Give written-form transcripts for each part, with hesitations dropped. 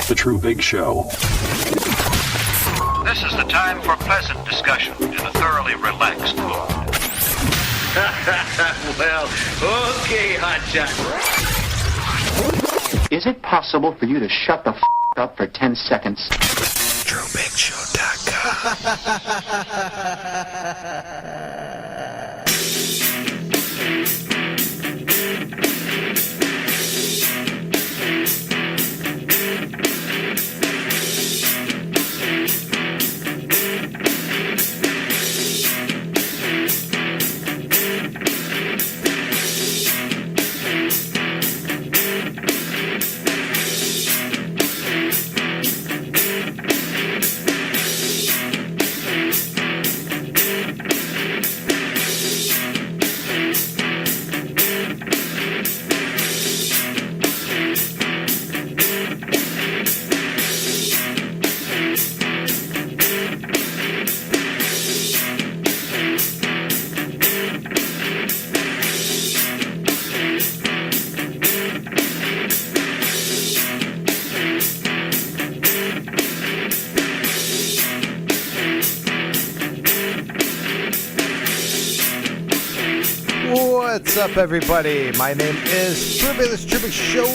The Treubig Show. This is the time for pleasant discussion in a thoroughly relaxed mood. Well, okay, hotshot. Is it possible for you to shut the up for 10 seconds? TreubigShow.com. What's up, everybody? My name is Treubig. This is Treubig Show.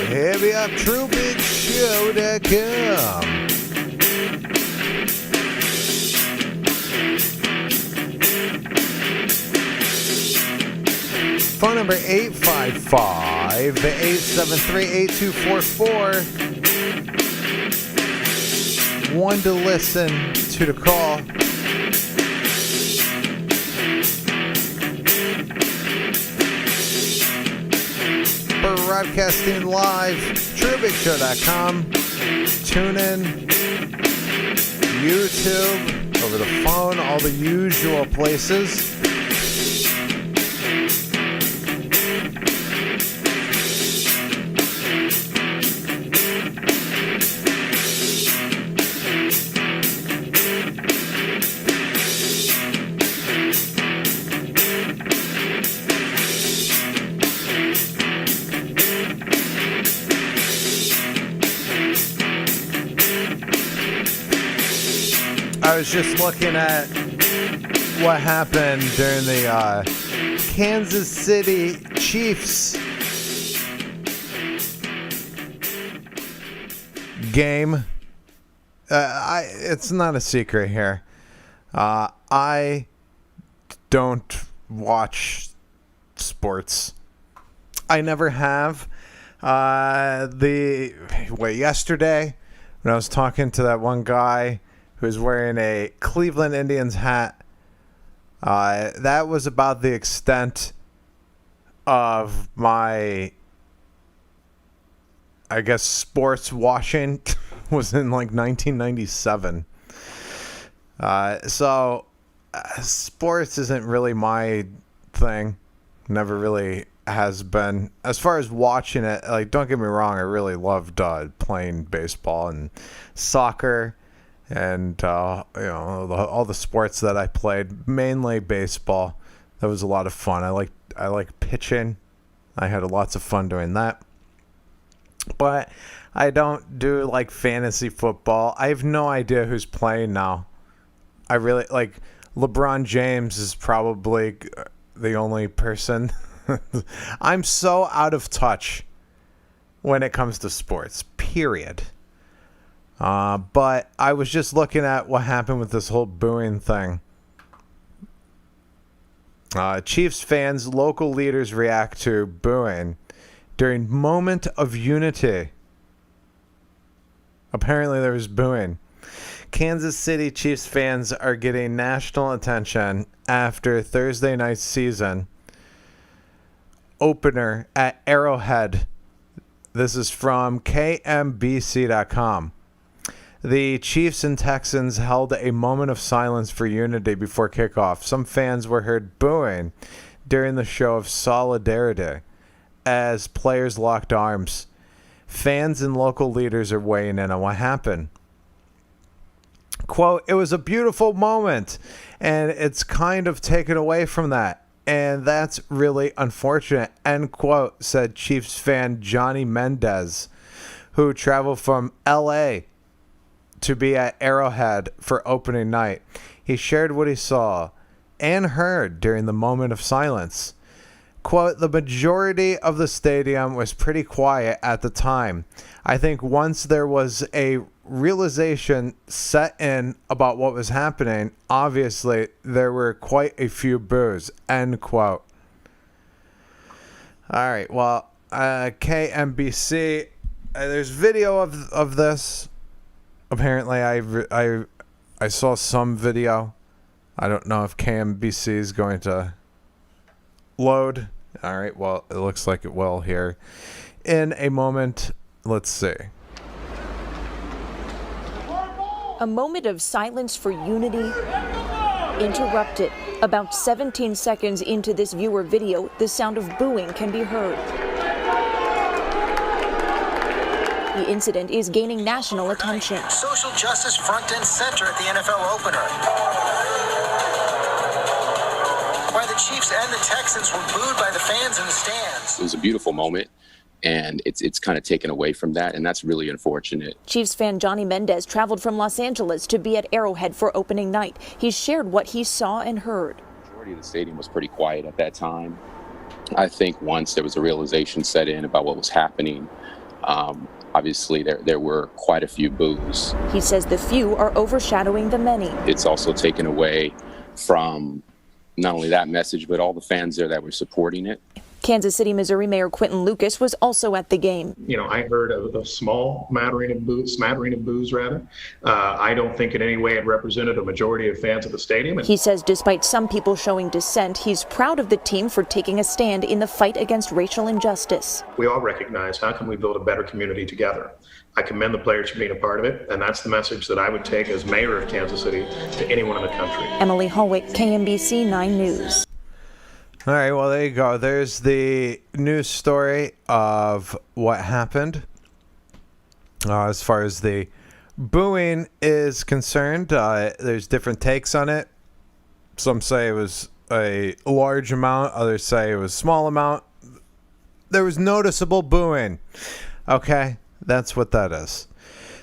Hit me up, TreubigShow.com. Phone number 855-873-8244. One to listen, two to call. Broadcasting live, TreubigShow.com. Tune in, YouTube, over the phone, all the usual places. I was just looking at what happened during the Kansas City Chiefs game. It's not a secret here. I don't watch sports. I never have. Yesterday when I was talking to that one guy who's wearing a Cleveland Indians hat. That was about the extent of my, I guess, sports watching was in like 1997. So sports isn't really my thing. Never really has been. As far as watching it, like, don't get me wrong, I really loved playing baseball and soccer. And all the sports that I played, mainly baseball. That was a lot of fun. I like pitching. I had lots of fun doing that. But I don't do like fantasy football. I have no idea who's playing now. I really like LeBron James is probably the only person. I'm so out of touch when it comes to sports. Period. But I was just looking at what happened with this whole booing thing. Chiefs fans, local leaders react to booing during moment of unity. Apparently there was booing. Kansas City Chiefs fans are getting national attention after Thursday night's season opener at Arrowhead. This is from KMBC.com. The Chiefs and Texans held a moment of silence for unity before kickoff. Some fans were heard booing during the show of solidarity as players locked arms. Fans and local leaders are weighing in on what happened. Quote, "It was a beautiful moment, and it's kind of taken away from that. And that's really unfortunate," end quote, said Chiefs fan Johnny Mendez, who traveled from LA to be at Arrowhead for opening night. He shared what he saw and heard during the moment of silence. Quote, the majority of the stadium was pretty quiet at the time. I think once there was a realization set in about what was happening, obviously there were quite a few boos, end quote. All right, well, KMBC, there's video of this. Apparently, I saw some video. I don't know if KMBC is going to load. All right, well, it looks like it will here in a moment. Let's see. A moment of silence for unity interrupted. About 17 seconds into this viewer video, the sound of booing can be heard. The incident is gaining national attention. Social justice front and center at the NFL opener, where the Chiefs and the Texans were booed by the fans in the stands. It was a beautiful moment, and it's kind of taken away from that, and that's really unfortunate. Chiefs fan Johnny Mendez traveled from Los Angeles to be at Arrowhead for opening night. He shared what he saw and heard. The majority of the stadium was pretty quiet at that time. I think once there was a realization set in about what was happening, obviously there were quite a few boos. He says the few are overshadowing the many. It's also taken away from not only that message, but all the fans there that were supporting it. Kansas City, Missouri Mayor Quentin Lucas was also at the game. You know, I heard a small smattering of boos, rather. I don't think in any way it represented a majority of fans at the stadium. He says despite some people showing dissent, he's proud of the team for taking a stand in the fight against racial injustice. We all recognize how can we build a better community together. I commend the players for being a part of it, and that's the message that I would take as mayor of Kansas City to anyone in the country. Emily Hallwick, KMBC 9 News. All right, well, there you go. There's the news story of what happened. As far as the booing is concerned, there's different takes on it. Some say it was a large amount. Others say it was a small amount. There was noticeable booing. Okay, that's what that is.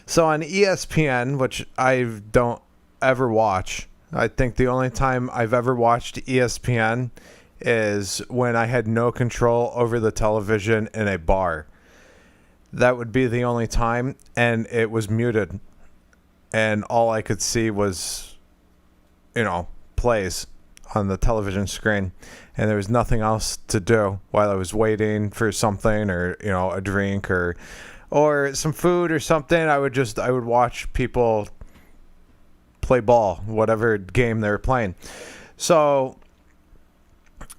So on ESPN, which I don't ever watch, I think the only time I've ever watched ESPN is when I had no control over the television in a bar. That would be the only time, and it was muted. And all I could see was, plays on the television screen. And there was nothing else to do while I was waiting for something or, a drink or some food or something. I would watch people play ball, whatever game they were playing. So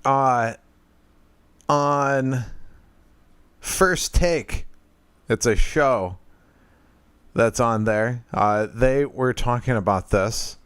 on First Take, it's a show that's on there. They were talking about this,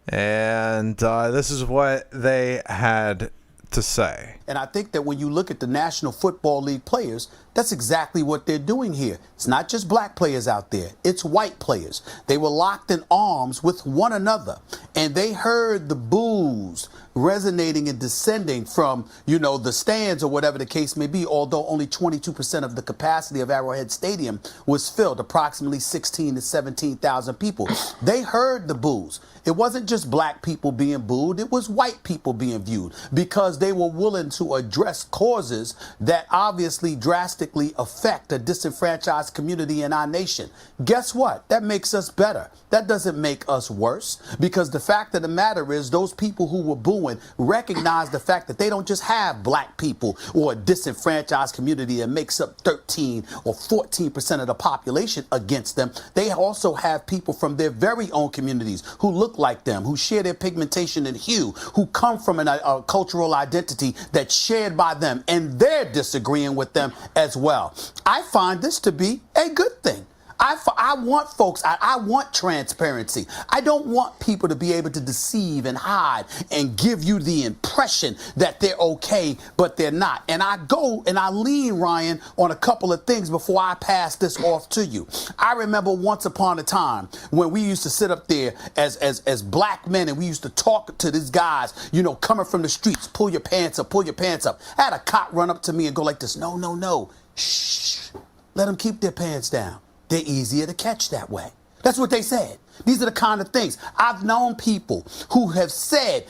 and this is what they had to say. And I think that when you look at the National Football League players, that's exactly what they're doing here. It's not just black players out there. It's white players. They were locked in arms with one another, and they heard the boos resonating and descending from, the stands or whatever the case may be, although only 22% of the capacity of Arrowhead Stadium was filled, approximately 16 to 17,000 people. They heard the boos. It wasn't just black people being booed, it was white people being viewed, because they were willing to address causes that obviously drastically affect a disenfranchised community in our nation. Guess what? That makes us better. That doesn't make us worse, because the fact of the matter is those people who were booing recognize the fact that they don't just have black people or a disenfranchised community that makes up 13 or 14% of the population against them. They also have people from their very own communities who look like them, who share their pigmentation and hue, who come from a cultural identity that's shared by them, and they're disagreeing with them as well. I find this to be a good thing. I want folks, I want transparency. I don't want people to be able to deceive and hide and give you the impression that they're okay, but they're not. And I go and I lean, Ryan, on a couple of things before I pass this off to you. I remember once upon a time when we used to sit up there as black men, and we used to talk to these guys, coming from the streets, pull your pants up, pull your pants up. I had a cop run up to me and go like this, no, shh. let them keep their pants down. They're easier to catch that way. That's what they said. These are the kind of things. I've known people who have said,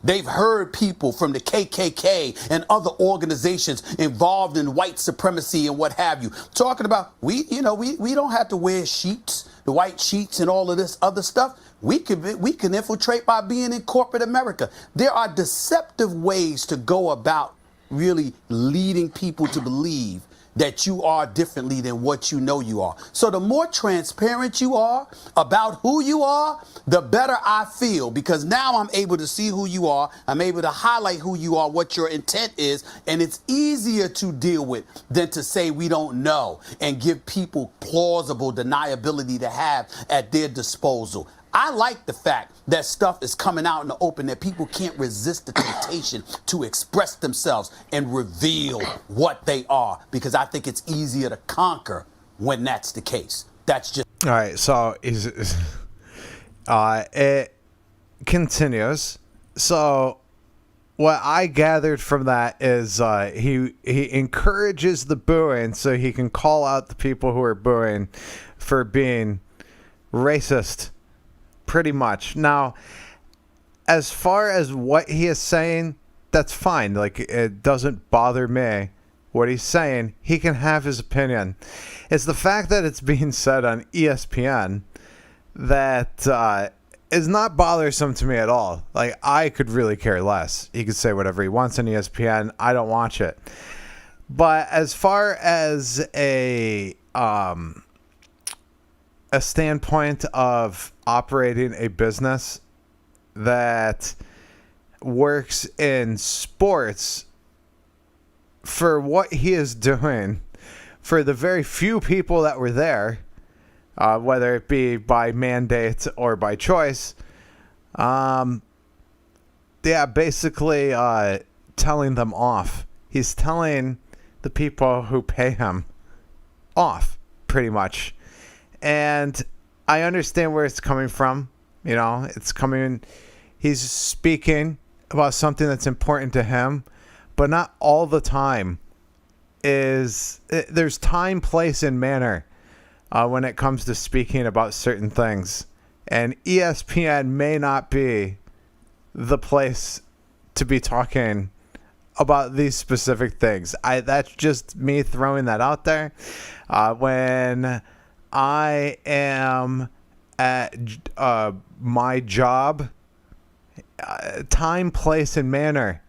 they've heard people from the KKK and other organizations involved in white supremacy and what have you, talking about, we don't have to wear sheets, the white sheets and all of this other stuff. We can infiltrate by being in corporate America. There are deceptive ways to go about really leading people to believe that you are differently than what you know you are. So the more transparent you are about who you are, the better I feel, because now I'm able to see who you are. I'm able to highlight who you are, what your intent is, and it's easier to deal with than to say we don't know and give people plausible deniability to have at their disposal. I like the fact that stuff is coming out in the open, that people can't resist the temptation to express themselves and reveal what they are, because I think it's easier to conquer when that's the case. That's just... All right, so it continues. So what I gathered from that is he encourages the booing so he can call out the people who are booing for being racist. Pretty much. Now, as far as what he is saying, that's fine. Like, it doesn't bother me what he's saying. He can have his opinion. It's the fact that it's being said on ESPN that is not bothersome to me at all. Like, I could really care less. He could say whatever he wants on ESPN. I don't watch it. But as far as a standpoint of operating a business that works in sports, for what he is doing, for the very few people that were there, whether it be by mandate or by choice, basically telling them off. He's telling the people who pay him off, pretty much. And I understand where it's coming from. You know, he's speaking about something that's important to him, but not all the time. There's time, place, and manner when it comes to speaking about certain things. And ESPN may not be the place to be talking about these specific things. That's just me throwing that out there. When I am at my job, time, place, and manner.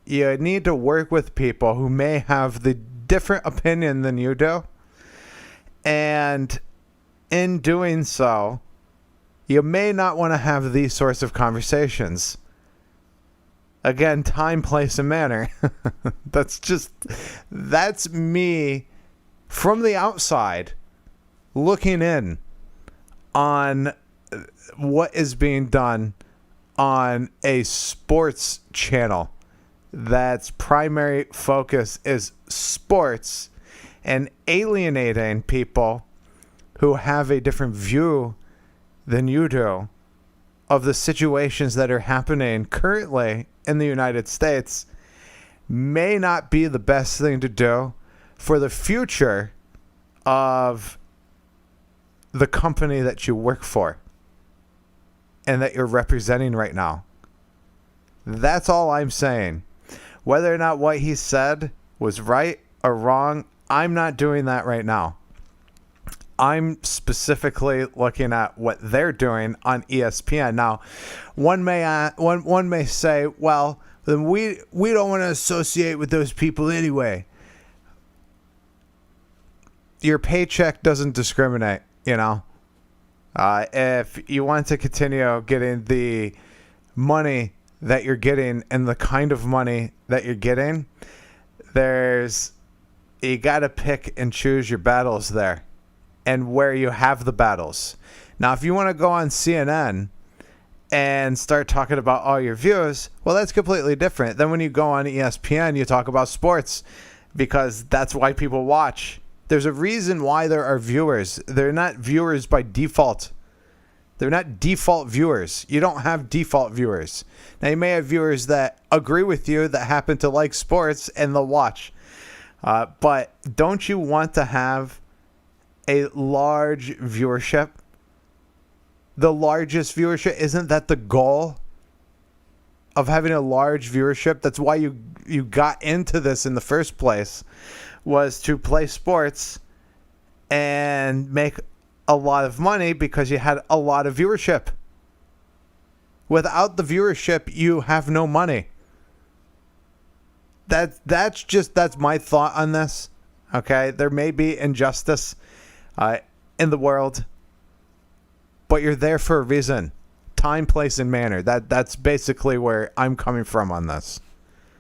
You need to work with people who may have the different opinion than you do. And in doing so, you may not want to have these sorts of conversations. Again, time, place, and manner. That's me from the outside looking in on what is being done on a sports channel that's primary focus is sports, and alienating people who have a different view than you do of the situations that are happening currently in the United States may not be the best thing to do for the future of the company that you work for and that you're representing right now. That's all I'm saying. Whether or not what he said was right or wrong, I'm not doing that right now. I'm specifically looking at what they're doing on ESPN. Now, one may say, well, then we don't want to associate with those people anyway. Your paycheck doesn't discriminate, you know. If you want to continue getting the money that you're getting and the kind of money that you're getting, you got to pick and choose your battles there and where you have the battles. Now, if you want to go on CNN and start talking about all your views, well, that's completely different. Then when you go on ESPN, you talk about sports because that's why people watch. There's a reason why there are viewers. They're not viewers by default. They're not default viewers. You don't have default viewers. Now, you may have viewers that agree with you that happen to like sports and they'll watch. But don't you want to have a large viewership? The largest viewership, isn't that the goal of having a large viewership? That's why you got into this in the first place, was to play sports and make a lot of money because you had a lot of viewership. Without the viewership, you have no money. That's my thought on this. Okay, there may be injustice in the world, but you're there for a reason. Time, place, and manner. That's basically where I'm coming from on this.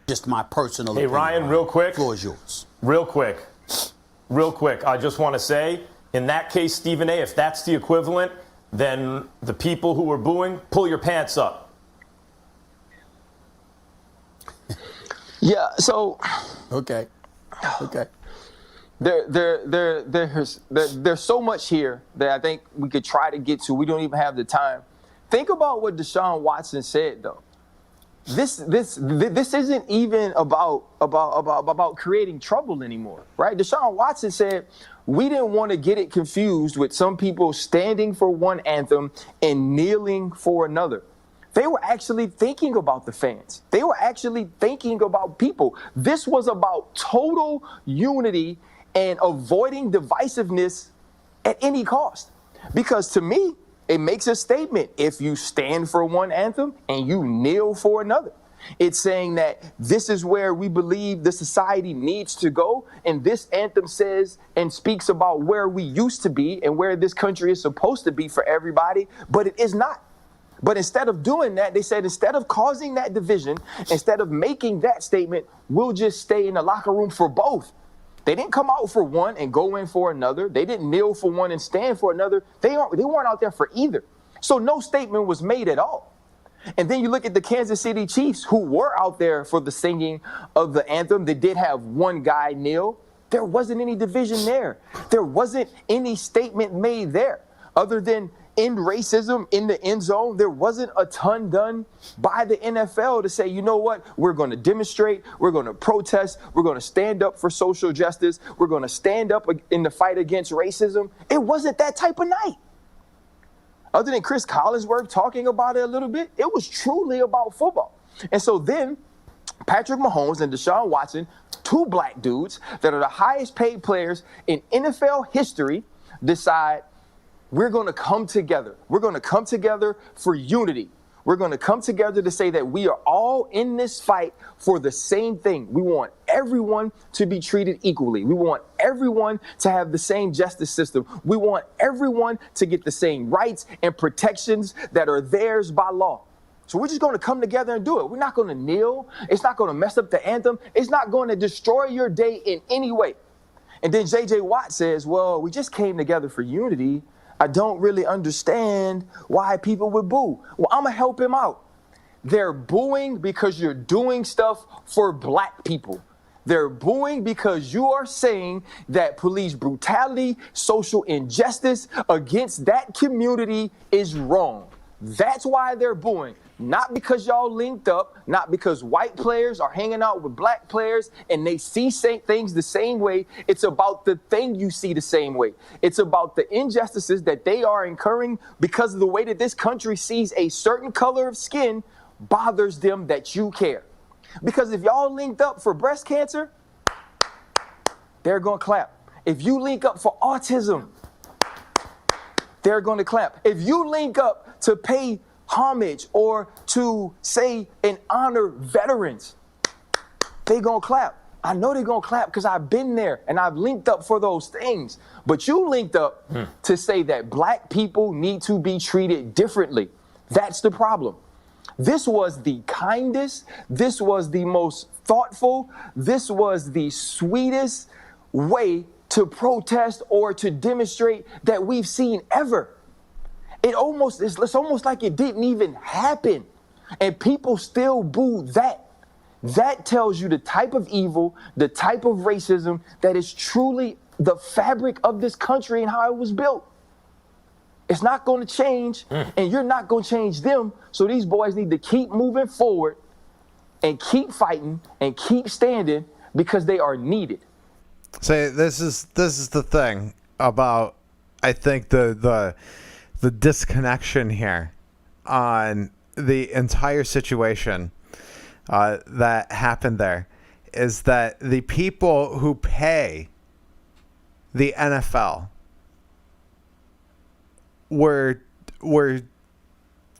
Just my personal opinion. Hey, Ryan, real quick. The floor is yours. Real quick. I just want to say, in that case, Stephen A., if that's the equivalent, then the people who were booing, pull your pants up. Yeah, so. Okay. There's so much here that I think we could try to get to. We don't even have the time. Think about what Deshaun Watson said, though. This isn't even about creating trouble anymore, right? Deshaun Watson said we didn't want to get it confused with some people standing for one anthem and kneeling for another. They were actually thinking about the fans. They were actually thinking about people. This was about total unity and avoiding divisiveness at any cost. Because to me, it makes a statement if you stand for one anthem and you kneel for another. It's saying that this is where we believe the society needs to go. And this anthem says and speaks about where we used to be and where this country is supposed to be for everybody, but it is not. But instead of doing that, they said, instead of causing that division, instead of making that statement, we'll just stay in the locker room for both. They didn't come out for one and go in for another. They didn't kneel for one and stand for another. They weren't out there for either. So no statement was made at all. And then you look at the Kansas City Chiefs, who were out there for the singing of the anthem. They did have one guy kneel. There wasn't any division there. There wasn't any statement made there other than end racism in the end zone. There wasn't a ton done by the NFL to say, you know what, we're going to demonstrate, we're going to protest, we're going to stand up for social justice, we're going to stand up in the fight against racism. It wasn't that type of night. Other than Chris Collinsworth talking about it a little bit, it was truly about football. And so then Patrick Mahomes and Deshaun Watson, two black dudes that are the highest paid players in NFL history, decide we're going to come together. We're going to come together for unity. We're going to come together to say that we are all in this fight for the same thing. We want everyone to be treated equally. We want everyone to have the same justice system. We want everyone to get the same rights and protections that are theirs by law. So we're just going to come together and do it. We're not going to kneel. It's not going to mess up the anthem. It's not going to destroy your day in any way. And then J.J. Watt says, well, we just came together for unity. I don't really understand why people would boo. Well, I'm going to help him out. They're booing because you're doing stuff for black people. They're booing because you are saying that police brutality, social injustice against that community is wrong. That's why they're booing. Not because y'all linked up, not because white players are hanging out with black players and they see things the same way. It's about the thing you see the same way. It's about the injustices that they are incurring because of the way that this country sees a certain color of skin bothers them that you care. Because if y'all linked up for breast cancer, they're going to clap. If you link up for autism, they're going to clap. If you link up to pay homage or to say and honor veterans, they gonna clap. I know they're gonna clap because I've been there and I've linked up for those things. But you linked up to say that black people need to be treated differently. That's the problem. This was the kindest, this was the most thoughtful, this was the sweetest way to protest or to demonstrate that we've seen ever. It's almost like it didn't even happen. And people still boo that. That tells you the type of evil, the type of racism that is truly the fabric of this country and how it was built. It's not going to change, and you're not going to change them. So these boys need to keep moving forward and keep fighting and keep standing because they are needed. say this is the thing about, I think, the disconnection here on the entire situation that happened there is that the people who pay the NFL were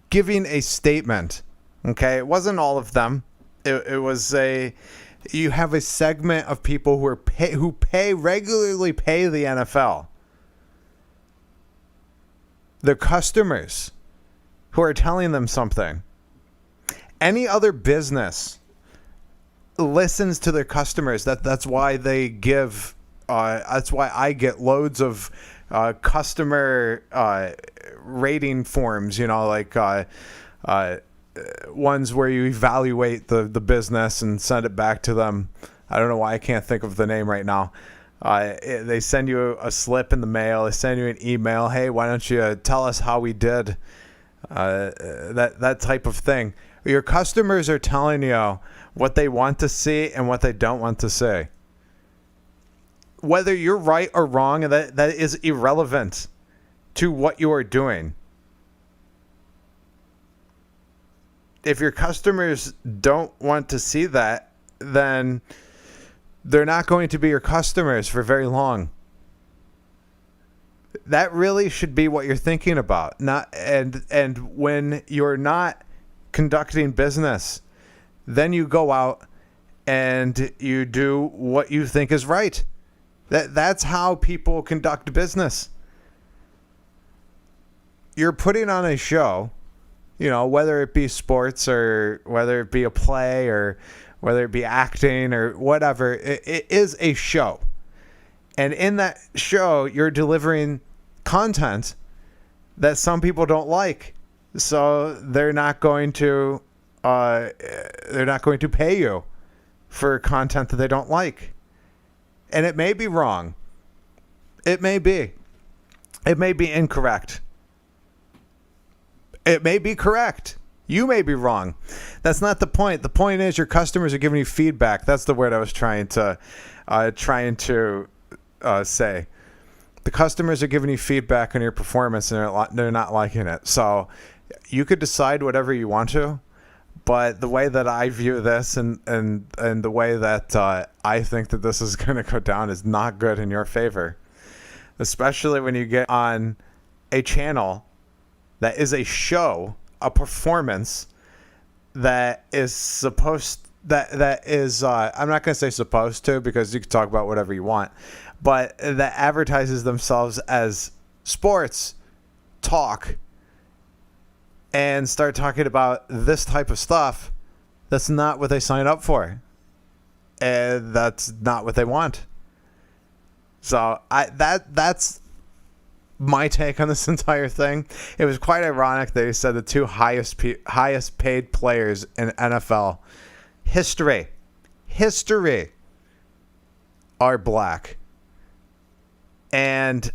giving a statement. Okay, it wasn't all of them. It was you have a segment of people who regularly pay the NFL. The customers who are telling them something. Any other business listens to their customers. That's why they give. That's why I get loads of customer rating forms. Like ones where you evaluate the business and send it back to them. I don't know why I can't think of the name right now. They send you a slip in the mail. They send you an email. Hey, why don't you tell us how we did? That type of thing. Your customers are telling you what they want to see and what they don't want to see. Whether you're right or wrong, that is irrelevant to what you are doing. If your customers don't want to see that, then they're not going to be your customers for very long. That really should be what you're thinking about. And when you're not conducting business, then you go out and you do what you think is right. That's how people conduct business. You're putting on a show, whether it be sports or whether it be a play or whether it be acting or whatever, it is a show. And in that show, you're delivering content that some people don't like. So they're not going to pay you for content that they don't like. And it may be wrong. It may be. It may be incorrect. It may be correct. You may be wrong. That's not the point. The point is your customers are giving you feedback. That's the word I was trying to say. The customers are giving you feedback on your performance, and they're not liking it. So you could decide whatever you want to, but the way that I view this and the way that I think that this is going to go down is not good in your favor, especially when you get on a channel that is a show, a performance that is that is I'm not going to say supposed to, because you can talk about whatever you want, but that advertises themselves as sports talk and start talking about this type of stuff. That's not what they sign up for, and that's not what they want. So that's my take on this entire thing. It was quite ironic that he said the two highest paid players in NFL history are black, and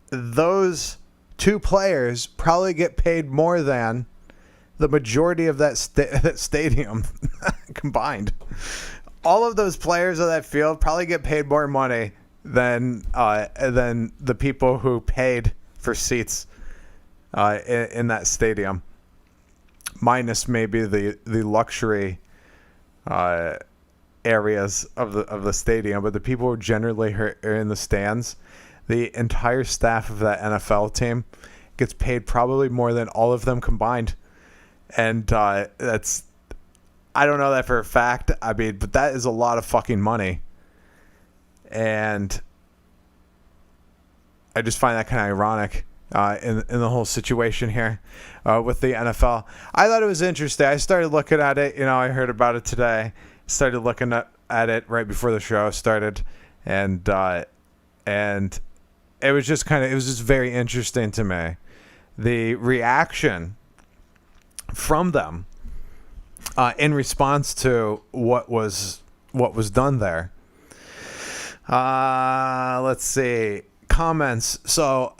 those two players probably get paid more than the majority of that stadium combined. All of those players of that field probably get paid more money than the people who paid for seats in that stadium, minus maybe the luxury areas of the stadium. But the people who generally are in the stands, the entire staff of that NFL team gets paid probably more than all of them combined. And that's, I don't know that for a fact. I mean, but that is a lot of fucking money. And I just find that kind of ironic in the whole situation here with the NFL. I thought it was interesting. I started looking at it. I heard about it today. Started looking at it right before the show started, and it was just very interesting to me, the reaction from them in response to what was done there. Let's see. Comments. So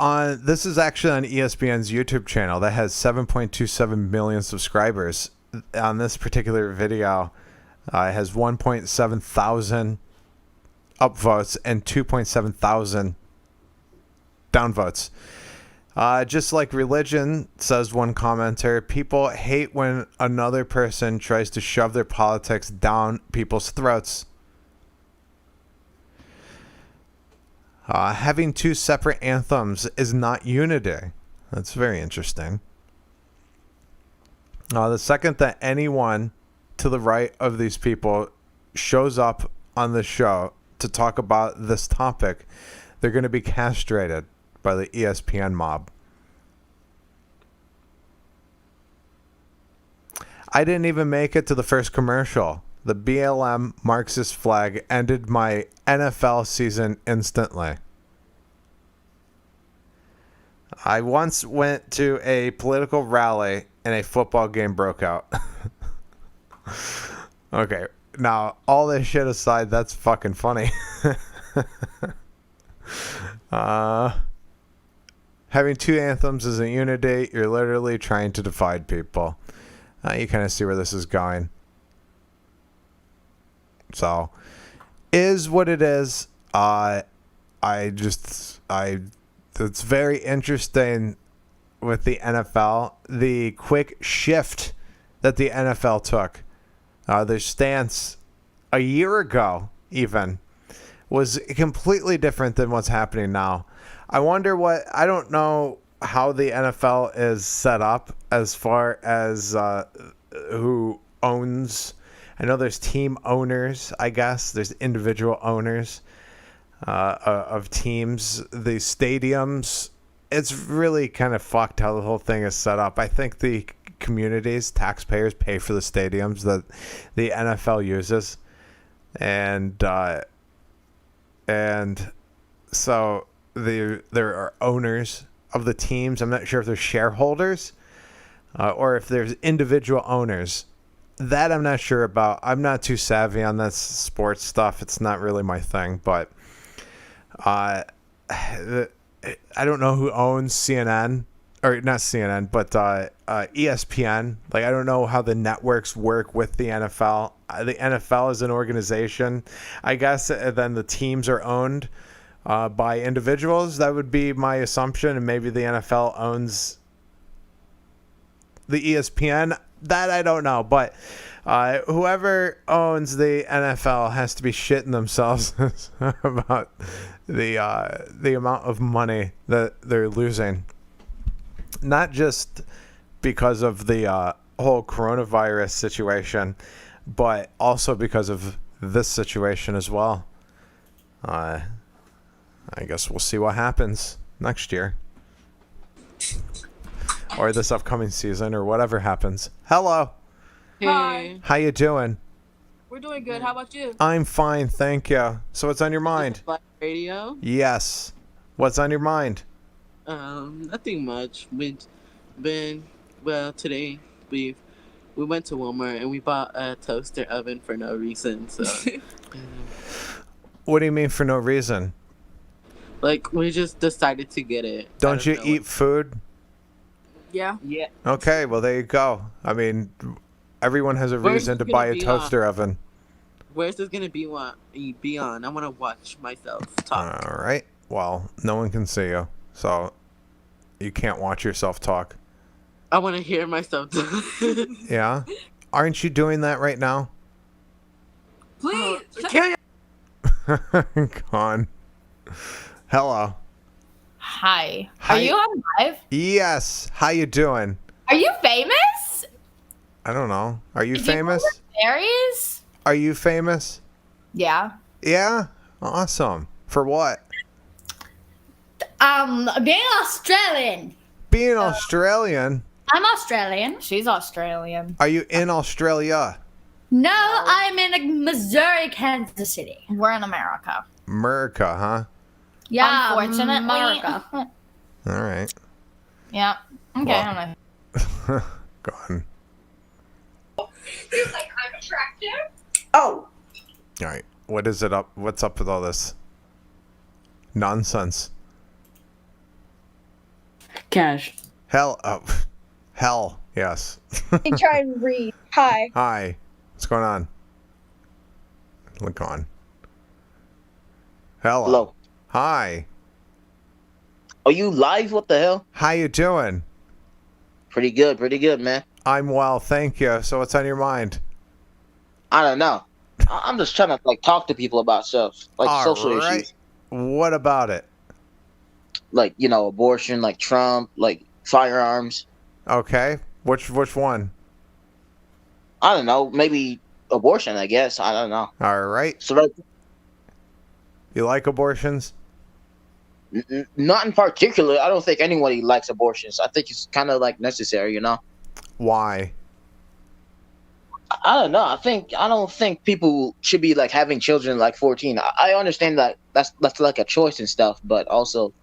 this is actually on ESPN's YouTube channel that has 7.27 million subscribers. On this particular video, it has 1.7 thousand upvotes and 2.7 thousand downvotes. Just like religion, says one commenter, people hate when another person tries to shove their politics down people's throats. Having two separate anthems is not unity. That's very interesting. The second that anyone to the right of these people shows up on the show to talk about this topic, they're going to be castrated by the ESPN mob. I didn't even make it to the first commercial. The BLM Marxist flag ended my NFL season instantly. I once went to a political rally and a football game broke out. Okay, now all this shit aside, that's fucking funny. Having two anthems isn't unity. You're literally trying to divide people. You kind of see where this is going. So, is what it is. It's very interesting with the NFL. The quick shift that the NFL took. Their stance a year ago, even, was completely different than what's happening now. I don't know how the NFL is set up as far as who owns. I know there's team owners, I guess. There's individual owners of teams. The stadiums, it's really kind of fucked how the whole thing is set up. I think the communities, taxpayers, pay for the stadiums that the NFL uses. And so there are owners of the teams. I'm not sure if they're shareholders or if there's individual owners. That I'm not sure about. I'm not too savvy on this sports stuff. It's not really my thing. But I don't know who owns CNN. Or not CNN, but ESPN. Like, I don't know how the networks work with the NFL. The NFL is an organization, I guess, and then the teams are owned by individuals. That would be my assumption. And maybe the NFL owns the ESPN. That I don't know. But whoever owns the NFL has to be shitting themselves about the amount of money that they're losing. Not just because of the whole coronavirus situation, but also because of this situation as well. I guess we'll see what happens next year. Or this upcoming season, or whatever happens. Hello. Hey. How you doing? We're doing good. How about you? I'm fine, thank you. So what's on your mind? Black Radio? Yes. What's on your mind? Nothing much. Today we went to Walmart and we bought a toaster oven for no reason. So. What do you mean for no reason? Like, we just decided to get it. Don't you eat food? Yeah. Yeah. Okay, well there you go. I mean, everyone has a reason to buy a toaster oven. Where's this gonna be on? I want to watch myself talk. All right. Well, no one can see you, so you can't watch yourself talk. I want to hear myself talk. Yeah? Aren't you doing that right now? Please. Gone. Hello. Hi. Are you on live? Yes. How you doing? Are you famous? I don't know. Are you famous? Aries? Are you famous? Yeah. Yeah? Awesome. For what? Being Australian. Being Australian? I'm Australian. She's Australian. Are you in Australia? No, I'm in Missouri, Kansas City. We're in America. America, huh? Yeah, unfortunately. America. All right. Yeah. Okay, well, I don't know. Gone. He's like, I'm attractive. Oh. All right. What is it up? What's up with all this nonsense? Cash. Hell. Oh. Hell. Yes. Let me try and read. Hi. Hi. What's going on? Look on. Hello. Hello. Hi. Are you live? What the hell? How you doing? Pretty good, man. I'm well, thank you. So what's on your mind? I don't know. I'm just trying to like talk to people about stuff, like social issues, What about it? like abortion, like Trump, like firearms. Okay. Which one? I don't know. Maybe abortion. I guess I don't know. All right. So You like abortions? not in particular. I don't think anybody likes abortions. I think it's kind of like necessary, Why? I don't know. I don't think people should be like having children like 14. I understand that that's like a choice and stuff, but also,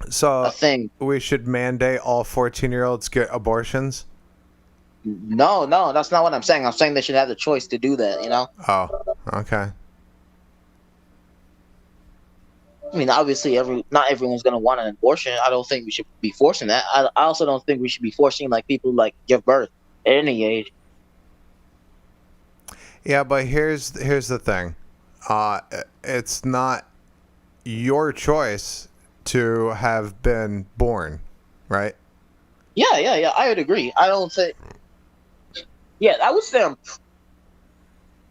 So I think we should mandate all 14-year-olds get abortions? no, that's not what I'm saying. I'm saying they should have the choice to do that, Oh, okay. I mean, obviously, not everyone's gonna want an abortion. I don't think we should be forcing that. I also don't think we should be forcing like people like give birth at any age. Yeah, but here's the thing. It's not your choice to have been born, right? Yeah. I would agree. I don't think. Yeah, I would say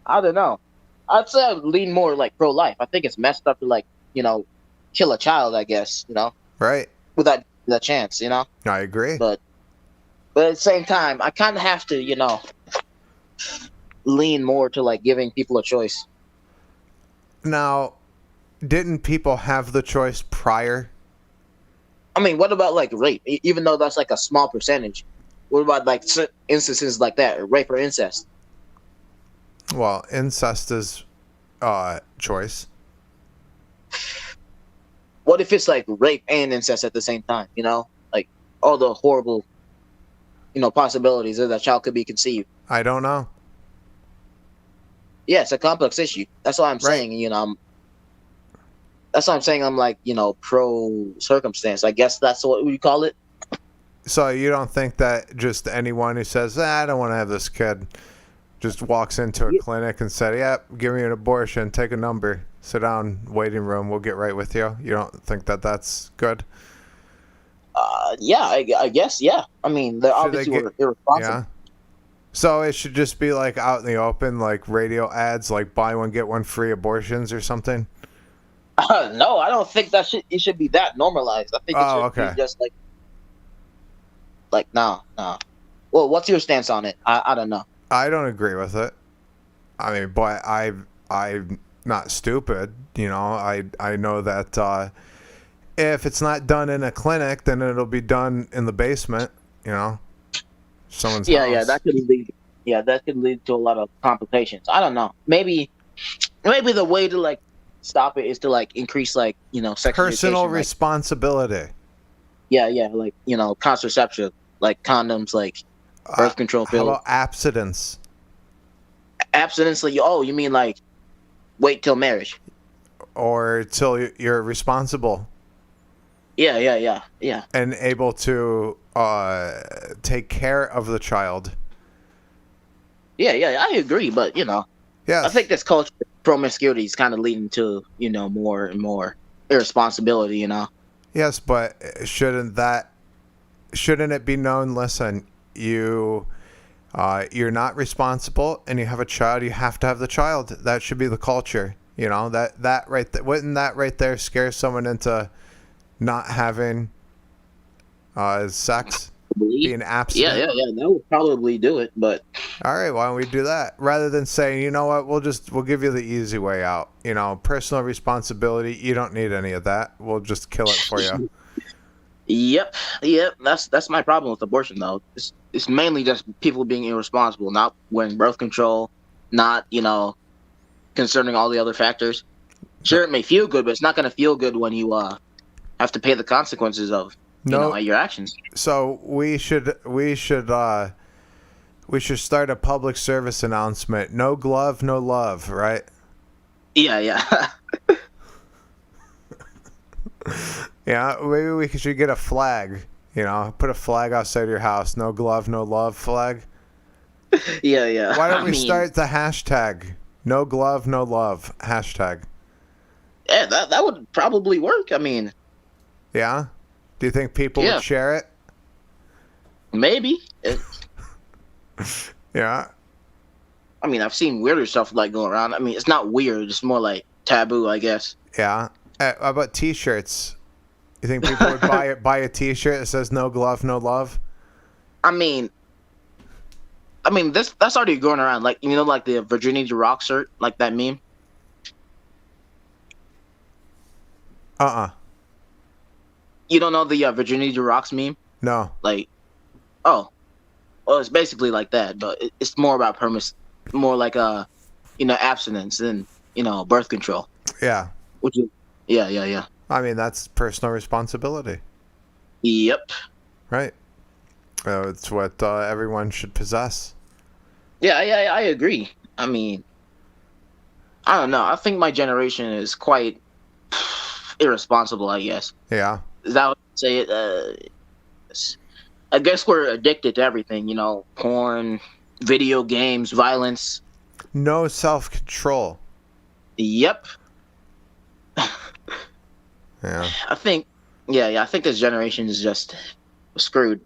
I don't know. I'd say I would lean more like pro-life. I think it's messed up to like kill a child. I guess Right. without the chance. I agree. But at the same time, I kind of have to lean more to like giving people a choice. Now, didn't people have the choice prior? I mean, what about like rape? Even though that's like a small percentage, what about like instances like that, rape or incest? Well, incest is choice. What if it's like rape and incest at the same time? Like all the horrible, possibilities that a child could be conceived. I don't know. Yeah, it's a complex issue. That's why I'm saying, that's why I'm saying I'm like, pro circumstance. I guess that's what we call it. So you don't think that just anyone who says, I don't want to have this kid, just walks into a clinic and said, yep, give me an abortion, take a number, sit down, waiting room, we'll get right with you? You don't think that that's good? Yeah, I guess, yeah. I mean, they're obviously irresponsible. Yeah. So it should just be like out in the open, like radio ads, like buy one, get one free abortions or something? No, I don't think it should be that normalized. I think it should be just like no. Well, what's your stance on it? I don't know. I don't agree with it. I mean, but I'm not stupid. I know that if it's not done in a clinic, then it'll be done in the basement. Someone's house. Yeah, that could lead to a lot of complications. I don't know. Maybe the way to like stop it is to like increase like sex personal education, responsibility. Yeah, like contraception, like condoms, like birth control pills. How about abstinence? Abstinence, like you mean like wait till marriage, or till you're responsible. Yeah. And able to take care of the child. Yeah, I agree, but yes. I think this culture of promiscuity is kind of leading to more and more irresponsibility. Yes, but shouldn't it be known? Listen, you're not responsible, and you have a child. You have to have the child. That should be the culture. That right there. Wouldn't that right there scare someone into not having sex, being abstinent? Yeah. That would probably do it. But all right, why don't we do that rather than saying, you know what, we'll give you the easy way out. Personal responsibility. You don't need any of that. We'll just kill it for you. Yep. That's my problem with abortion, though. It's mainly just people being irresponsible, not wearing birth control, not concerning all the other factors. Sure, it may feel good, but it's not going to feel good when you have to pay the consequences of your actions. So we should start a public service announcement. No glove, no love, right? Yeah. Yeah, maybe we should get a flag. Put a flag outside your house. No glove, no love flag. Yeah. Why don't we start the hashtag? No glove, no love. Hashtag. Yeah, that would probably work. I mean, Yeah? Do you think people would share it? maybe. Yeah. I mean, I've seen weirder stuff like going around. I mean, it's not weird. It's more like taboo, I guess. Yeah. How about T-shirts? You think people would buy a T-shirt that says "No glove, no love"? I mean, that's already going around. Like, you know, like the Virginity Rock shirt, like that meme. You don't know the Virginity Rocks meme? No. Like, well, it's basically like that, but it's more about more like abstinence than birth control. Yeah. Which is, yeah. I mean, that's personal responsibility. Yep. Right. It's what everyone should possess. Yeah, I agree. I mean, I don't know. I think my generation is quite irresponsible, I guess. Yeah. Is that what you say it? I guess we're addicted to everything, porn, video games, violence. No self-control. Yep. Yeah. I think this generation is just screwed.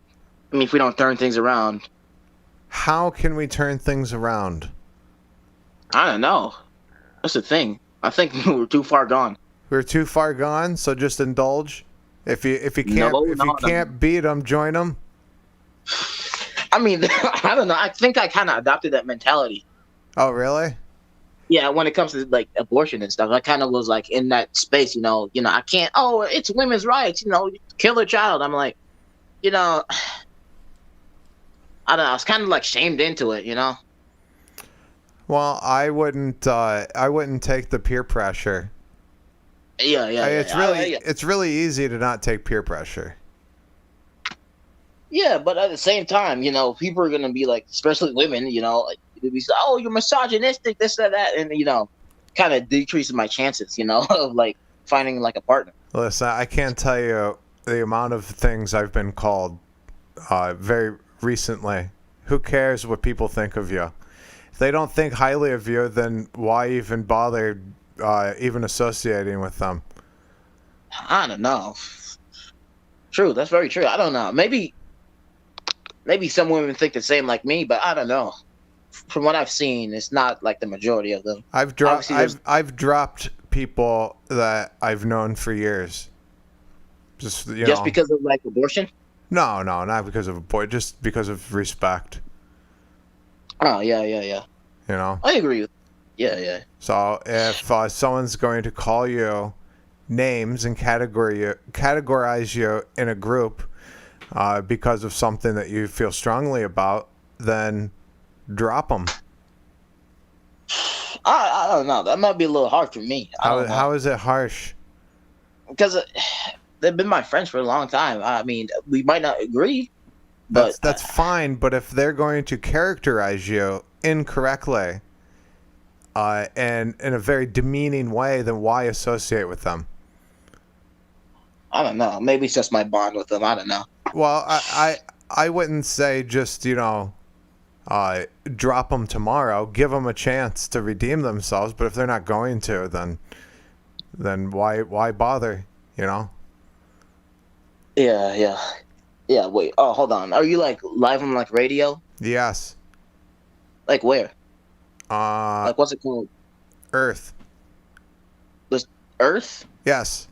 I mean, if we don't turn things around. How can we turn things around? I don't know. That's the thing. I think we're too far gone. We're too far gone, so just indulge. If you can't beat them, join them. I mean, I don't know. I think I kind of adopted that mentality. Oh, really? Yeah, when it comes to like abortion and stuff, I kind of was like in that space, I can't. Oh, it's women's rights, kill a child. I'm like, I don't know. I was kind of like shamed into it, Well, I wouldn't take the peer pressure. Yeah. It's really easy to not take peer pressure. Yeah, but at the same time, people are gonna be like, especially women, like, they'll be like, oh, you're misogynistic, this, that, and kind of decreases my chances, of like finding like a partner. Listen, I can't tell you the amount of things I've been called very recently. Who cares what people think of you? If they don't think highly of you, then why even bother even associating with them? I don't know. True, that's very true. I don't know. Maybe some women think the same like me, but I don't know. From what I've seen, it's not like the majority of them. I've dropped people that I've known for years. Just because of like abortion? No, not because of abortion. Just because of respect. Oh yeah. I agree with. Yeah. So if someone's going to call you names and categorize you in a group because of something that you feel strongly about, then drop them. I don't know. That might be a little hard for me. How is it harsh? Because they've been my friends for a long time. I mean, we might not agree, but that's fine. But if they're going to characterize you incorrectly and in a very demeaning way, then why associate with them? I don't know. Maybe it's just my bond with them. I don't know. Well, I wouldn't say just drop them tomorrow. Give them a chance to redeem themselves. But if they're not going to, then why bother? Yeah. Wait. Oh, hold on. Are you like live on like radio? Yes. Like where? Like what's it called? Earth. Earth? Yes.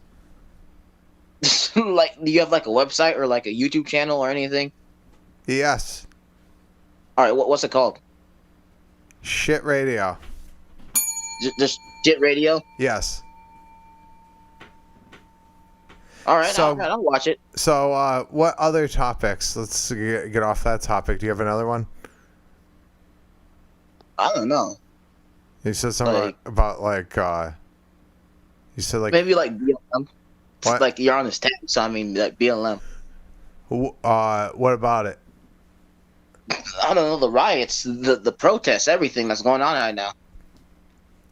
Like, do you have like a website or like a YouTube channel or anything? Yes. All right. What's it called? Shit Radio. Just Shit Radio? Yes. All right, I'll watch it. So, what other topics? Let's get off that topic. Do you have another one? I don't know. You said something about like. You said like maybe like BLM. What? Like you're on this tab, so I mean like BLM. What about it? I don't know, the riots, the protests, everything that's going on right now.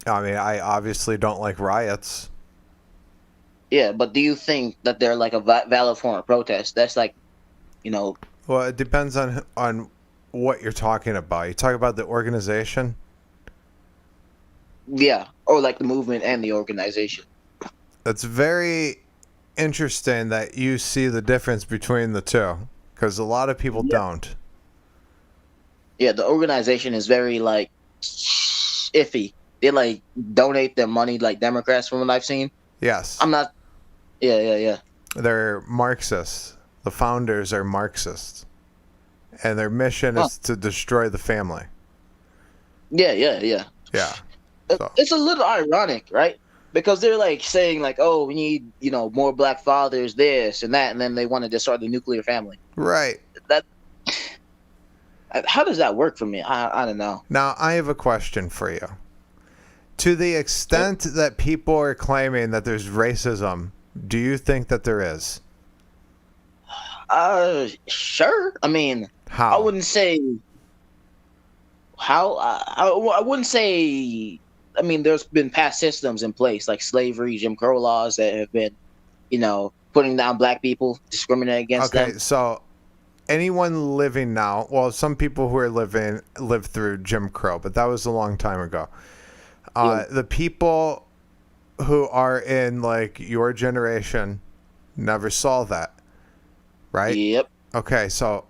I mean, I obviously don't like riots. Yeah, but do you think that they're like a valid form of protest? That's like, Well, it depends on what you're talking about. You talk about the organization? Yeah, or like the movement and the organization. It's very interesting that you see the difference between the two, because a lot of people don't. Yeah, the organization is very like iffy. They like donate their money like Democrats from what I've seen. Yes. I'm not. Yeah. They're Marxists. The founders are Marxists. And their mission is to destroy the family. Yeah. Yeah. So. It's a little ironic, right? Because they're like saying like, oh, we need, more black fathers, this and that, and then they want to start the nuclear family. Right. How does that work for me? I don't know. Now, I have a question for you. To the extent that people are claiming that there's racism, do you think that there is? Sure. I mean, how? I wouldn't say how. I wouldn't say. I mean, there's been past systems in place like slavery, Jim Crow laws that have been, putting down black people, discriminating against them. Okay, so anyone living now, well, some people who are lived through Jim Crow, but that was a long time ago. The people who are in like your generation never saw that, right? Yep. Okay, so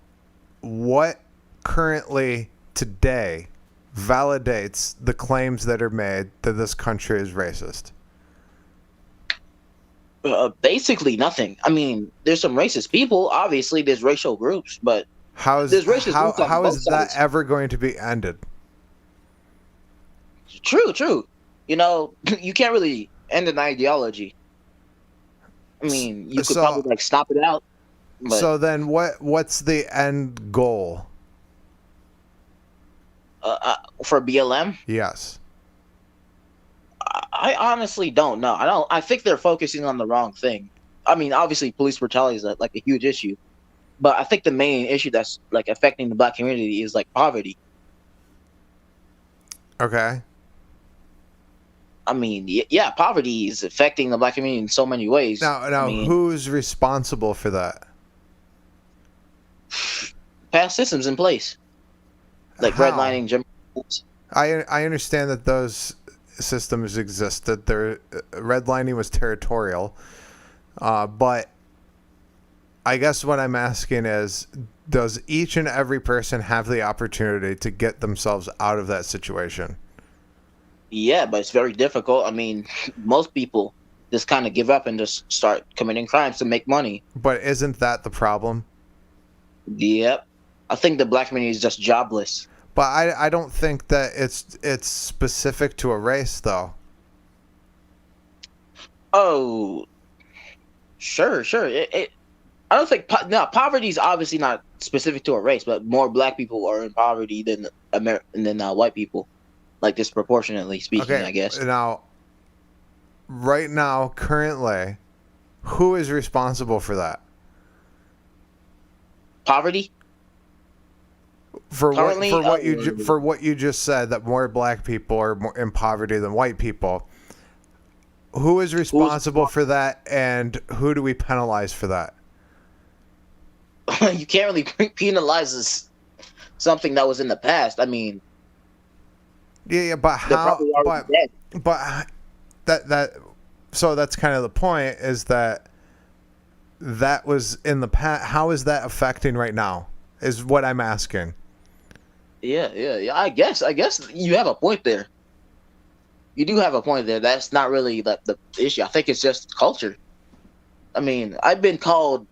what currently today validates the claims that are made that this country is racist? Basically nothing. I mean, there's some racist people. Obviously, there's racial groups, but how is that ever going to be ended? True. You can't really end an ideology. I mean, you could probably like stop it out. But so then, what's the end goal? For BLM? Yes. I honestly don't know. I think they're focusing on the wrong thing. I mean, obviously, police brutality is like a huge issue, but I think the main issue that's like affecting the black community is like poverty. Okay. I mean, yeah, poverty is affecting the black community in so many ways. Now, who's responsible for that? Past systems in place, like redlining, Jim. I understand that those systems existed. Redlining was territorial, but I guess what I'm asking is, does each and every person have the opportunity to get themselves out of that situation? Yeah, but it's very difficult. I mean, most people just kind of give up and just start committing crimes to make money. But isn't that the problem? Yep. I think the black community is just jobless. But I don't think that it's specific to a race, though. Oh, sure. I don't think poverty is obviously not specific to a race, but more black people are in poverty than white people, like disproportionately speaking. Okay, I guess. Now, right now, currently, who is responsible for that? Poverty. For what you just said, that more black people are more in poverty than white people. Who is responsible for that, and who do we penalize for that? You can't really penalize something that was in the past. I mean, yeah, but how? But that. So that's kind of the point. Is that was in the past? How is that affecting right now? Is what I'm asking. Yeah. I guess you have a point there. You do have a point there. That's not really the issue. I think it's just culture. I mean, I've been called,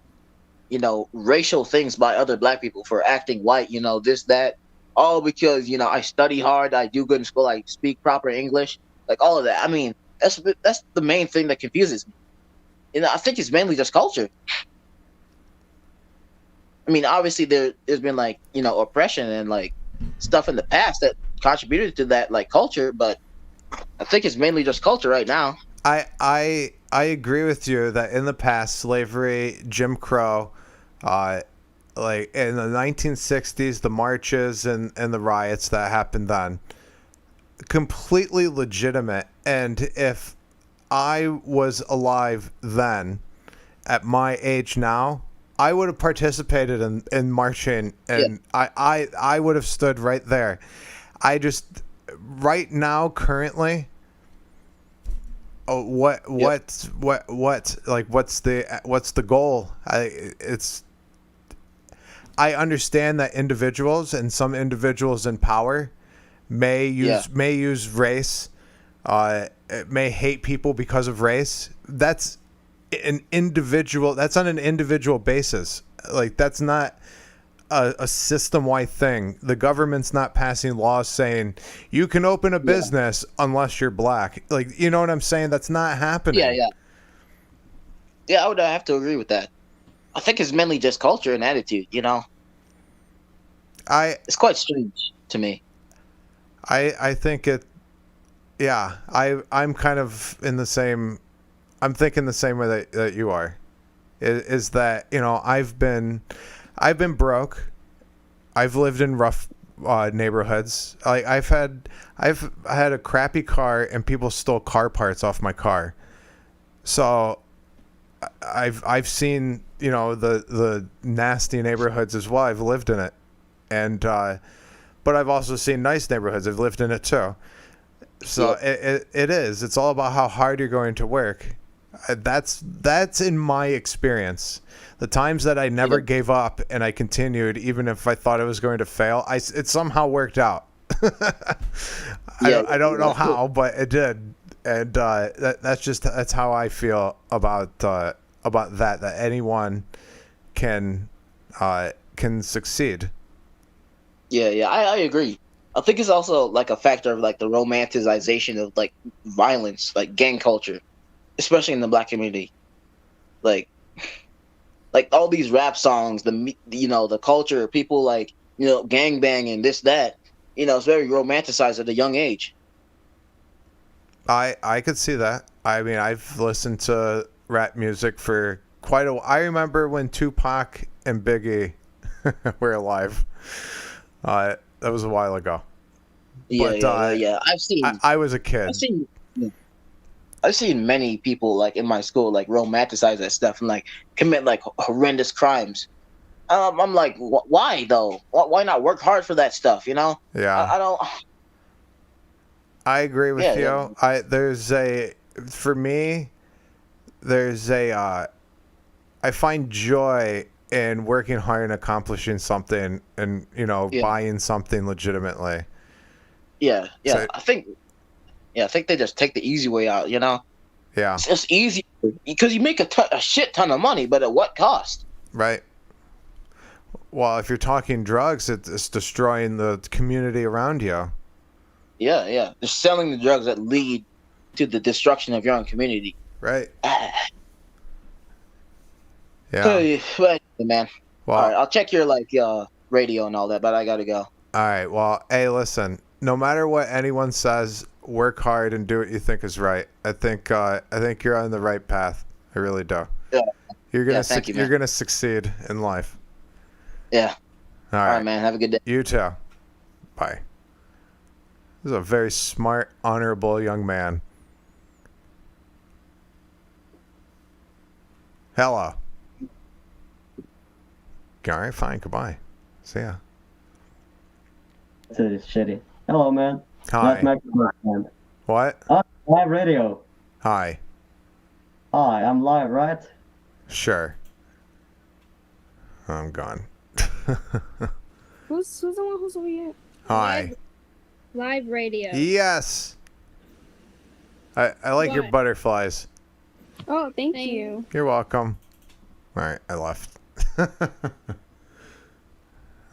racial things by other black people for acting white, this, that, all because, I study hard, I do good in school, I speak proper English, like all of that. I mean, that's the main thing that confuses me. I think it's mainly just culture. I mean, obviously there's been like, oppression and like stuff in the past that contributed to that like culture, but I think it's mainly just culture right now. I agree with you that in the past, slavery, Jim Crow, like in the 1960s, the marches and the riots that happened then, completely legitimate. And if I was alive then, at my age now, I would have participated in marching, and yeah. I would have stood right there. Right now, currently, Oh, what's the goal? I understand that individuals and some individuals in power may use race, may hate people because of race. That's on an individual basis. Like, that's not a system-wide thing. The government's not passing laws saying you can open a business unless you're black. Like, you know what I'm saying? That's not happening. Yeah, I would have to agree with that. I think it's mainly just culture and attitude, you know? It's quite strange to me. I think I'm kind of in the same, I'm thinking the same way that you are. Is that, you know, I've been broke. I've lived in rough neighborhoods. Like, I've had a crappy car and people stole car parts off my car. So I've seen, you know, the nasty neighborhoods as well. I've lived in it. And but I've also seen nice neighborhoods. I've lived in it too. So it's all about how hard you're going to work. That's in my experience. The times that I never gave up and I continued, even if I thought it was going to fail, it somehow worked out. I don't know how, but it did. And that's how I feel about that anyone can succeed. I agree. I think it's also like a factor of like the romanticization of like violence, like gang culture, especially in the black community. Like all these rap songs, the culture, people like, you know, gang banging, this, that, you know, it's very romanticized at a young age. I could see that. I mean, I've listened to rap music for quite a while. I remember when Tupac and Biggie were alive. That was a while ago. I've seen. I was a kid. I've seen many people like in my school like romanticize that stuff and like commit like horrendous crimes. I'm like, why though? Why not work hard for that stuff? You know? Yeah. I don't. I agree with you. Yeah. I find joy in working hard and accomplishing something and, you know, buying something legitimately. Yeah. So, I think they just take the easy way out, you know? Yeah. It's just easy because you make a shit ton of money, but at what cost? Right. Well, if you're talking drugs, it's destroying the community around you. Yeah. They're selling the drugs that lead to the destruction of your own community. Right. Yeah. Man. Well, all right, I'll check your radio and all that, but I gotta go. All right. Well, hey, listen. No matter what anyone says, work hard and do what you think is right. I think you're on the right path. I really do. Yeah. You're gonna succeed in life. Yeah. All right, man. Have a good day. You too. Bye. This is a very smart, honorable young man. Hello. All right, fine. Goodbye. See ya. This is shitty. Hello, man. Hi. What? Live radio. Hi. Hi, I'm live, right? Sure. I'm gone. Who's the one who's over here? Hi. Live radio. Yes. I like your butterflies. Oh, thank you. You're welcome. All right, I left.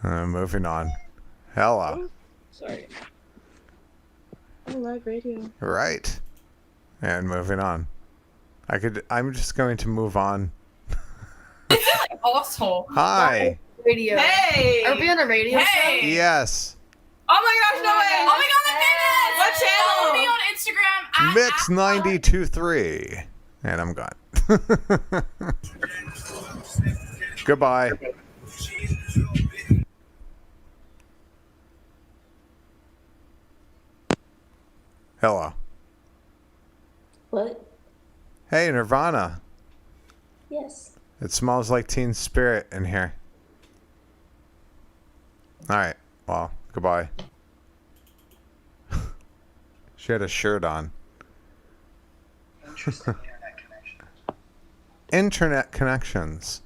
Moving on. Hello. Oh, sorry. Oh, live radio. Right. And moving on. I'm just going to move on. Is it like asshole? Hi. Radio. Hey. Are we on a radio show? Yes. Oh my gosh, no way. Oh my god, I did it. What channel? Follow me on Instagram. Mix923. And I'm gone. Goodbye. Hello. What? Hey, Nirvana. Yes. It smells like Teen Spirit in here. Alright, well, goodbye. She had a shirt on. Internet connections.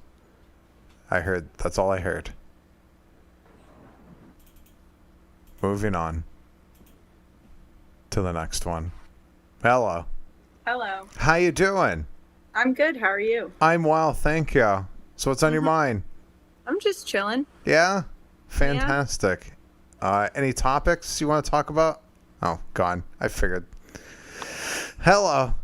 I heard. That's all I heard. Moving on to the next one. Hello. Hello. How you doing? I'm good. How are you? I'm well, thank you. So what's on your mind? I'm just chilling. Yeah? Fantastic. Any topics you want to talk about? Oh, gone. I figured. Hello.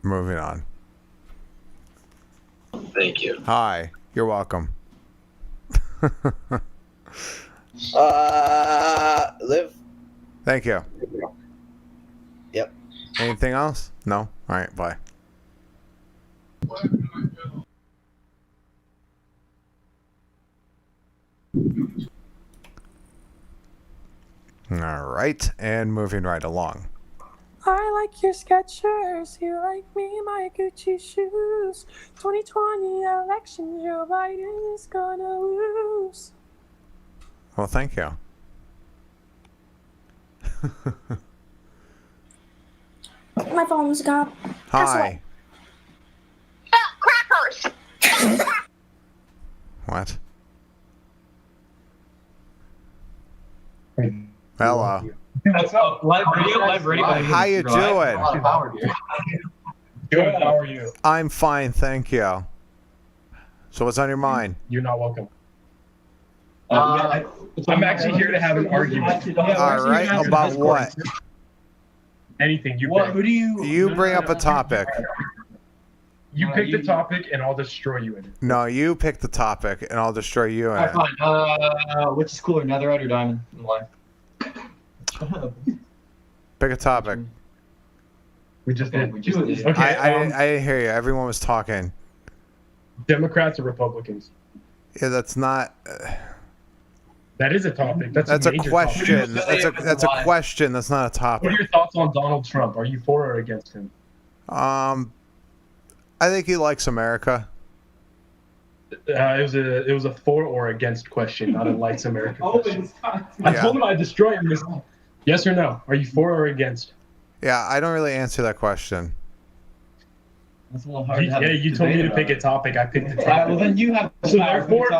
Moving on. Thank you. Hi. You're welcome. Live. Thank you. Yep. Anything else? No? All right, bye. All right, and moving right along. I like your Skechers, you like me, my Gucci shoes. 2020 election, Joe Biden is gonna lose. Well, thank you. My phone's gone. Hi. Crackers! What? Hello. What's up? Live radio, live radio. How you doing? Good. How are you? I'm fine, thank you. So what's on your mind? You're not welcome. I'm actually here to have an argument. All right, about what? Anything. You What? pick. Who do you bring up a topic? You pick the topic, and I'll destroy you in it. No, you pick the topic, and I'll destroy you in it. Fine. Which is cooler, netherite or diamond in life? Pick a topic. We just did. Okay. I didn't hear you. Everyone was talking. Democrats or Republicans? Yeah, that's not. That is a topic. That's a major question. topic. That's a question. That's not a topic. What are your thoughts on Donald Trump? Are you for or against him? I think he likes America. It was a for or against question, not a likes America question. I told him I'd destroy him. Yes or no? Are you for or against? Yeah, I don't really answer that question. That's a little hard. You told me to pick a topic. I picked the topic. Well, then you have. So therefore.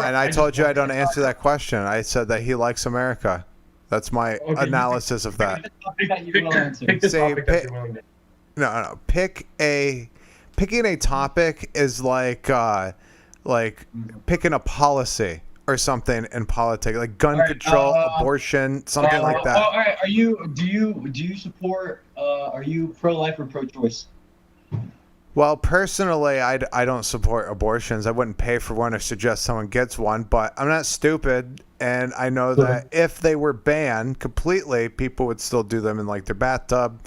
And I told you I don't answer that question. I said that he likes America. That's my analysis of that. Pick the topic that you're willing to. No. Picking a topic is like picking a policy or something in politics, like gun control, abortion, something like that. All right. Do you support? Are you pro-life or pro-choice? Well, personally, I don't support abortions. I wouldn't pay for one or suggest someone gets one, but I'm not stupid, and I know that if they were banned completely, people would still do them in like their bathtub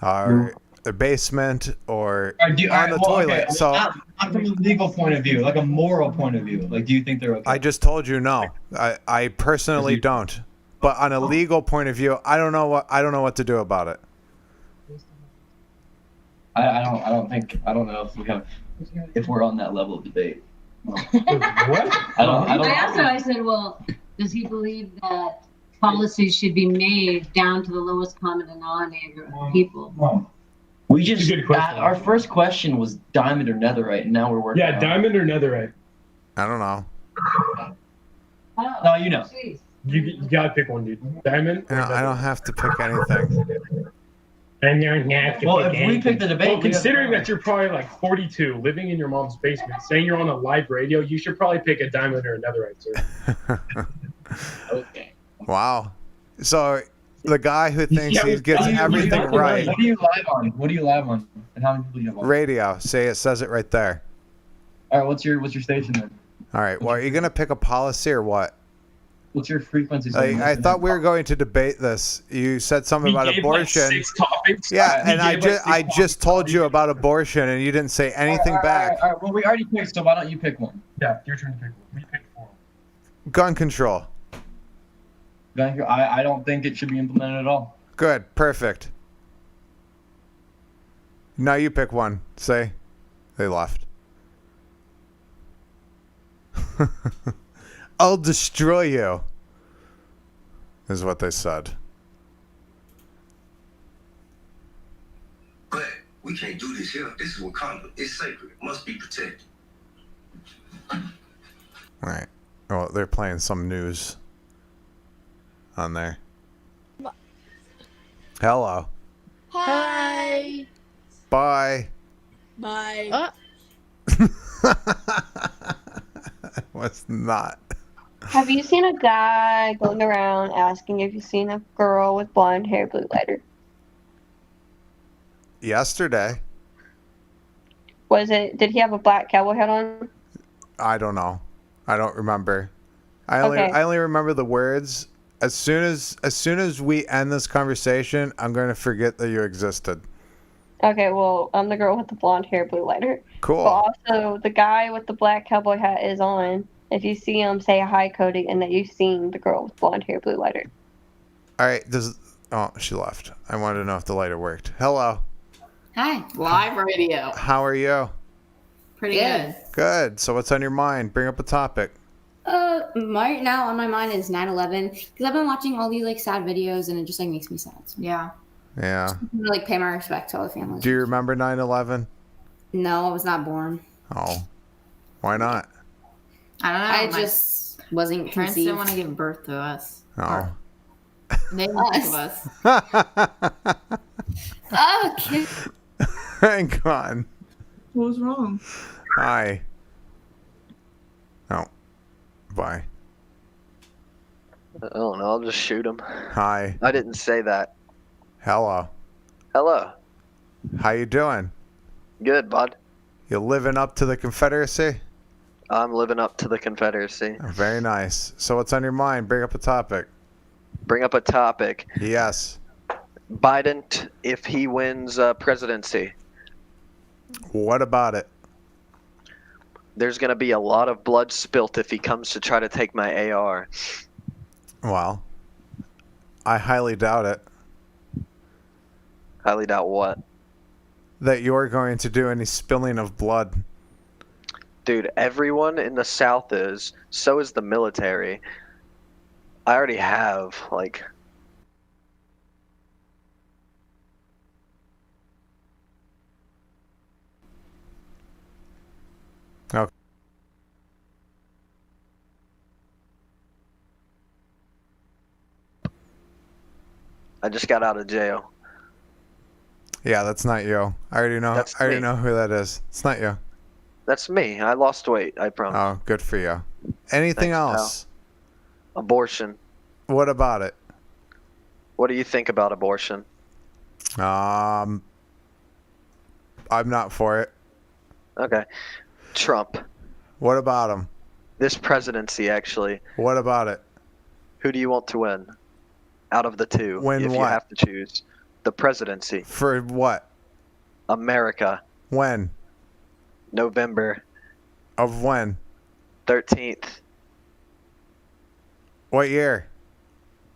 or their basement or on the toilet. Okay. So not from a legal point of view, like a moral point of view. Like, do you think they're okay? I just told you no. I personally don't. But on a legal point of view, I don't know what to do about it. I don't know if we're on that level of debate. What? I said, well, does he believe that policies should be made down to the lowest common denominator of people? We just our first question was diamond or netherite, and now we're working. Yeah, diamond or netherite. I don't know. No, you know. You gotta pick one, dude. Diamond. No, I don't have to pick anything. And you're not. Well, if we pick the debate, well, considering that you're probably like 42, living in your mom's basement, saying you're on a live radio, you should probably pick a diamond or a netherite, sir. Okay. Wow. So the guy who thinks he gets everything right. What do you live on? And how many people do you have on? Radio. It says it right there. All right. What's your station then? All right. Well, are you gonna pick a policy or what? What's your frequency? I thought we were going to debate this. You said something about abortion. Like 6 topics. Yeah, and I just told you about abortion, and you didn't say anything back. All right. Well, we already picked, so why don't you pick one? Yeah, your turn to pick one. We picked 4. Gun control. I don't think it should be implemented at all. Good. Perfect. Now you pick one. Say. They left. I'll destroy you. is what they said. But we can't do this here. This is Wakanda. It's sacred. It must be protected. All right. Well, they're playing some news on there. Hello. Hi. Bye. Bye. Was not. Have you seen a guy going around asking if you've seen a girl with blonde hair, blue lighter? Yesterday. Did he have a black cowboy hat on? I don't know. I don't remember. I Okay. only remember the words. As soon as we end this conversation, I'm going to forget that you existed. Okay, well, I'm the girl with the blonde hair, blue lighter. Cool. But also, the guy with the black cowboy hat is on. If you see him, say hi, Cody, and that you've seen the girl with blonde hair, blue lighter. All right. Oh, she left. I wanted to know if the lighter worked. Hello. Hi. Live radio. How are you? Pretty good. Good. So what's on your mind? Bring up a topic. Right now on my mind is 9/11 because I've been watching all these like sad videos and it just like makes me sad. So, yeah. Yeah. I'm gonna like pay my respect to all the families. Do you remember 9/11? No, I was not born. Oh. Why not? I don't know. I just wasn't parents conceived. didn't want to give birth to us. Oh. They didn't think of us. Oh, kid. Hang on. What was wrong? Hi. Oh. Bye. I don't know. I'll just shoot him. Hi. I didn't say that. Hello. Hello. How you doing? Good, bud. You living up to the Confederacy? I'm living up to the Confederacy. Very nice. So what's on your mind? Bring up a topic. Bring up a topic. Yes. Biden, if he wins presidency. What about it? There's going to be a lot of blood spilt if he comes to try to take my AR. Well, I highly doubt it. Highly doubt what? That you're going to do any spilling of blood. Dude, everyone in the South is. So is the military. I already have, like... Okay. I just got out of jail. Yeah, that's not you. I already know. That's I already me. know who that is. It's not you. That's me. I lost weight, I promise. Oh, good for you. Anything Thanks, else? Abortion. What about it? What do you think about abortion? I'm not for it. Okay. Trump. What about him? This presidency, actually. What about it? Who do you want to win? Out of the two, Win if you what? have to choose. The presidency. For what? America. When? November Of when? 13th, What year?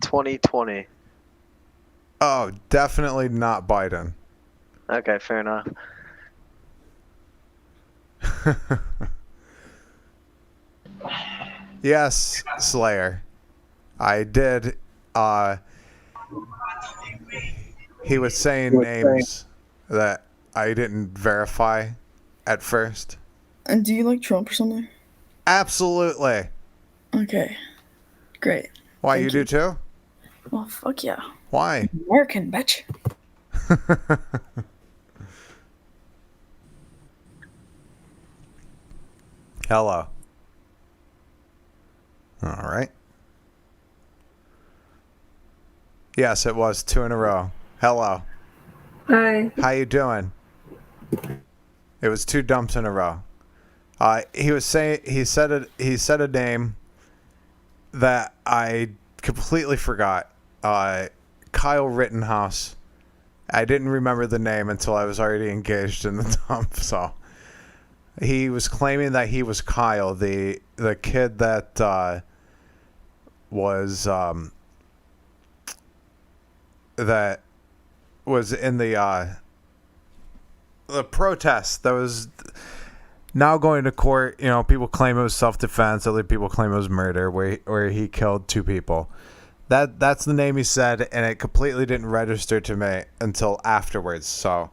2020. Oh, definitely not Biden. Okay, fair enough. Yes, Slayer. I did. He was saying names that I didn't verify at first. And do you like Trump or something? Absolutely. Okay. Great. Why, Thank you do too? Well, fuck yeah. Why? American, bitch. Hello. All right. Yes, it was 2 in a row. Hello. Hi. How you doing? It was 2 dumps in a row. He said a name that I completely forgot. Kyle Rittenhouse. I didn't remember the name until I was already engaged in the dump. So he was claiming that he was Kyle, the kid that that was in the protest that was now going to court. You know, people claim it was self-defense. Other people claim it was murder, where he killed 2 people. That's the name he said, and it completely didn't register to me until afterwards. So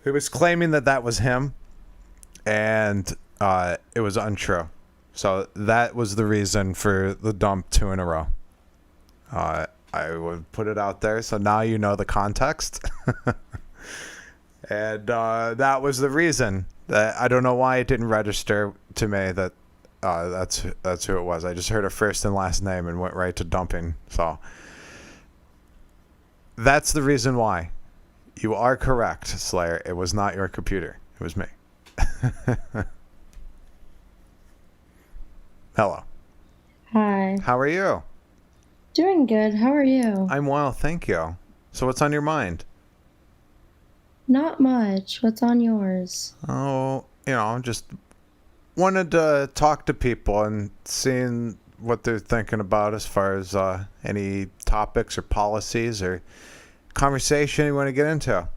he was claiming that was him, and it was untrue. So that was the reason for the dump 2 in a row. I would put it out there, so now you know the context. And that was the reason. That I don't know why it didn't register to me that that's who it was. I just heard a first and last name and went right to dumping. So that's the reason why. You are correct, Slayer. It was not your computer. It was me. Hello. Hi. How are you? Doing good. How are you? I'm well, thank you. So what's on your mind? Not much. What's on yours? Oh, just wanted to talk to people and seeing what they're thinking about as far as any topics or policies or conversation you want to get into.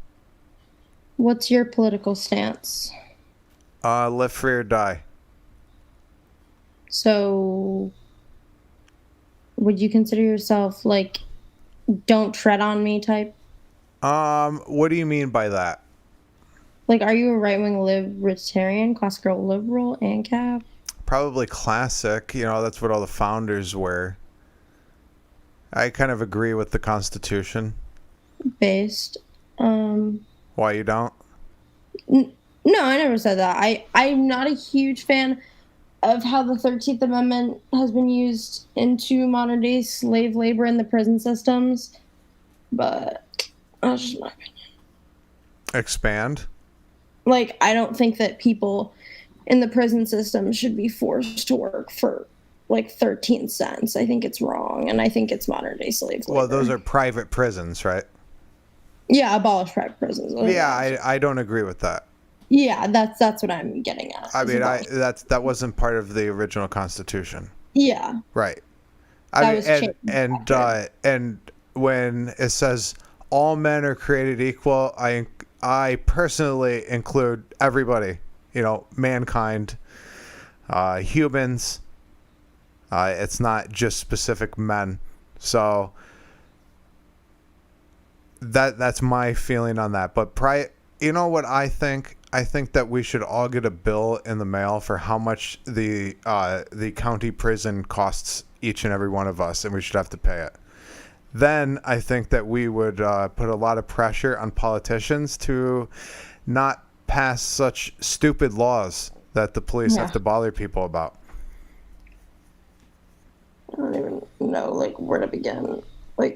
What's your political stance? Live free or die. So, would you consider yourself like don't tread on me type? What do you mean by that? Like, are you a right-wing libertarian, classical liberal, ANCAP? Probably classic. That's what all the founders were. I kind of agree with the Constitution. Based. Why you don't? No, I never said that. I'm not a huge fan of how the 13th Amendment has been used into modern-day slave labor in the prison systems, but that's just my opinion. Expand? Like, I don't think that people in the prison system should be forced to work for, 13 cents. I think it's wrong, and I think it's modern-day slave labor. Well, those are private prisons, right? Yeah, abolish private prisons. Yeah, I don't agree with that. Yeah, that's what I'm getting at. I mean, that wasn't part of the original Constitution. Yeah. Right. And when it says all men are created equal, I personally include everybody. Mankind, humans. It's not just specific men. So that's my feeling on that. But you know what I think? I think that we should all get a bill in the mail for how much the county prison costs each and every one of us, and we should have to pay it. Then I think that we would put a lot of pressure on politicians to not pass such stupid laws that the police have to bother people about. I don't even know, where to begin. I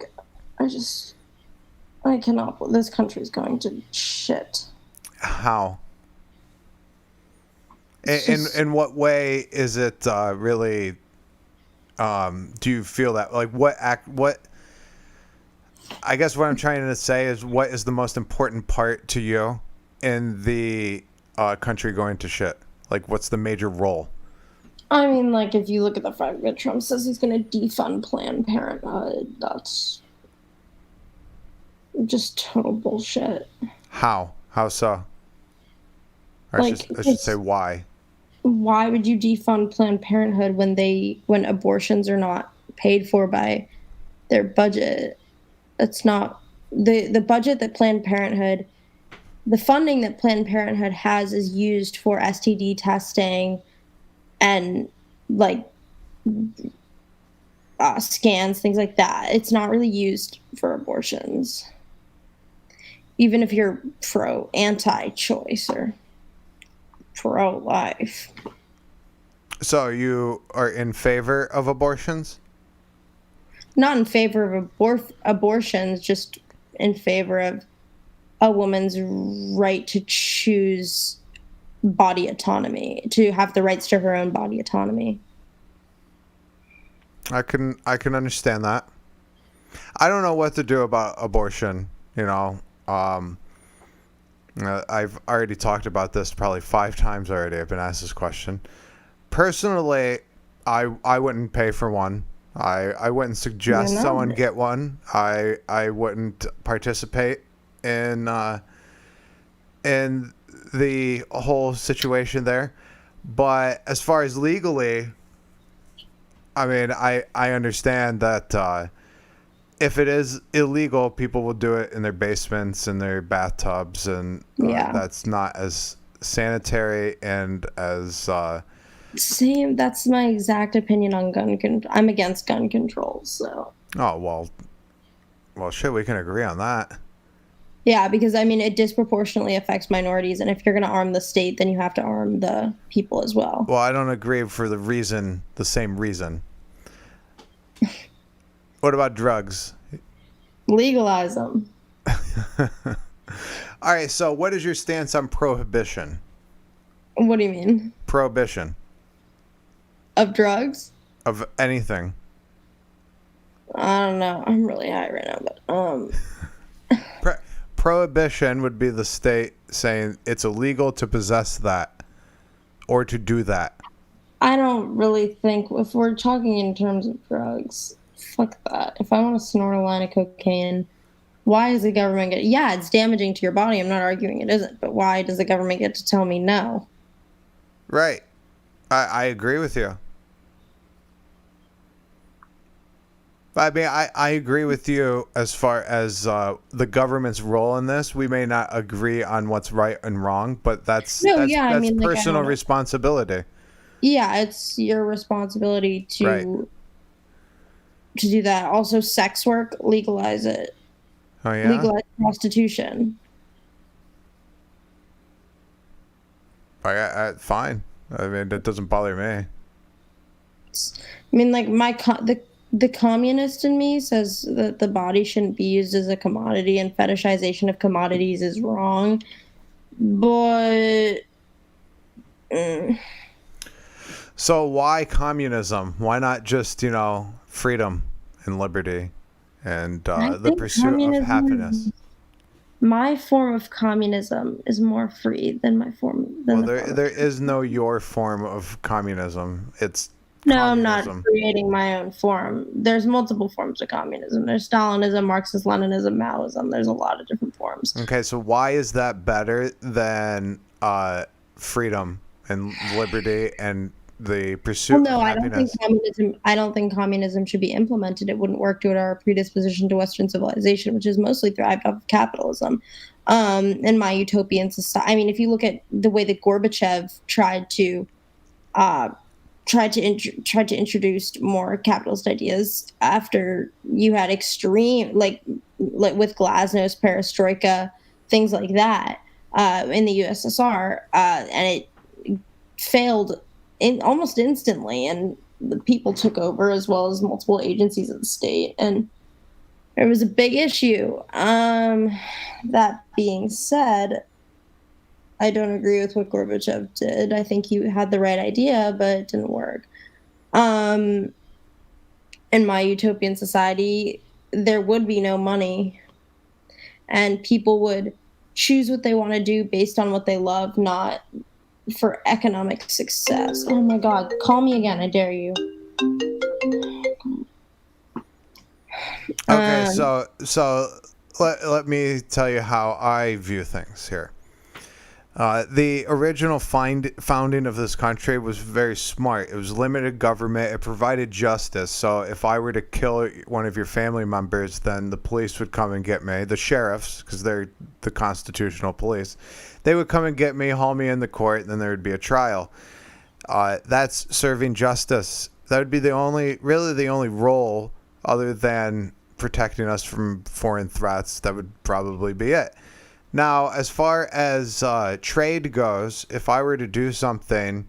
cannot. This country's going to shit. How? In what way is it really? Do you feel that? What? I guess what I'm trying to say is, what is the most important part to you in the country going to shit? What's the major role? I mean, if you look at the fact that Trump says he's going to defund Planned Parenthood, that's just total bullshit. How? How so? I should say why. Why would you defund Planned Parenthood when abortions are not paid for by their budget? That's not the budget that Planned Parenthood, the funding that Planned Parenthood has is used for STD testing and scans, things like that. It's not really used for abortions. Even if you're anti-choice or pro-life. So you are in favor of abortions? Not in favor of abortions, just in favor of a woman's right to choose body autonomy, to have the rights to her own body autonomy. I can understand that. I don't know what to do about abortion, I've already talked about this probably 5 times already. I've been asked this question. Personally, I wouldn't pay for one. I wouldn't suggest someone get one. I wouldn't participate in the whole situation there. But as far as legally, I mean, I understand that if it is illegal, people will do it in their basements and their bathtubs, and Yeah. that's not as sanitary and as Same. That's my exact opinion on gun control. I'm against gun control, so. oh well shit, we can agree on that. Yeah, because I mean, it disproportionately affects minorities, and if you're going to arm the state, then you have to arm the people as well. Well, I don't agree for the same reason. What about drugs? Legalize them. All right, so what is your stance on prohibition? What do you mean? Prohibition. Of drugs? Of anything. I don't know. I'm really high right now, but Prohibition would be the state saying it's illegal to possess that or to do that. I don't really think, if we're talking in terms of drugs, fuck that. If I want to snort a line of cocaine, why is the government yeah, it's damaging to your body. I'm not arguing it isn't, but why does the government get to tell me no? Right. I agree with you. I mean, I agree with you as far as the government's role in this. We may not agree on what's right and wrong, but that's personal responsibility. Yeah, it's your responsibility to do that. Also, sex work, legalize it. Oh yeah. Legalize prostitution. Fine. I mean, it doesn't bother me. I mean, like the communist in me says that the body shouldn't be used as a commodity, and fetishization of commodities is wrong. But so why communism? Why not just, freedom and liberty and the pursuit of happiness? My form of communism is more free than my form. There is no your form of communism. It's no, communism. I'm not creating my own form. There's multiple forms of communism. There's Stalinism, Marxist, Leninism, Maoism. There's a lot of different forms. Okay, so why is that better than freedom and liberty and the pursuit of happiness? I don't think communism should be implemented. It wouldn't work due to our predisposition to Western civilization, which is mostly thrived off of capitalism. In my utopian society, I mean, if you look at the way that Gorbachev tried to introduce more capitalist ideas after you had extreme, like with Glasnost, Perestroika, things like that in the USSR, and it failed almost instantly, and the people took over as well as multiple agencies of the state, and it was a big issue. That being said, I don't agree with what Gorbachev did. I think he had the right idea, but it didn't work. In my utopian society, there would be no money, and people would choose what they want to do based on what they love, not for economic success. Oh my God, call me again, I dare you. Okay, so let me tell you how I view things here. The original founding of this country was very smart. It was limited government. It provided justice. So if I were to kill one of your family members, then the police would come and get me. The sheriffs, because they're the constitutional police, they would come and get me, haul me in the court, and then there would be a trial. That's serving justice. That would be the only role other than protecting us from foreign threats. That would probably be it. Now, as far as trade goes, if I were to do something,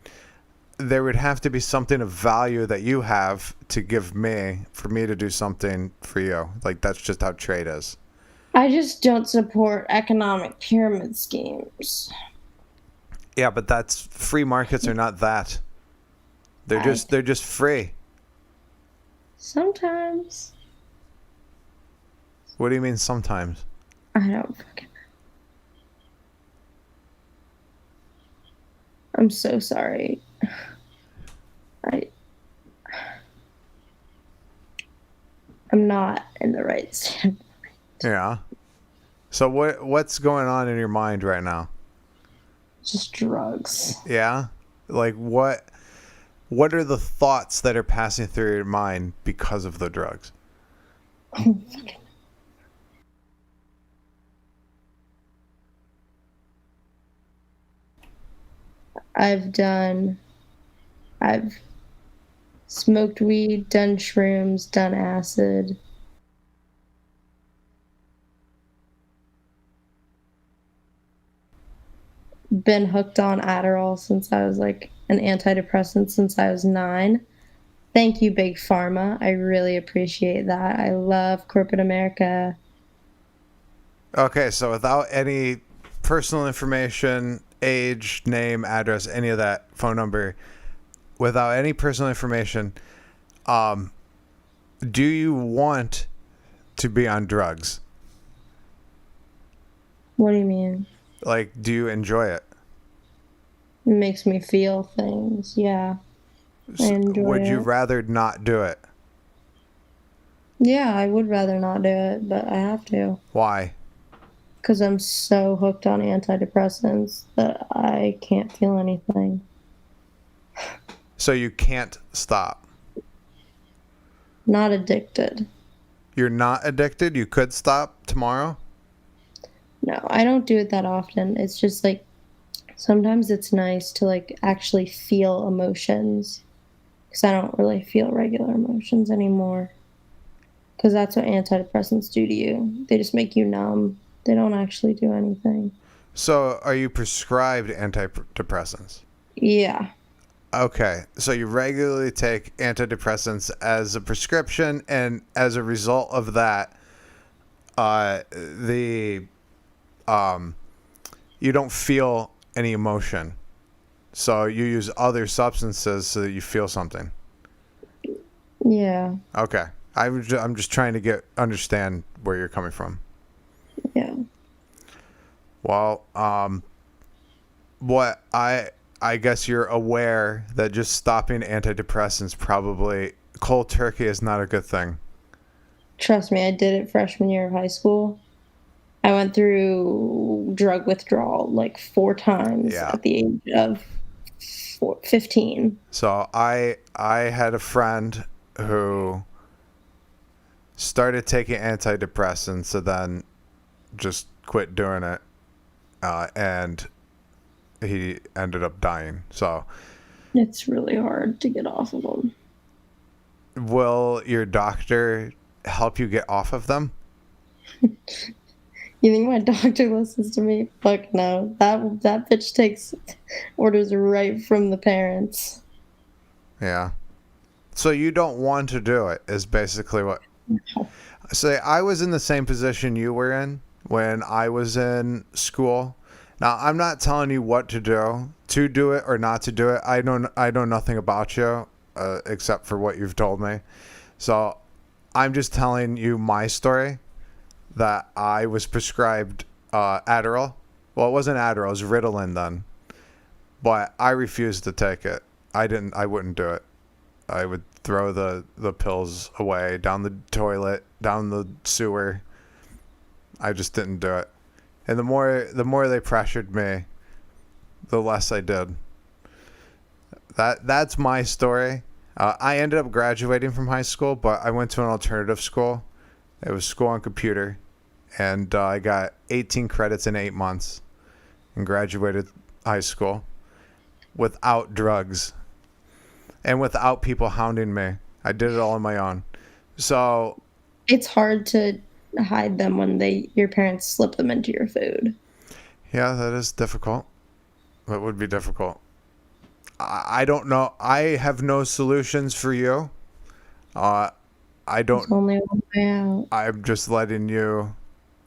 there would have to be something of value that you have to give me for me to do something for you. Like, that's just how trade is. I just don't support economic pyramid schemes. Yeah, but that's free markets are not that. They're just free. Sometimes. What do you mean sometimes? I don't fucking know. I'm so sorry. I'm not in the right state of mind. Yeah. So what's going on in your mind right now? Just drugs. Yeah? Like what What are the thoughts that are passing through your mind because of the drugs? I've smoked weed, done shrooms, done acid. Been hooked on Adderall since I was like an antidepressant since I was 9. Thank you, Big Pharma. I really appreciate that. I love corporate America. Okay, so without any personal information, age, name, address, any of that, phone number, without any personal information, do you want to be on drugs? What do you mean? Like, do you enjoy it? It makes me feel things. Yeah. I enjoy Would you it. rather not do it? Yeah, I would rather not do it, but I have to. Why? Because I'm so hooked on antidepressants that I can't feel anything. So you can't stop. Not addicted. You're not addicted? You could stop tomorrow? No, I don't do it that often. It's just like sometimes it's nice to like actually feel emotions. Because I don't really feel regular emotions anymore. Because that's what antidepressants do to you. They just make you numb. They don't actually do anything. So are you prescribed antidepressants? Yeah. Okay, so you regularly take antidepressants as a prescription, and as a result of that, you don't feel any emotion. So you use other substances so that you feel something. Yeah. Okay, I'm just trying to understand where you're coming from. Yeah. Well, what I guess you're aware that just stopping antidepressants probably cold turkey is not a good thing. Trust me, I did it freshman year of high school. I went through drug withdrawal like 4 times at the age of 15. So I had a friend who started taking antidepressants and then just quit doing it, and he ended up dying. So It's really hard to get off of them. will your doctor help you get off of them? You think my doctor listens to me? Fuck no. That bitch takes orders right from the parents. Yeah. So you don't want to do it is basically what. Say I was in the same position you were in when I was in school. Now I'm not telling you what to do it or not to do it. I know nothing about you except for what you've told me. So I'm just telling you my story. That I was prescribed Adderall. Well, it wasn't Adderall, it was Ritalin then. But I refused to take it. I wouldn't do it. I would throw the pills away, down the toilet, down the sewer. I just didn't do it. And the more they pressured me, the less I did. That's my story. I ended up graduating from high school, but I went to an alternative school. It was school on computer, and I got 18 credits in 8 months and graduated high school without drugs and without people hounding me. I did it all on my own. So It's hard to hide them when your parents slip them into your food. yeah, that is difficult. That would be difficult. I don't know. I have no solutions for you. I don't. There's only one way out. I'm just letting you.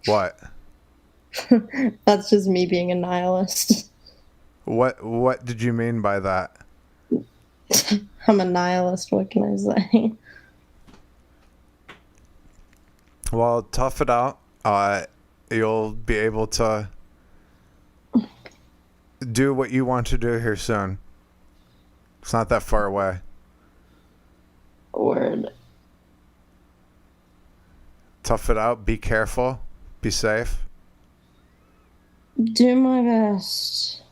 What? That's just me being a nihilist. What did you mean by that? I'm a nihilist. What can I say? Well, tough it out. You'll be able to do what you want to do here soon. It's not that far away. Word. Tough it out. Be careful. Be safe. Do my best.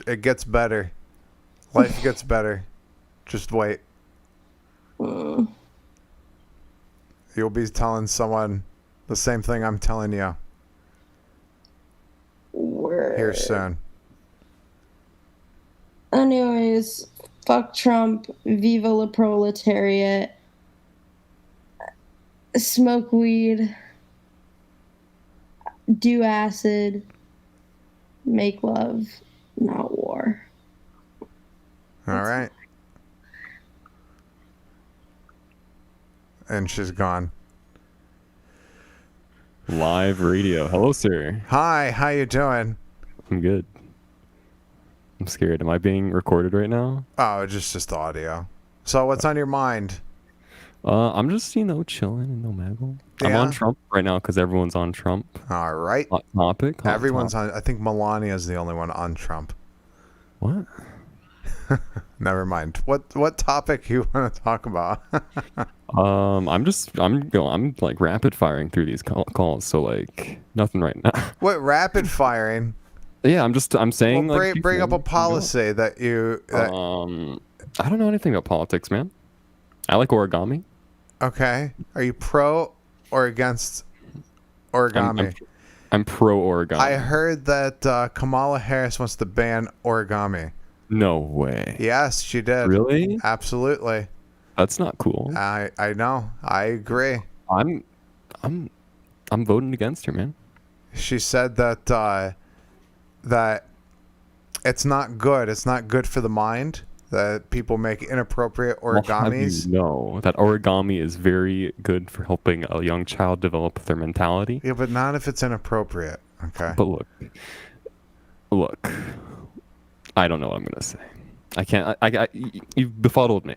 It gets better. Life gets better. Just wait. Mm. You'll be telling someone the same thing I'm telling you. Word. Here soon. Anyways, fuck Trump. Viva la proletariat. Smoke weed. Do acid. Make love, not war. All right. And she's gone. Live radio. Hello, sir. Hi, how you doing? I'm good. I'm scared. Am I being recorded right now? Oh, just audio. So what's on your mind? I'm just, chilling in Omegle. I'm Yeah. on Trump right now because everyone's on Trump. All right. Hot topic. Hot Everyone's topic. on. I think Melania is the only one on Trump. What? Never mind. What topic you want to talk about? I'm like rapid firing through these calls, so like nothing right now. What rapid firing? Yeah, I'm saying Well, like bring up a policy that you. I don't know anything about politics, man. I like origami. Okay. Are you pro or against origami? I'm pro origami. I heard that Kamala Harris wants to ban origami. No way. Yes, she did. Really? Absolutely. That's not cool. I know. I agree. I'm voting against her, man. She said that that it's not good. It's not good for the mind that people make inappropriate origamis. No, that origami is very good for helping a young child develop their mentality. Yeah, but not if it's inappropriate. Okay. But look. I don't know what I'm gonna say. I can't. You've befuddled me.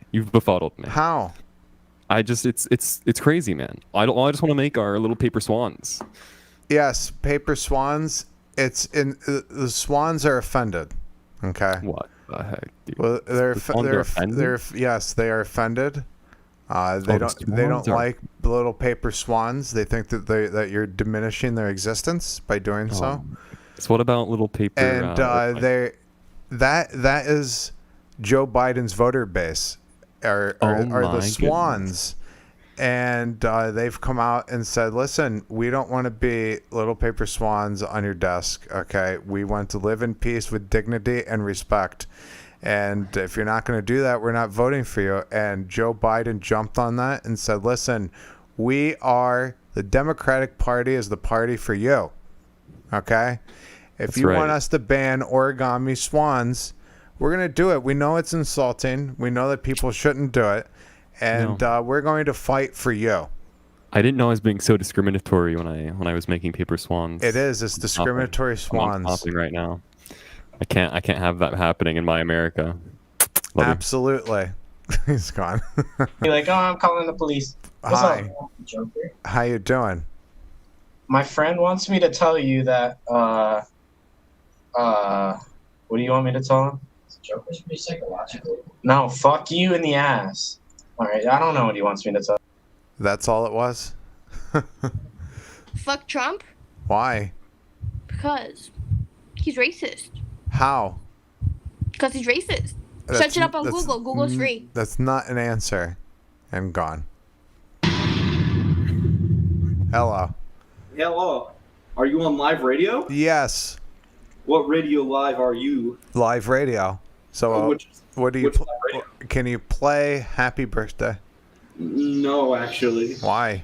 How? It's crazy, man. I just want to make our little paper swans. Yes, paper swans. The swans are offended. Okay. What the heck? Dude? Well, they're offended? yes, they are offended. They don't like little paper swans. They think that you're diminishing their existence by doing so. So what about little paper? And that is Joe Biden's voter base are the swans. And they've come out and said, listen, we don't want to be little paper swans on your desk, okay? We want to live in peace with dignity and respect. And if you're not going to do that, we're not voting for you. And Joe Biden jumped on that and said, listen, the Democratic Party is the party for you, okay? If you want us to ban origami swans, we're going to do it. We know it's insulting. We know that people shouldn't do it. And we're going to fight for you. I didn't know I was being so discriminatory when I was making paper swans. It is. It's discriminatory swans. I'm stopping right now. I can't have that happening in my America. Absolutely. He's gone. You're like, oh, I'm calling the police. What's Hi. up, Joker? How you doing? My friend wants me to tell you that. What do you want me to tell him? Joker should be psychological. No, fuck you in the ass. All right, I don't know what he wants me to tell. That's all it was? Fuck Trump Why? because he's racist. How? Because he's racist. Search it up on Google. Google's free. That's not an answer. And gone. Hello. Hello. Are you on live radio? Yes. What radio live are you? Live radio. So what do you which live radio? Can you play Happy Birthday? No, actually. Why?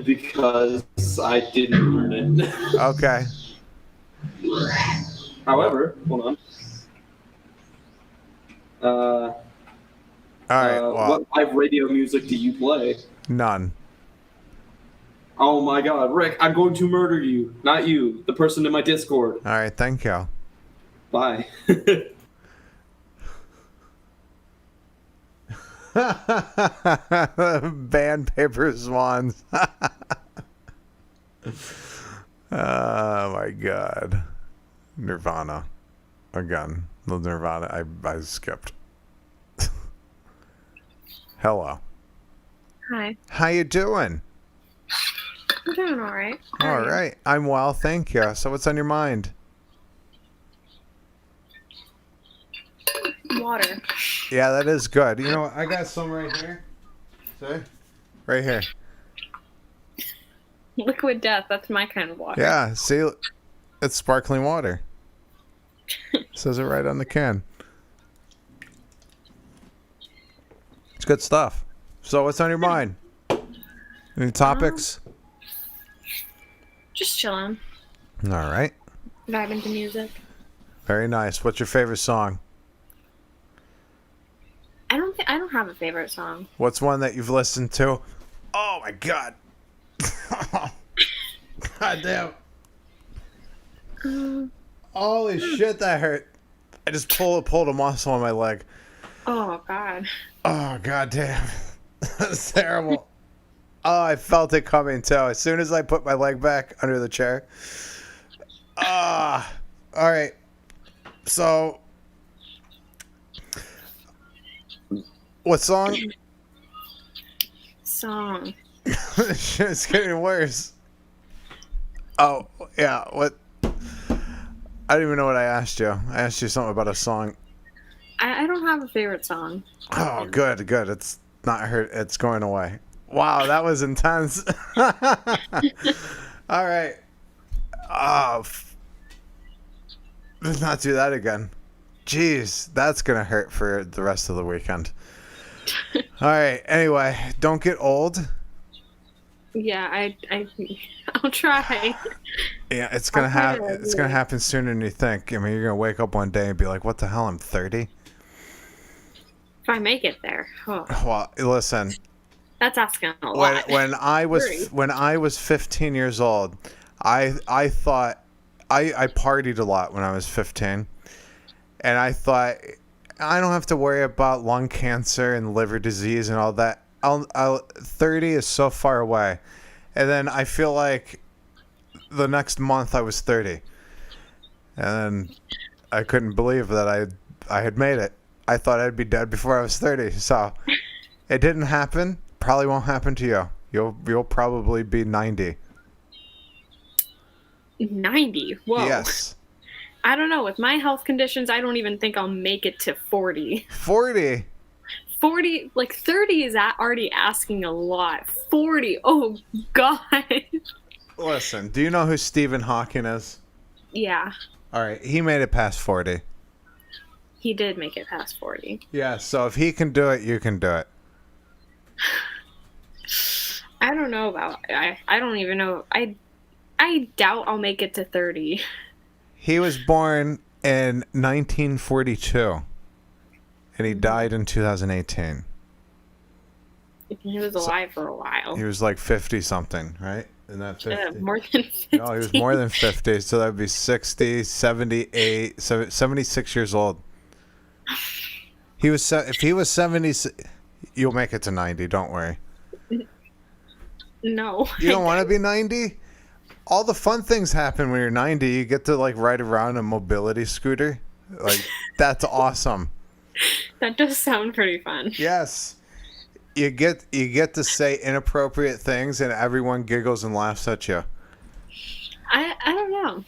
Because I didn't learn it. Okay. However, hold on. All right. What live radio music do you play? None. Oh my god, Rick, I'm going to murder you. Not you, the person in my Discord. All right. Thank you. Bye. Ban paper swans. Oh my god. Nirvana. Again. The Nirvana. I skipped. Hello. Hi. How you doing? I'm doing all right. All right. I'm well, thank you. So what's on your mind? water. Yeah, that is good. You know what? I got some right here. See? Right here. Liquid death. That's my kind of water. Yeah, see? It's sparkling water. Says it right on the can. It's good stuff. So what's on your mind? Any topics? Just chilling. All right. Vibing to music. Very nice. What's your favorite song? I don't have a favorite song. What's one that you've listened to? Oh my god. God damn. Holy shit, that hurt. I just pulled a muscle on my leg. Oh god. Oh god damn. That's terrible. Oh, I felt it coming too. As soon as I put my leg back under the chair. All right. So, what song? Song. It's getting worse. Oh, yeah. What? I don't even know what I asked you. I asked you something about a song. I don't have a favorite song. Oh, good. It's not hurt. It's going away. Wow, that was intense. All right. Let's not do that again. Jeez, that's going to hurt for the rest of the weekend. All right. Anyway, don't get old. Yeah, I'll try. Yeah, it's gonna happen. It's gonna happen sooner than you think. I mean, you're gonna wake up one day and be like, "What the hell? I'm 30." If I make it there. Oh. Well, listen. That's asking a lot. When I was 15 years old, I thought I partied a lot when I was 15, and I thought I don't have to worry about lung cancer and liver disease and all that. 30 is so far away, and then I feel like the next month I was 30, and I couldn't believe that I had made it. I thought I'd be dead before I was 30, so it didn't happen. Probably won't happen to you. You'll probably be 90. 90? Whoa. Yes. I don't know. With my health conditions, I don't even think I'll make it to 40. 40? 40, like 30 is already asking a lot. 40, oh god. Listen, do you know who Stephen Hawking is? Yeah, All right, he made it past 40. he did make it past 40. Yeah, so if he can do it, you can do it. I don't know about, I don't even know. I doubt I'll make it to 30. He was born in 1942, and he died in 2018. He was alive for a while. He was like 50-something, right? Isn't that 50? More than 50. No, he was more than 50, so that would be 60, 78, 76 years old. If he was 70, you'll make it to 90, don't worry. No. You don't want to be 90? All the fun things happen when you're 90. You get to like ride around a mobility scooter. Like, that's awesome. That does sound pretty fun. Yes. You get to say inappropriate things and everyone giggles and laughs at you. I don't know.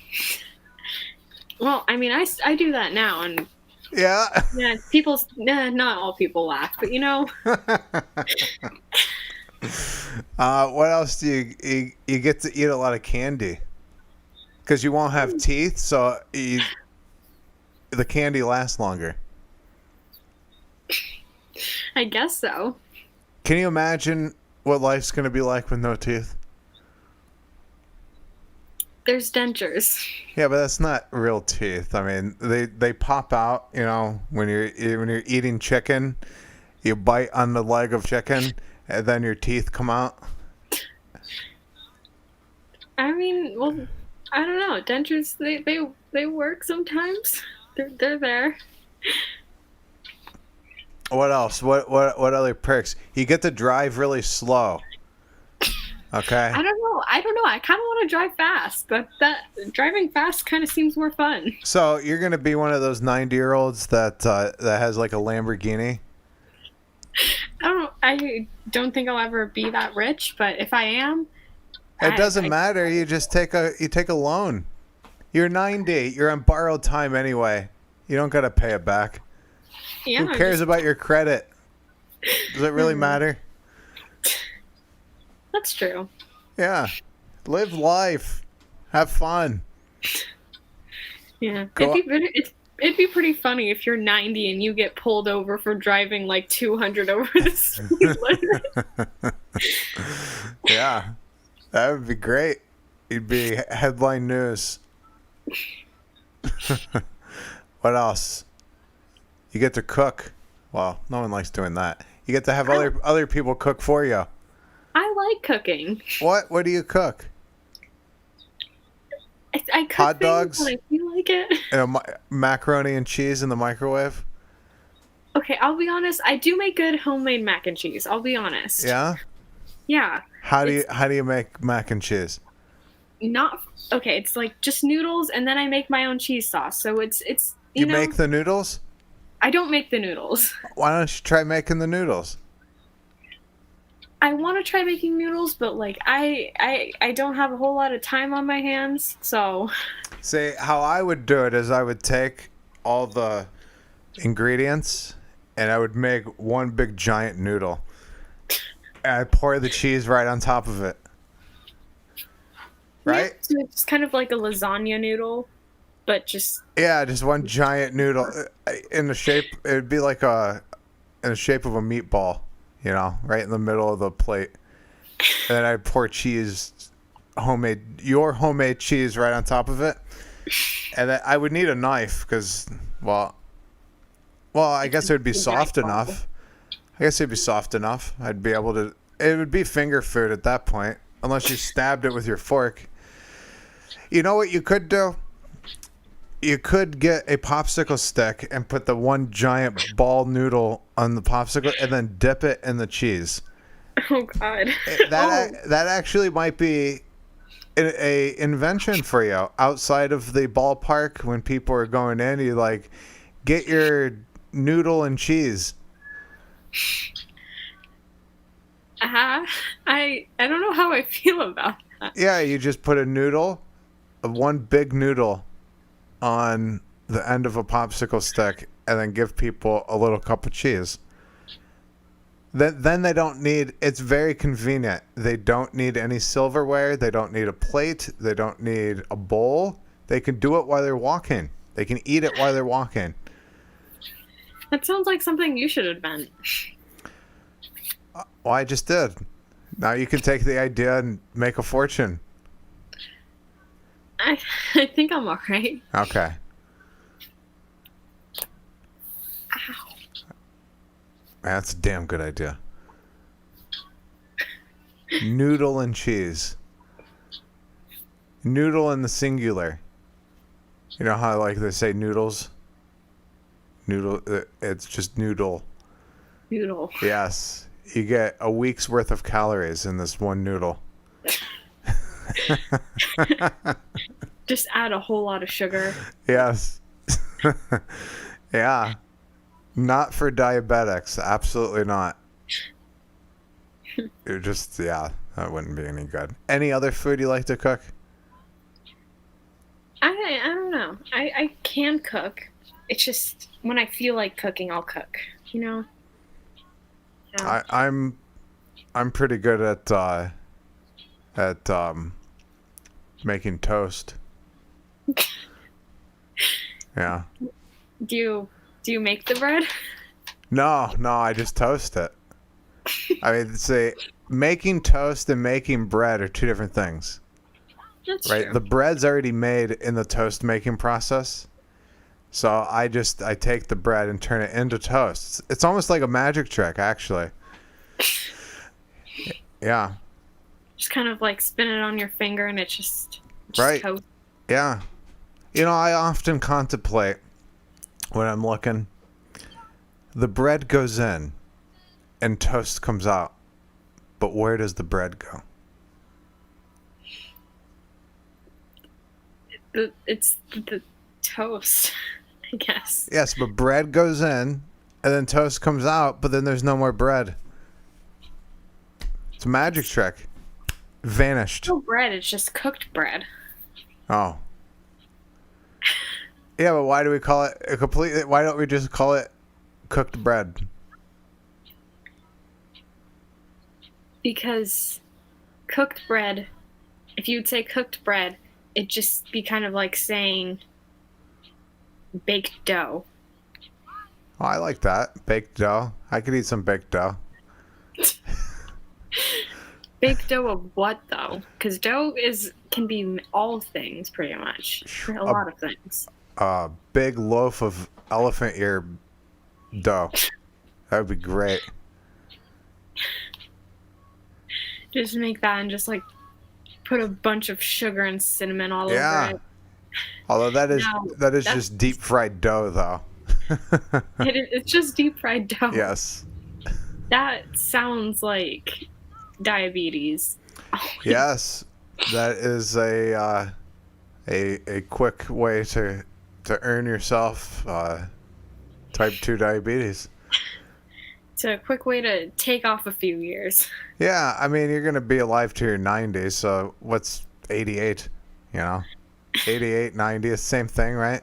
Well, I mean, I do that now, and yeah, not all people laugh, but you know. What else do you get to eat a lot of candy? Because you won't have teeth, so the candy lasts longer. I guess so. Can you imagine what life's going to be like with no teeth? There's dentures. Yeah, but that's not real teeth. I mean, they pop out, you know, when you're eating chicken, you bite on the leg of chicken, and then your teeth come out. I mean, well, I don't know. Dentures, they work sometimes. They're there. What else? What other perks? You get to drive really slow. Okay. I don't know. I kind of want to drive fast, but that driving fast kind of seems more fun. So you're gonna be one of those 90-year-olds that has like a Lamborghini. I don't think I'll ever be that rich, but if I am, it doesn't matter. You just take a loan. You're 90. You're on borrowed time anyway. You don't gotta pay it back. Yeah. Who cares about your credit? Does it really matter? That's true. Yeah. Live life. Have fun. Yeah. Go It'd be pretty funny if you're 90 and you get pulled over for driving like 200 over the speed limit. Yeah. That would be great. You'd be headline news. What else? You get to cook. Well, no one likes doing that. You get to have other people cook for you. I like cooking. What do you cook? I cook Hot things dogs? when I feel like it. And macaroni and cheese in the microwave? Okay, I'll be honest. I do make good homemade mac and cheese. I'll be honest. Yeah? Yeah. How do you make mac and cheese? Not okay. It's like just noodles, and then I make my own cheese sauce. So it's you know, make the noodles? I don't make the noodles. Why don't you try making the noodles? I want to try making noodles, but like I don't have a whole lot of time on my hands, so. See, how I would do it is I would take all the ingredients and I would make one big giant noodle. And I'd pour the cheese right on top of it. Right? Yeah, so it's kind of like a lasagna noodle, but just. Yeah, just one giant noodle in the shape. It would be like in the shape of a meatball, you know, right in the middle of the plate. And then I'd pour your homemade cheese right on top of it. And then I would need a knife because, well, I guess it would be soft enough. I guess it'd be soft enough. I'd be able to. It would be finger food at that point, unless you stabbed it with your fork. You know what you could do? You could get a popsicle stick and put the one giant ball noodle on the popsicle, and then dip it in the cheese. Oh God! That actually might be a invention for you outside of the ballpark. When people are going in, you like get your noodle and cheese. I don't know how I feel about that. Yeah, you just put one big noodle on the end of a popsicle stick and then give people a little cup of cheese. Then they don't need, it's very convenient. They don't need any silverware. They don't need a plate. They don't need a bowl. They can do it while they're walking. They can eat it while they're walking. That sounds like something you should invent. Well, I just did. Now you can take the idea and make a fortune. I think I'm alright. Okay. Ow. That's a damn good idea. Noodle and cheese. Noodle in the singular. You know how like they say noodles? Noodle, it's just noodle. Noodle. Yes. You get a week's worth of calories in this one noodle. Just add a whole lot of sugar. Yes. Yeah. Not for diabetics. Absolutely not. It just, yeah, that wouldn't be any good. Any other food you like to cook? I don't know. I can cook. It's just when I feel like cooking, I'll cook. You know. Yeah. I'm pretty good at making toast. Yeah. Do you make the bread? No, I just toast it. I mean, say making toast and making bread are two different things. That's right? true. The bread's already made in the toast making process. So I take the bread and turn it into toast. It's almost like a magic trick, actually. Yeah. Just kind of like spin it on your finger and it's just Right. toast. Yeah. You know, I often contemplate when I'm looking. The bread goes in and toast comes out. But where does the bread go? It's the toast, I guess. Yes, but bread goes in and then toast comes out, but then there's no more bread. It's a magic trick. Vanished. No bread, it's just cooked bread. Oh. Yeah, but why do we call it a completely? Why don't we just call it cooked bread? Because cooked bread, if you'd say cooked bread, it'd just be kind of like saying baked dough. Oh, I like that. Baked dough. I could eat some baked dough. Baked dough of what though? Because dough can be all things pretty much. A lot of things. A big loaf of elephant ear dough. That would be great. Just make that and just like put a bunch of sugar and cinnamon all over it. Although that is No, just deep fried dough though. It's just deep fried dough. Yes. That sounds like diabetes. Yes. That is a quick way to earn yourself type 2 diabetes. It's a quick way to take off a few years. Yeah, I mean, you're going to be alive to your 90s, so what's 88, you know? 88, 90, it's the same thing, right?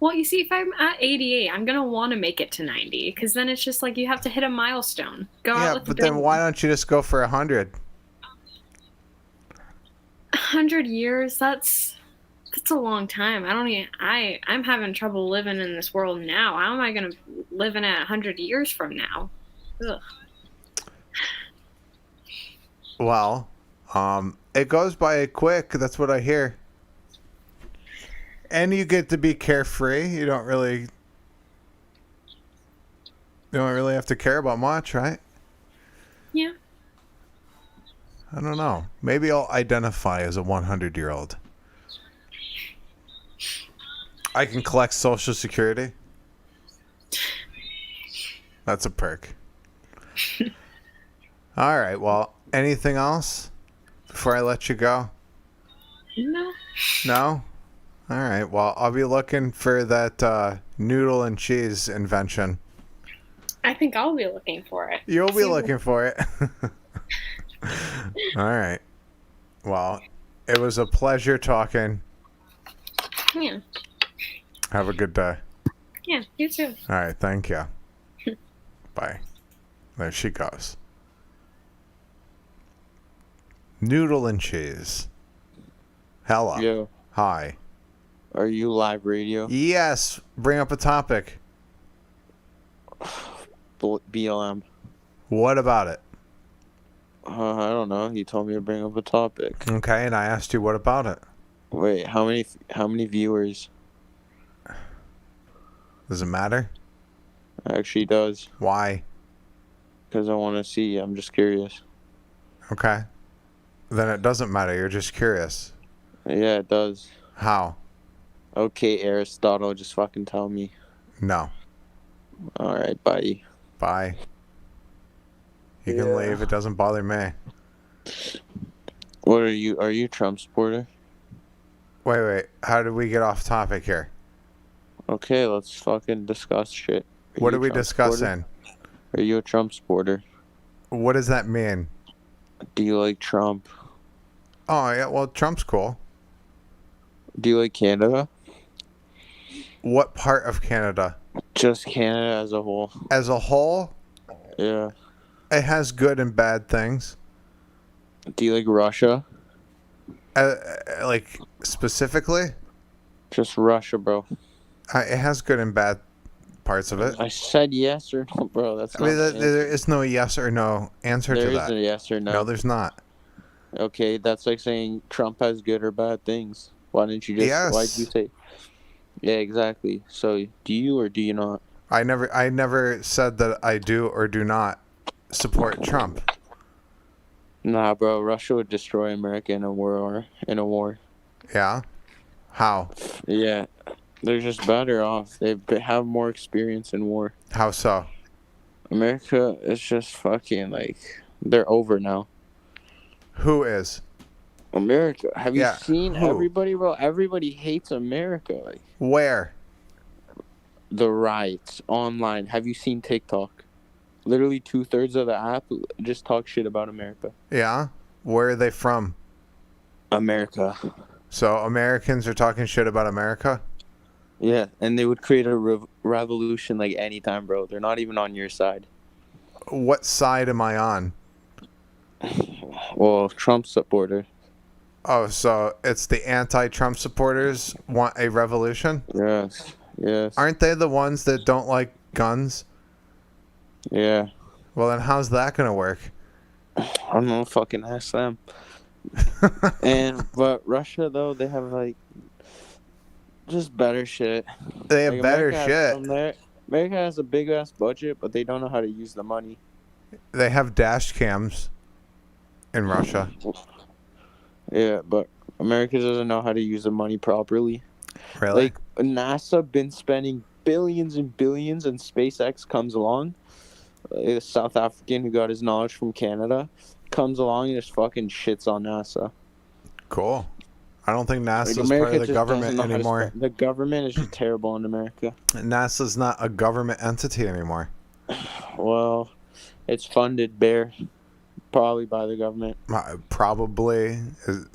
Well, you see, if I'm at 88, I'm going to want to make it to 90, because then it's just like you have to hit a milestone. Go out with But the then bang. why don't you just go for 100? 100 years, that's a long time. I'm having trouble living in this world now. How am I going to live in 100 years from now? Ugh. Well, it goes by quick. That's what I hear. And you get to be carefree. You don't really have to care about much, right? Yeah. I don't know. Maybe I'll identify as a 100-year-old. I can collect Social Security. That's a perk. All right. Well, anything else before I let you go? No. No? All right. Well, I'll be looking for that noodle and cheese invention. I think I'll be looking for it. You'll be looking for it. All right. Well, it was a pleasure talking. Yeah. Have a good day. Yeah, you too. All right. Thank you. Bye. There she goes. Noodle and cheese. Hello. Yo. Hi. Are you live radio? Yes. Bring up a topic. BLM. What about it? I don't know. You told me to bring up a topic. Okay, and I asked you what about it. Wait, how many viewers? Does it matter? Actually does. Why? Because I want to see. I'm just curious. Okay. Then it doesn't matter. You're just curious. Yeah, it does. How? Okay, Aristotle, just fucking tell me. No. Alright, bye. Bye. You can leave. It doesn't bother me. What are you? Are you a Trump supporter? Wait. How did we get off topic here? Okay, let's fucking discuss shit. What are we discussing? Are you a Trump supporter? What does that mean? Do you like Trump? Oh, yeah. Well, Trump's cool. Do you like Canada? What part of Canada? Just Canada as a whole. As a whole? Yeah. It has good and bad things. Do you like Russia? Like, specifically? Just Russia, bro. It has good and bad parts of it. I said yes or no, bro. That's I mean, there is no yes or no answer to that. There is a yes or no. No, there's not. Okay, that's like saying Trump has good or bad things. Why didn't you just? Yes. Why'd you say? Yeah, exactly. So, do you or do you not? I never said that I do or do not support Trump. Nah, bro. Russia would destroy America in a war. Yeah. How? Yeah, they're just better off. They have more experience in war. How so? America is just fucking like they're over now. Who is? America. Have you seen who? everybody, bro? Everybody hates America. Like where? The riots online. Have you seen TikTok? Literally 2/3 of the app just talk shit about America. Yeah. Where are they from? America. So Americans are talking shit about America? Yeah, and they would create a revolution like anytime, bro. They're not even on your side. What side am I on? Well, Trump supporter. Oh, so it's the anti-Trump supporters want a revolution? Yes, yes. Aren't they the ones that don't like guns? Yeah. Well, then how's that gonna work? I don't know. Fucking ask them. But Russia though, they have like just better shit. They have Like, better America has a big ass budget, but they don't know how to use the money. They have dash cams in Russia. Yeah, but America doesn't know how to use the money properly. Really? Like NASA been spending billions and billions, and SpaceX comes along. A South African who got his knowledge from Canada comes along and just fucking shits on NASA. Cool. I don't think NASA's Like, part America of the just government doesn't know how to anymore. spend- The government is just terrible in America. NASA's not a government entity anymore. Well, it's funded probably by the government. Probably.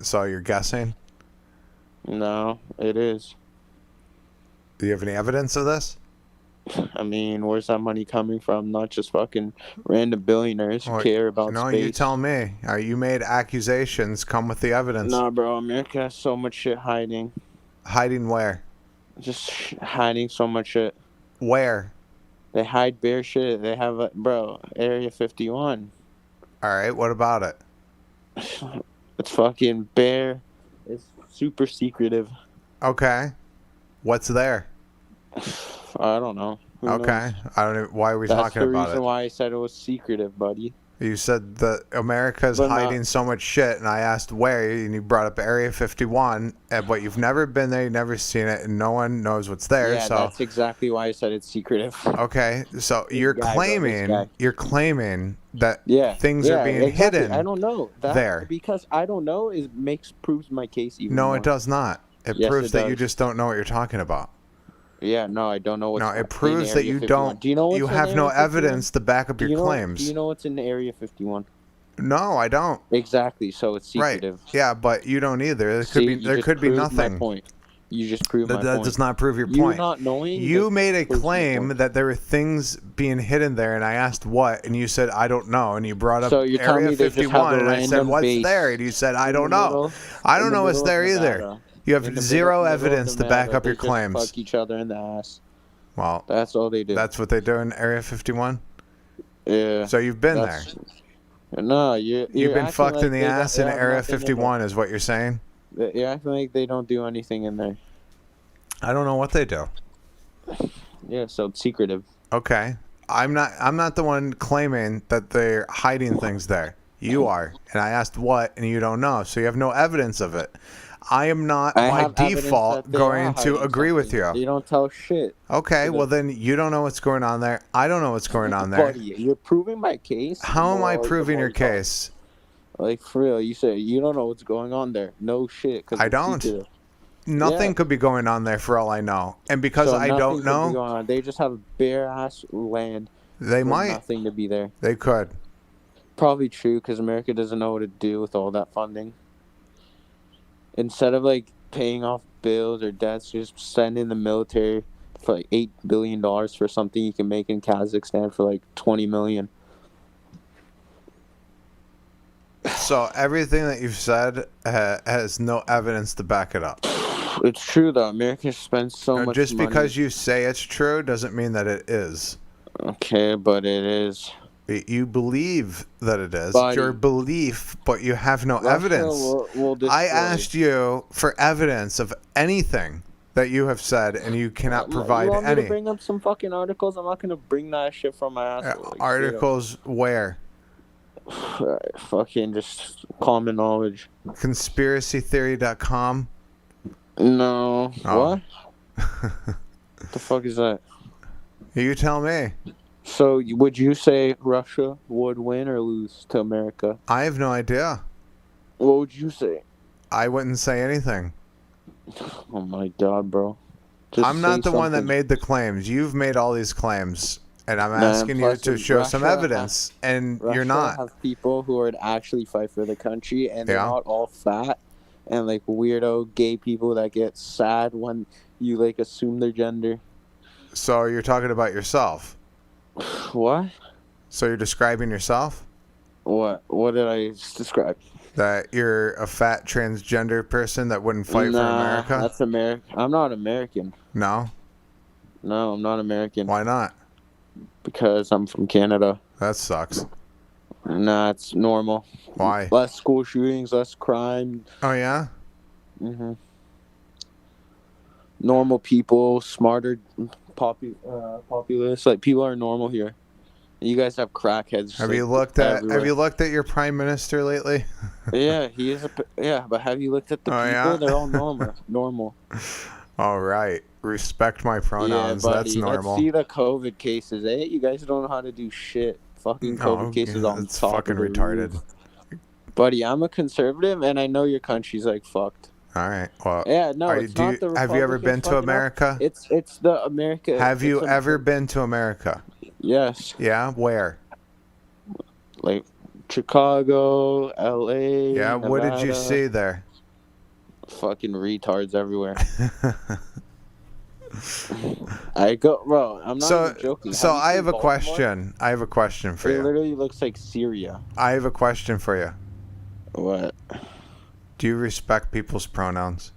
So you're guessing? No, it is. Do you have any evidence of this? I mean, where's that money coming from? Not just fucking random billionaires who care about No, space. you tell me. You made accusations. Come with the evidence. Nah, bro, America has so much shit hiding. Hiding where? Just hiding so much shit. Where? They hide bare shit. They have, bro, Area 51. All right, what about it? It's fucking bare. It's super secretive. Okay. What's there? I don't know. Who Okay. knows? I don't know. Why are we That's talking the about reason it? why I said it was secretive, buddy. You said that America's But not- hiding so much shit, and I asked where, and you brought up Area 51, but you've never been there, you've never seen it, and no one knows what's there. Yeah, so that's exactly why I said it's secretive. okay, so you're guy, bro, this claiming guy. that things are being exactly. hidden. I don't know that there. because I don't know proves my case even No, more. it does not. It Yes, proves it that you does. just don't know what you're talking about. Yeah, no, I don't know what's No, in it proves that Area you 51. don't. Do you know what's you in have no Area 51? evidence to back up Do your you know, claims. Do you know what's in Area 51? No, I don't. Exactly, so it's secretive. Right. Yeah, but you don't either. There See, could be you just nothing. My point. You just proved my That point. does not prove your You point. not knowing You that made a proves my claim point. that there were things being hidden there, and I asked what, and you said I don't know, and you brought up So you're telling Area me they just have 51, a and I said random what's base there, and you said I in don't the know. middle- I in don't the know what's middle of there either. Nevada. You have In the zero middle of evidence to back Nevada, up your they just claims. Fuck each other in the ass. Well, that's all they do. That's what they do in Area 51. Yeah. So you've been there. No, you've been fucked in the ass in Area 51, is what you're saying. You're acting like they don't do anything in there. I don't know what they do. Yeah, so it's secretive. Okay. I'm not the one claiming that they're hiding things there. You are. And I asked what, and you don't know. So you have no evidence of it. I am not, I by have evidence default, that they are going to hiding agree with you. You don't tell shit. Okay, well then you don't know what's going on there. I don't know what's going on there. Buddy, you're proving my case. How am I the proving more your you talk. case? Like, for real, you say you don't know what's going on there. No shit. I don't. Nothing Yeah. could be going on there for all I know. And because So I nothing don't could be know, going on. They just have bare ass land. they for might. nothing to be there. They could. Probably true because America doesn't know what to do with all that funding. Instead of like paying off bills or debts, just send in the military for like $8 billion for something you can make in Kazakhstan for like 20 million. So everything that you've said has no evidence to back it up. It's true though. America spends so much Just money. because you say it's true doesn't mean that it is. Okay, but it is. You believe that it is. Buddy. It's your belief, but you have no Russia evidence. will destroy. I asked you for evidence of anything that you have said, and you cannot provide You want me any to bring up some fucking articles? I'm not gonna bring that shit from my ass. articles. Where? Fucking just common knowledge. Conspiracytheory.com. No. Oh. What? The fuck is that? You tell me. So, would you say Russia would win or lose to America? I have no idea. What would you say? I wouldn't say anything. Oh my god, bro. Just I'm not say the one that something. made the claims. You've made all these claims, and I'm Nah, asking you plus to show some Russia evidence, and Russia you're not. have people who would actually fight for the country, and they're Yeah. not all fat and like weirdo gay people that get sad when You like assume their gender. So you're talking about yourself. What? So you're describing yourself? What did I just describe? That you're a fat transgender person that wouldn't fight for America? That's America. I'm not American. No? No, I'm not American. Why not? Because I'm from Canada. That sucks. Nah, it's normal. Why? Less school shootings, less crime. Oh, yeah? Normal people, smarter populace. Like, people are normal here. You guys have crackheads. Have you looked at your prime minister lately? Yeah, he is but have you looked at the people? Yeah? They're all normal. All right. Respect my pronouns. Yeah, buddy, That's normal. Let's see the COVID cases, eh? You guys don't know how to do shit. Fucking COVID cases on it's top fucking of the retarded. roof. Buddy, I'm a conservative, and I know your country's like fucked. All right. Well, Yeah, no, it's not the have you ever been Republicans to fucking up. America? It's the America. Have you it's ever been to America? Yes. Yeah? Where? Like Chicago, LA. Yeah, what did you Nevada. see there? Fucking retards everywhere. I go, bro. I'm not even joking. So Have you I seen have a Baltimore? question. I have a question for It you. literally looks like Syria. I have a question for you. What? Do you respect people's pronouns?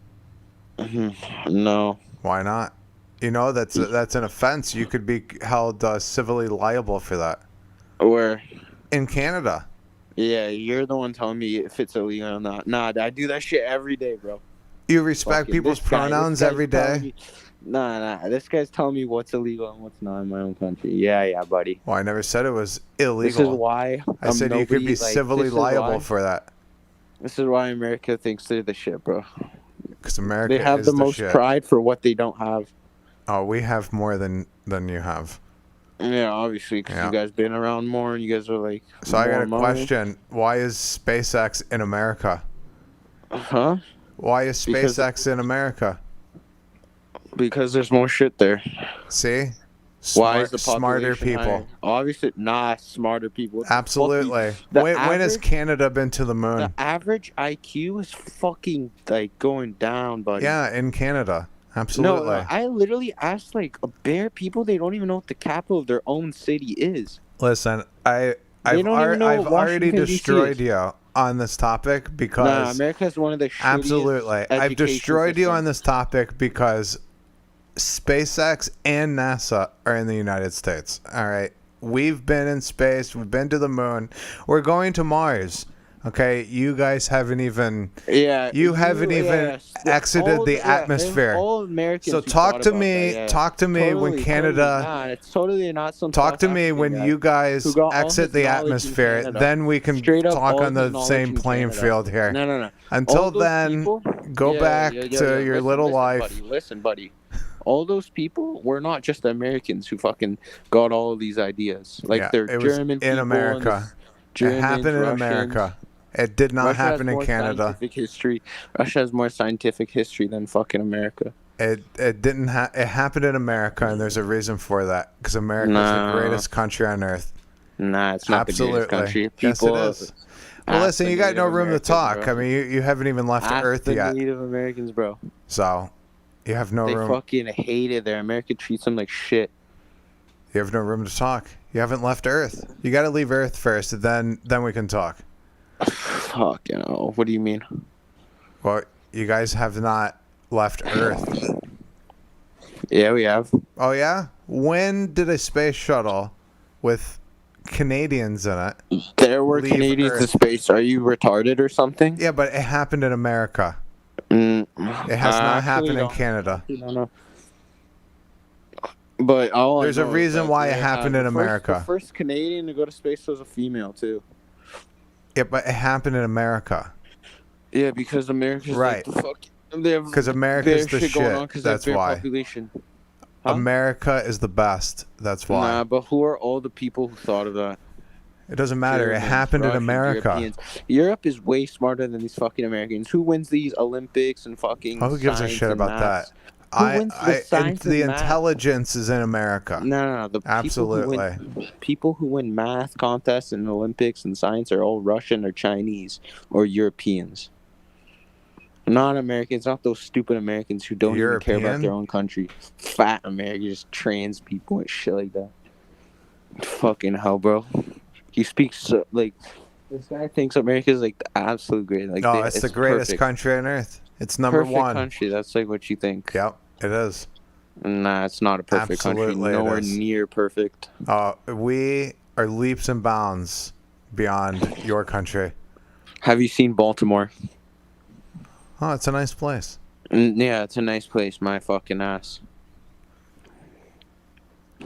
No. Why not? You know, that's an offense. You could be held civilly liable for that. Where? In Canada. Yeah, you're the one telling me if it's illegal or not. Nah, I do that shit every day, bro. You respect Fucking people's this guy- pronouns this guy's every telling day? me- Nah. This guy's telling me what's illegal and what's not in my own country. Yeah, buddy. Well, I never said it was illegal. This is why I said you could be nobody, civilly this is liable why- for that. This is why America thinks they're the shit, bro. Because America They have is the most shit. pride for what they don't have. Oh, we have more than you have. Yeah, obviously, because Yeah. you guys been around more and you guys are like. So I got more a money. question. Why is SpaceX in America? Huh? Why is Because- SpaceX in America? Because there's more shit there. See? Why is the smarter population people. higher? Obviously, smarter people. What the fuck Absolutely. The When has average- Canada been to the moon? The average IQ is fucking like going down, buddy. Yeah, in Canada. Absolutely. No, I literally asked like bare people. They don't even know what the capital of their own city is. Listen, I've don't even know already what Washington, DC destroyed is. you on this topic because Nah, America is one of the shittiest absolutely. I've education destroyed you on systems. this topic because SpaceX and NASA are in the United States. All right. We've been in space. We've been to the moon. We're going to Mars. Okay, you guys haven't even. Yeah, You haven't even exited the atmosphere. All Americans So who talk thought to about me. that, yeah. Talk to me when Totally, Canada. Nah, it's totally not some. Talk to South me African when guy you guys who got all exit his the knowledge in atmosphere. Canada. Then we can Straight up, talk all on his the knowledge same in playing Canada. field here. No. Until All those then, people- go Yeah, back yeah, to your listen, little listen, life. Buddy, listen, buddy. All those people were not just the Americans who fucking got all of these ideas. Like Yeah, they're it was German people in and America. It Germans, happened in Russians. America. It did not Russia has happen in more Canada. Scientific history. Russia has more scientific history than fucking America. It didn't. It happened in America, and there's a reason for that. Because America is Nah. the greatest country on earth. Nah, it's not Absolutely. the greatest country. Yes, People, it is. Well, ask listen, the you got no Native room to Americans, talk. bro. I mean, you haven't even left Ask Earth the yet. Native Americans, bro. So, you have no They room. fucking hate it there. America treats them like shit. You have no room to talk. You haven't left Earth. You got to leave Earth first, then we can talk. Fuck, you know. What do you mean? Well, you guys have not left Earth. Yeah, we have. Oh yeah? When did a space shuttle with Canadians in it? There were leave Canadians in Earth? space. Are you retarded or something? Yeah, but it happened in America. It It has not happened in Canada. No. But all I There's a know is reason that why it they happened had in the America. The first Canadian to go to space was a female too. Yeah, but it happened in America. Yeah, because America's Right. like the fuck. They have 'Cause America's bare the shit going shit. on 'cause they have That's bare why. Population. Huh? America is the best. That's why. Nah, but who are all the people who thought of that? It doesn't matter. It Germans, happened in Russians, America. Europeans. Europe is way smarter than these fucking Americans. Who wins these Olympics and fucking? Who gives a science shit and about maths? that? Who wins the science the and math? intelligence is in America. No. The Absolutely. People who win math contests and Olympics and science are all Russian or Chinese or Europeans. Not Americans, not those stupid Americans who don't even care about their own country. Fat Americans, just trans people and shit like that. Fucking hell, bro. He speaks so, like, this guy thinks America's like the absolute great. Like, No, it's the greatest perfect. country on earth. It's number Perfect one. country. That's like what you think. Yep, it is. Nah, it's not a perfect Absolutely country. it Nowhere is. near perfect. We are leaps and bounds beyond your country. Have you seen Baltimore? Oh, it's a nice place. Yeah, it's a nice place. My fucking ass.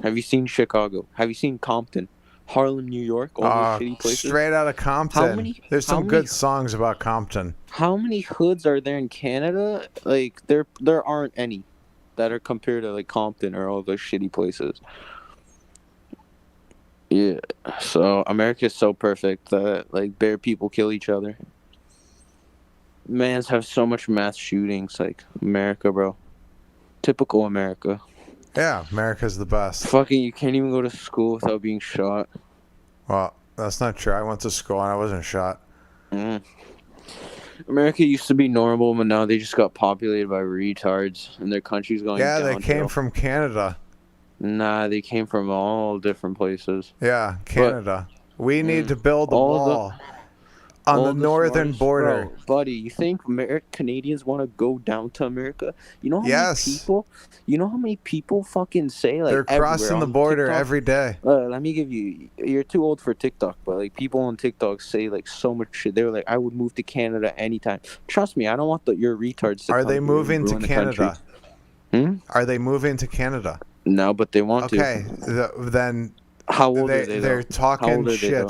Have you seen Chicago? Have you seen Compton? Harlem, New York? All those shitty places? Straight out of Compton. There's some good many- songs about Compton. How many hoods are there in Canada? Like, there aren't any that are compared to, like, Compton or all those shitty places. Yeah, so America's so perfect that, like, bare people kill each other. Mans have so much mass shootings, like, America, bro. Typical America. Yeah, America's the best. Fucking, you can't even go to school without being shot. Well, that's not true. I went to school and I wasn't shot. America used to be normal, but now they just got populated by retards, and their country's going Yeah, downhill. they came from Canada. Nah, they came from all different places. Yeah, Canada. We need to build a wall on the northern border. Bro, buddy, you think Canadians want to go down to America? You know how Yes. many people? You know how many people fucking say like They're crossing everywhere the on border TikTok? every day. Let me give you. You're too old for TikTok, but like people on TikTok say like so much shit. They were like, "I would move to Canada anytime." Trust me, I don't want your retards to. Are come they here and moving to ruin the country. Canada? Are they moving to Canada? No, but they want Okay, to. then How old are they? They're though? How talking old are shit. They, though?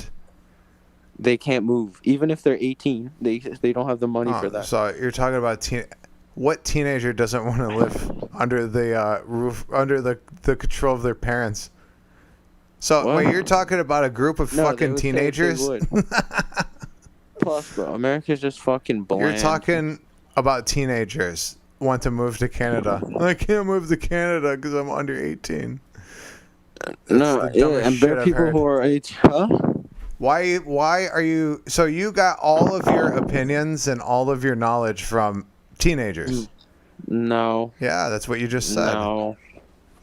They can't move, even if they're 18. They don't have the money for that. So you're talking about what teenager doesn't want to live under the roof, under the control of their parents? So wait, you're talking about a group of No, they fucking would say they teenagers? would. Plus, bro, America's just fucking bland. You're talking about teenagers want to move to Canada. I can't move to Canada because I'm under 18. No, the dumbest and shit there are I've people heard. who are 18. Huh? Why are you? So you got all of your opinions and all of your knowledge from teenagers? No. Yeah, that's what you just said. No.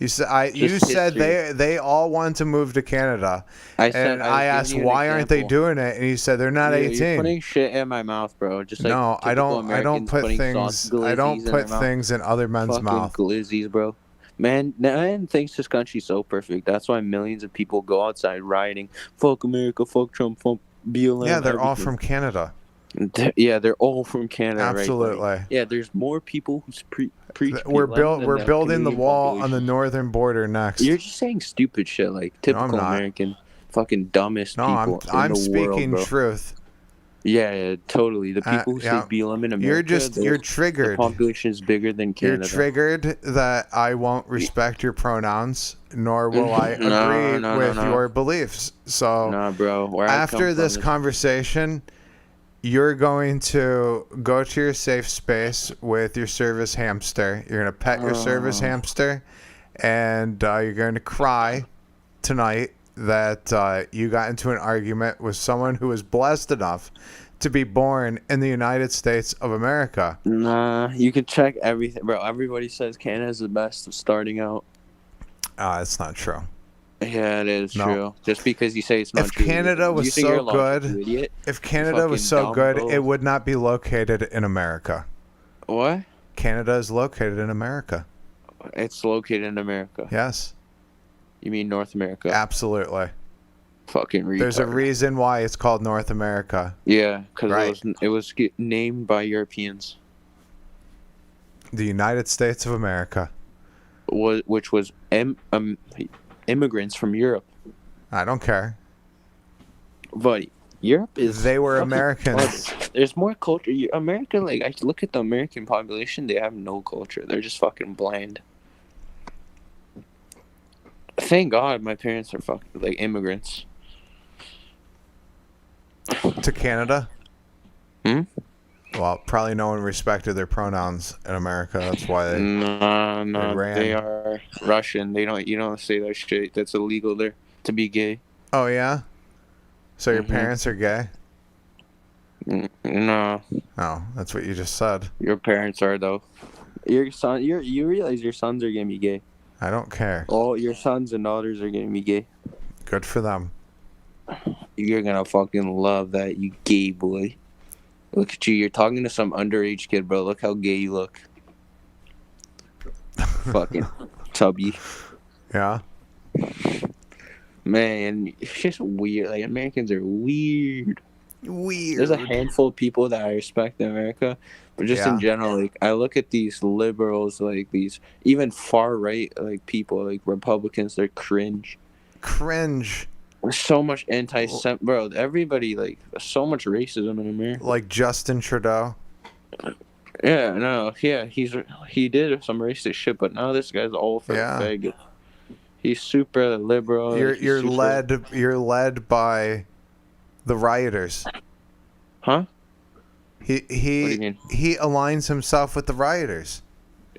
You said you said they all want to move to Canada. I said- and I was I giving asked you an why aren't they example. doing it, and you said they're not You're 18. putting shit in my mouth, bro. Just like No, I typical don't. I don't Americans put putting things. sauce I don't glizzies in put their mouth. things in other men's Fucking mouth. glizzies, bro. Man thinks this country's so perfect. That's why millions of people go outside rioting. Fuck America, fuck Trump, fuck BLM. Yeah, they're all everything. from Canada. Yeah, they're all from Canada. Absolutely. Right, buddy? Yeah, there's more people who preach. We're BLM than we're building the Canadian wall on population. the northern border next. You're just saying stupid shit like typical not. American, fucking dumbest No, people I'm in the speaking world, bro. truth. Yeah, totally. The people who yeah. say BLM in America, You're triggered. The population is bigger than Canada. You're triggered that I won't respect your pronouns, nor will I agree No, with no. your beliefs. So, Nah, bro. Where I come after from this is- conversation, you're going to go to your safe space with your service hamster. You're going to pet your service hamster, and you're going to cry tonight that you got into an argument with someone who was blessed enough to be born in the United States of America. Nah, you can check everything, bro. Everybody says Canada's the best of starting out. It's not true. Yeah, it is No. true. Just because you say it's not If true. Canada was you think you're so logical, good, you idiot. if Canada Fucking was so dumb good, bull. it would not be located in America. What? Canada is located in America. It's located in America. Yes. You mean North America? Absolutely. Fucking retard. There's a reason why it's called North America. Yeah, because Right. it was named by Europeans. The United States of America. Which was immigrants from Europe. I don't care. But Europe is. They were fucking- Americans. There's more culture. America, like, I look at the American population, they have no culture. They're just fucking bland. Thank God my parents are fucking, like, immigrants. To Canada? Hmm? Well, probably no one respected their pronouns in America. That's why they. No, ran. they are Russian. You don't say that shit. That's illegal there to be gay. Oh, yeah? So your Mhm. parents are gay? No. Oh, that's what you just said. Your parents are though. Your son, you realize your sons are gonna be gay. I don't care. All your sons and daughters are gonna be gay. Good for them. You're gonna fucking love that, you gay boy. Look at you. You're talking to some underage kid, bro. Look how gay you look. Fucking tubby. Yeah. Man, it's just weird. Like, Americans are weird. Weird. There's a handful of people that I respect in America, but just in general, like, I look at these liberals, like these even far right, like people, like Republicans, they're cringe. Cringe. There's so much bro. Everybody, like, so much racism in America. Like Justin Trudeau. Yeah, no, yeah, he did some racist shit, but now this guy's all for the faggot. He's super liberal. You're led by the rioters. Huh? He aligns himself with the rioters.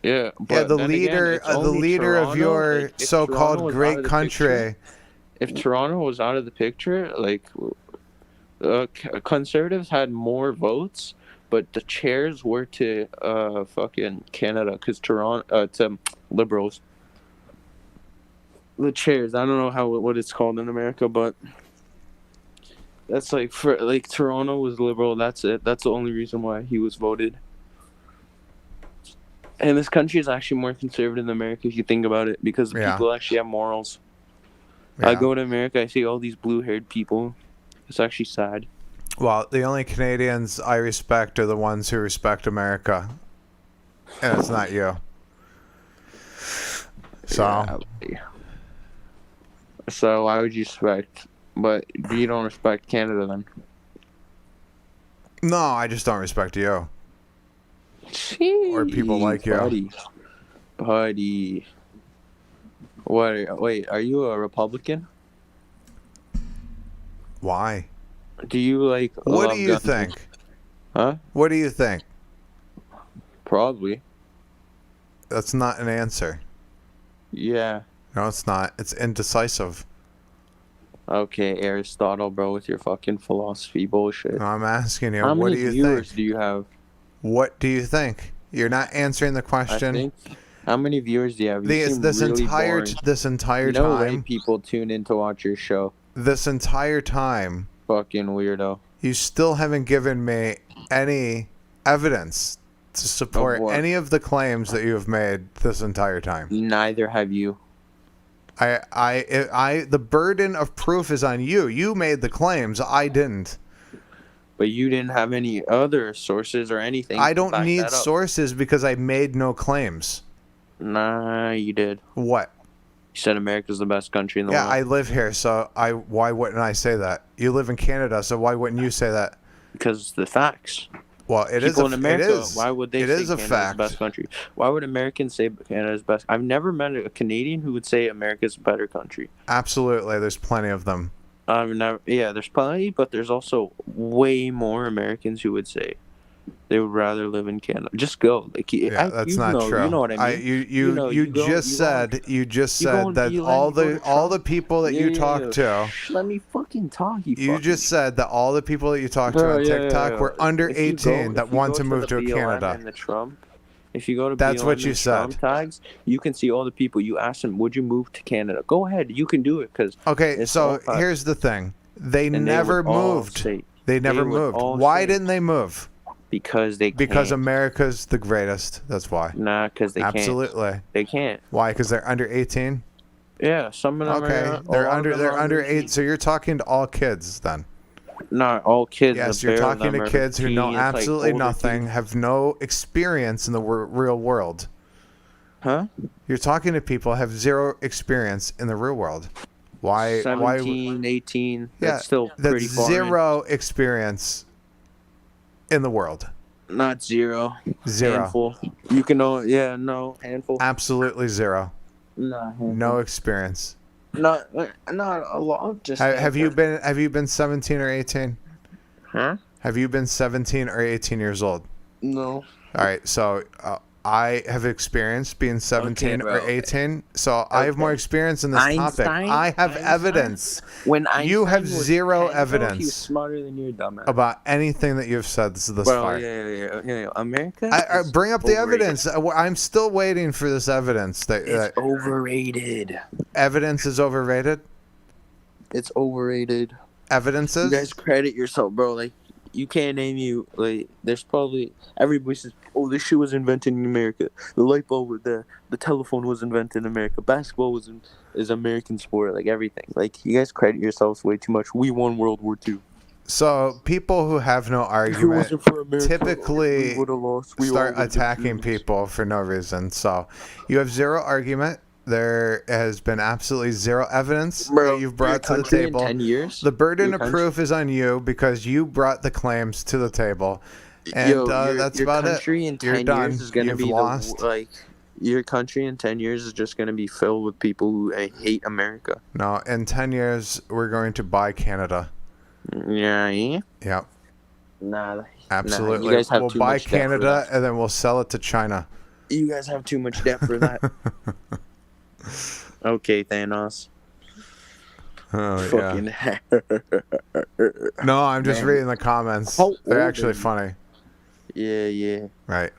Yeah, yeah. The leader of your so-called great country. If Toronto was out of the picture, like, conservatives had more votes, but the chairs were to fucking Canada, because Toronto to liberals. The chairs, I don't know what it's called in America, but that's like Toronto was liberal. That's it. That's the only reason why he was voted. And this country is actually more conservative than America if you think about it, because the people actually have morals. I go to America, I see all these blue-haired people. It's actually sad. Well, the only Canadians I respect are the ones who respect America. And it's not you. So. Yeah. So why would you respect? But you don't respect Canada then? No, I just don't respect you. Jeez, or people like you. Buddy. Wait, are you a Republican? Why? Do you like? What do you think? Huh? What do you think? Probably. That's not an answer. Yeah. No, it's not. It's indecisive. Okay, Aristotle, bro, with your fucking philosophy bullshit. No, I'm asking you, How what many do you viewers think? do you have? What do you think? You're not answering the question. How many viewers do you have? You seem this really entire boring. time. Way people tune in to watch your show. This entire time. Fucking weirdo. You still haven't given me any evidence to support any of the claims that you have made this entire time. Neither have you. The burden of proof is on you. You made the claims. I didn't. But you didn't have any other sources or anything. I don't need sources because I made no claims. Nah, you did. What? You said America's the best country in the world. Yeah, I live here, so why wouldn't I say that? You live in Canada, so why wouldn't you say that? Because it's the facts. Well, People in America, why would they say Canada's the best country? Why would Americans say Canada's best? I've never met a Canadian who would say America's a better country. Absolutely, there's plenty of them. There's plenty, but there's also way more Americans who would say they would rather live in Canada. Just go. That's not true. You know what I mean. You just said that all the people that you talk to. Let me fucking talk. You just said that all the people that you talk to on TikTok were under 18 that want to move to Canada. And the Trump, if you go to that's BLM what you said. Trump tags, you can see all the people. You ask them, would you move to Canada? Go ahead. You can do it because. Okay, so here's the thing. They never moved. They never moved. Why didn't they move? Because America's the greatest. That's why. Nah, because they can't. Absolutely. They can't. Why? Because they're under 18. Yeah, some of them. Okay, they're under 8. So you're talking to all kids then. Not all kids. Yes, you're talking to kids who know absolutely nothing, have no experience in the real world. Huh? You're talking to people who have zero experience in the real world. Why? 17, 18. That's still pretty far. Zero experience in the world. Not zero. Zero. Handful. You can know. Handful. Absolutely zero. No. No experience. Not a lot. Just have you been 17 or 18? Huh? Have you been 17 or 18 years old? No. All right. So I have experienced being 17 or 18, so I have more experience in this topic. I have evidence. When you have Einstein was zero 10, bro, evidence he was smarter than you, dumbass. about anything that you've said this Bro, far. yeah. America. I bring up the overrated. evidence. I'm still waiting for this evidence. It's overrated. Evidence is overrated. It's overrated. Evidences. You guys credit yourself, bro. Like, you can't name you. Like, there's probably everybody says, "Oh, this shit was invented in America. The light bulb, the telephone was invented in America. Basketball is American sport. Like everything. Like, you guys credit yourselves way too much. We won World War II. So people who have no argument wasn't for America, typically we would've lost. We start all would've attacking people for no reason. So you have zero argument. There has been absolutely zero evidence that you've brought to the table. In 10 years? The burden Your of proof is on you because you brought the claims to the table, and that's about it. You're done. Is gonna You've be lost. Your country in 10 years is just gonna be filled with people who hate America. No, in 10 years we're going to buy Canada. Yeah. Yep. Nah. Absolutely. You guys have we'll too buy much debt for Canada that. and then we'll sell it to China. You guys have too much debt for that. Okay, Thanos. Oh, Fucking yeah. No, I'm just reading the comments. They're actually funny. Yeah. Right.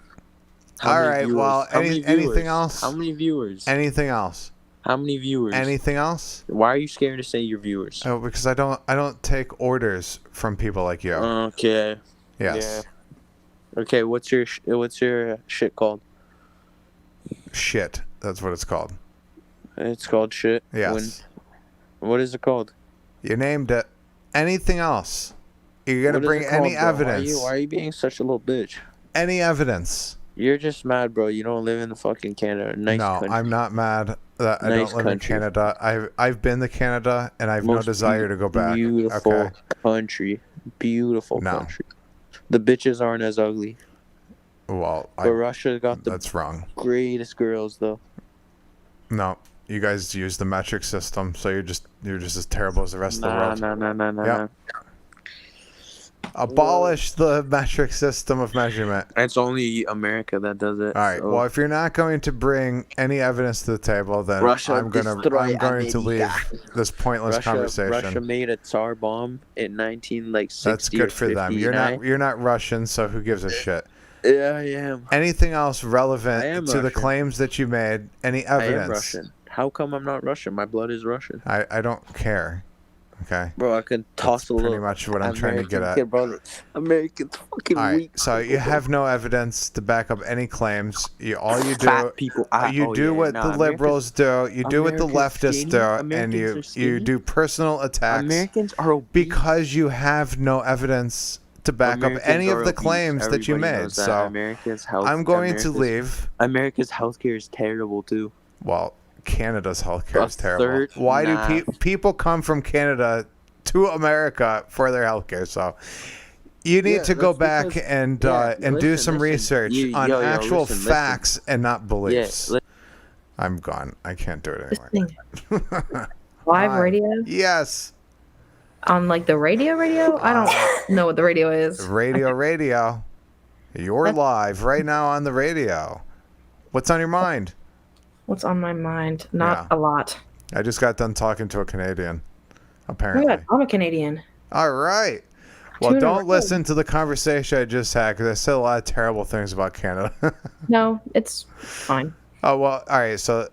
How All many right. viewers? Well, How many anything viewers? else? How many viewers? Anything else? How many viewers? Anything else? Why are you scared to say your viewers? Oh, because I don't take orders from people like you. Okay. Yes. Yeah. Okay. What's your shit called? Shit. That's what it's called. It's called shit. Yes. What is it called? You named it. Anything else? You're gonna What is bring it called, any bro? evidence? Why are you being such a little bitch? Any evidence? You're just mad, bro. You don't live in the fucking Canada. Nice No, country. I'm not mad that I Nice don't live country. in Canada. I've been to Canada and I've no Most desire to go back. Beautiful Okay. country. Beautiful No. country. The bitches aren't as ugly. Well, But Russia got the that's wrong. greatest girls, though. No, you guys use the metric system, so you're just as terrible as the rest of the world. Nah. Yep. Abolish the metric system of measurement. It's only America that does it. All right. so- Well, if you're not going to bring any evidence to the table, then Russia I'm going destroy to leave America. this pointless conversation. Russia made a Tsar bomb in 1960. That's good for them. You're not Russian, so who gives a shit? Yeah, I am. Anything else I am relevant to the Russian. claims that you made? Any I evidence? am Russian. How come I'm not Russian? My blood is Russian. I don't care. Okay. Bro, I could toss a little. Pretty much what I'm trying to get at. Kid, bro. Americans fucking All right, weak. so you have no evidence to back up any claims. All you do, Fat people. you do what the liberals do. You do what the leftists do, and you do personal attacks. Americans are obese. Because you have no evidence to back up Americans any are of the obese. claims that you Everybody made. knows that. So America's I'm going to leave. America's healthcare is terrible too. Well, Canada's healthcare is terrible. third- Why nah. do people come from Canada to America for their healthcare? So you need to go back because- and do listen, some research on actual facts and not beliefs. I'm gone. I can't do it anymore. Live Hi. radio? Yes. On like the radio? I don't know what the radio is. Radio. You're live right now on the radio. What's on your mind? What's on my mind? Not a lot. I just got done talking to a Canadian, Oh apparently. my God, I'm a Canadian. All right. Well, Two in a don't row. listen to the conversation I just had because I said a lot of terrible things about Canada. No, it's fine. Oh, well, all right. So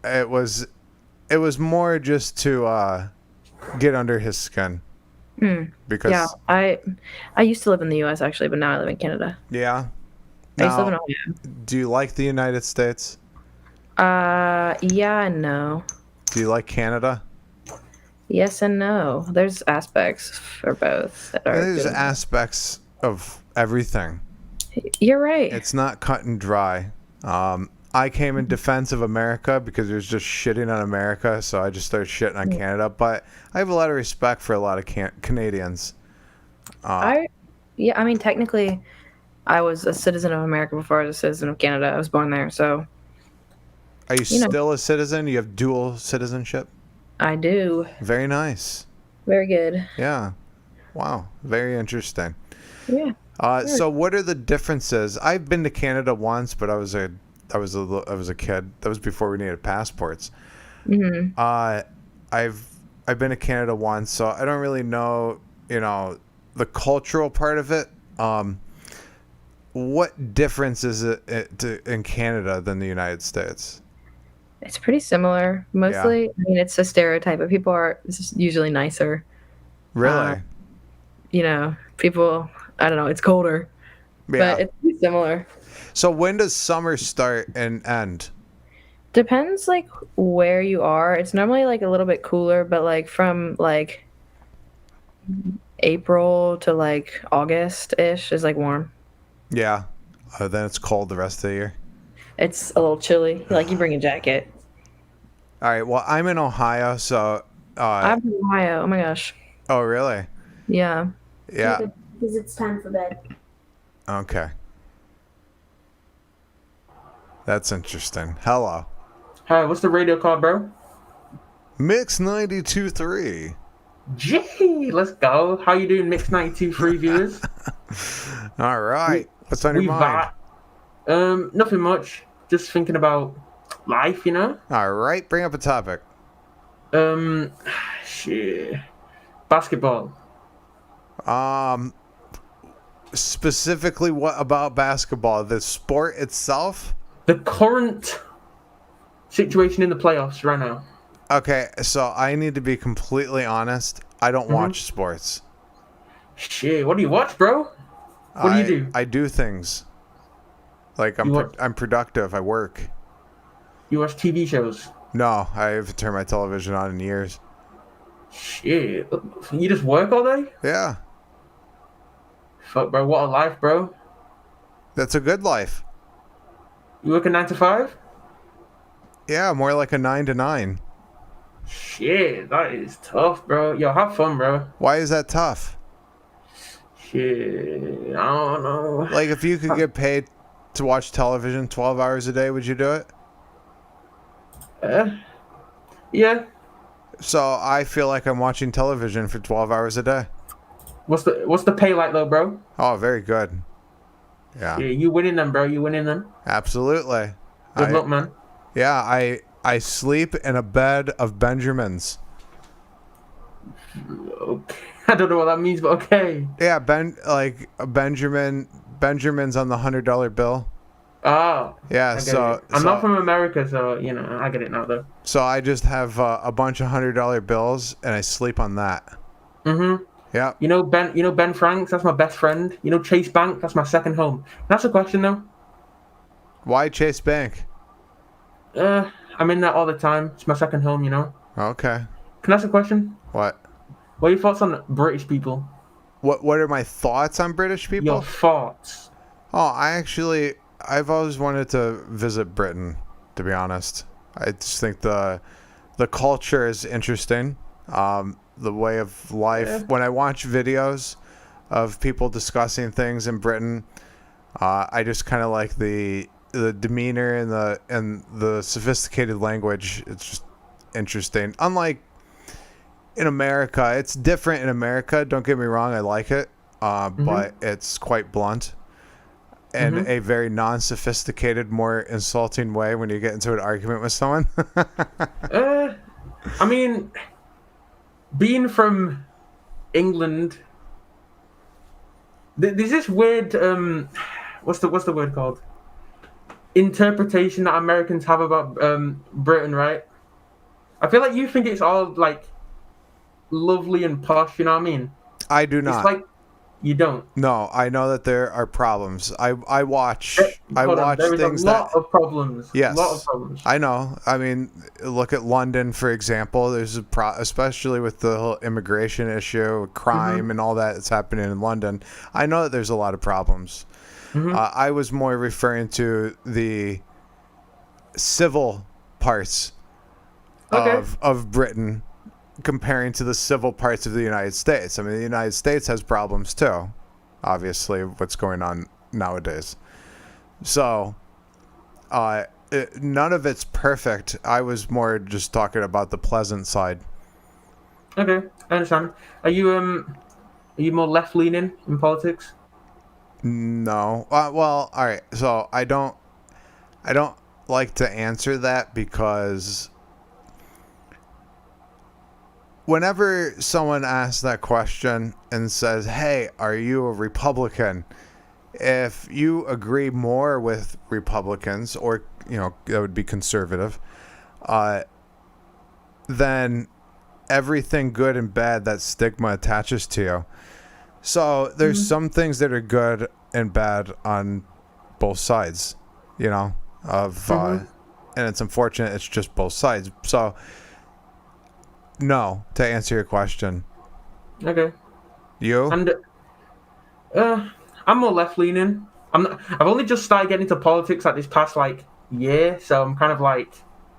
it was more just to get under his skin. Because yeah, I used to live in the U.S. actually, but now I live in Canada. Yeah. I used to live in Now, Ohio. do you like the United States? Yeah and no. Do you like Canada? Yes and no. There's aspects for both that are There's good. aspects of everything. You're right. It's not cut and dry. I came in defense of America because it was just shitting on America, so I just started shitting on Canada. But I have a lot of respect for a lot of Canadians. I mean, technically, I was a citizen of America before I was a citizen of Canada. I was born there, so. Are you You know. still a citizen? You have dual citizenship? I do. Very nice. Very good. Yeah. Wow. Very interesting. Yeah. So what are the differences? I've been to Canada once, but I was a kid. That was before we needed passports. Mm-hmm. I've been to Canada once, so I don't really know, the cultural part of it. What difference is it in Canada than the United States? It's pretty similar. Mostly, Yeah. I mean, it's a stereotype, but people are just usually nicer. Really? People, I don't know, it's colder. Yeah. But it's pretty similar. So when does summer start and end? Depends, like, where you are. It's normally, like, a little bit cooler, but, like, from, like, April to, like, August-ish is, like, warm. Yeah. Then it's cold the rest of the year. It's a little chilly. Like, you bring a jacket. All right. Well, I'm in Ohio, so. I'm from Ohio. Oh, my gosh. Oh, really? Yeah. Yeah. Because it's time for bed. Okay. That's interesting. Hello. Hi, what's the radio called, bro? Mix 92.3. Gee, let's go. How you doing, Mix 92.3 viewers? All right. What's on your mind? Nothing much. Just thinking about life, All right. Bring up a topic. Shit. Basketball. Specifically, what about basketball? The sport itself? The current situation in the playoffs right now. Okay, so I need to be completely honest. I don't watch sports. Shit, what do you watch, bro? What do you do? I do things. Like I'm productive. I work. You watch TV shows? No, I haven't turned my television on in years. Shit, you just work all day? Yeah. Fuck, bro, what a life, bro. That's a good life. You work a 9 to 5? Yeah, more like a 9 to 9. Shit, that is tough, bro. Yo, have fun, bro. Why is that tough? Shit, I don't know. Like, if you could get paid to watch television 12 hours a day, would you do it? Yeah. So I feel like I'm watching television for 12 hours a day. What's the pay like, though, bro? Oh, very good. Yeah. Yeah, you winning them, bro. You winning them. Absolutely. Good luck, man. Yeah, I sleep in a bed of Benjamins. Okay. I don't know what that means, but okay. Yeah, Benjamin's on the $100 bill. Oh. Yeah, I'm not from America, so I get it now, though. So I just have a bunch of $100 bills, and I sleep on that. Mm-hmm. Yeah. Ben Franks, that's my best friend. Chase Bank, that's my second home. That's a question, though. Why Chase Bank? I'm in that all the time. It's my second home, Okay. Can I ask a question? What? What are your thoughts on British people? What are my thoughts on British people? Your thoughts. Oh, I've always wanted to visit Britain, to be honest. I just think the culture is interesting. The way of life. Yeah. When I watch videos of people discussing things in Britain, I just kind of like the demeanor and the sophisticated language. It's just interesting. Unlike in America, it's different in America. Don't get me wrong, I like it, but it's quite blunt and a very non-sophisticated, more insulting way when you get into an argument with someone. I mean, being from England, there's this weird what's the word called? Interpretation that Americans have about Britain, right? I feel like you think it's all like lovely and posh, you know what I mean? I do not. It's like you don't. No, I know that there are problems. I watch there things is a lot of problems. Yes, a lot of problems. I know. I mean, look at London, for example. There's especially with the whole immigration issue, crime, and all that that's happening in London. I know that there's a lot of problems. I was more referring to the civil parts of Britain comparing to the civil parts of the United States. I mean, the United States has problems too, obviously, what's going on nowadays. So, none of it's perfect. I was more just talking about the pleasant side. Okay, I understand. Are you more left-leaning in politics? No. Well, all right. So I don't like to answer that because whenever someone asks that question and says, "Hey, are you a Republican?" If you agree more with Republicans, or that would be conservative, then everything good and bad, that stigma attaches to you. So there's some things that are good and bad on both sides, and it's unfortunate it's just both sides. So no, to answer your question. Okay. You? And I'm more left leaning. I've only just started getting into politics like this past year, so I'm kind of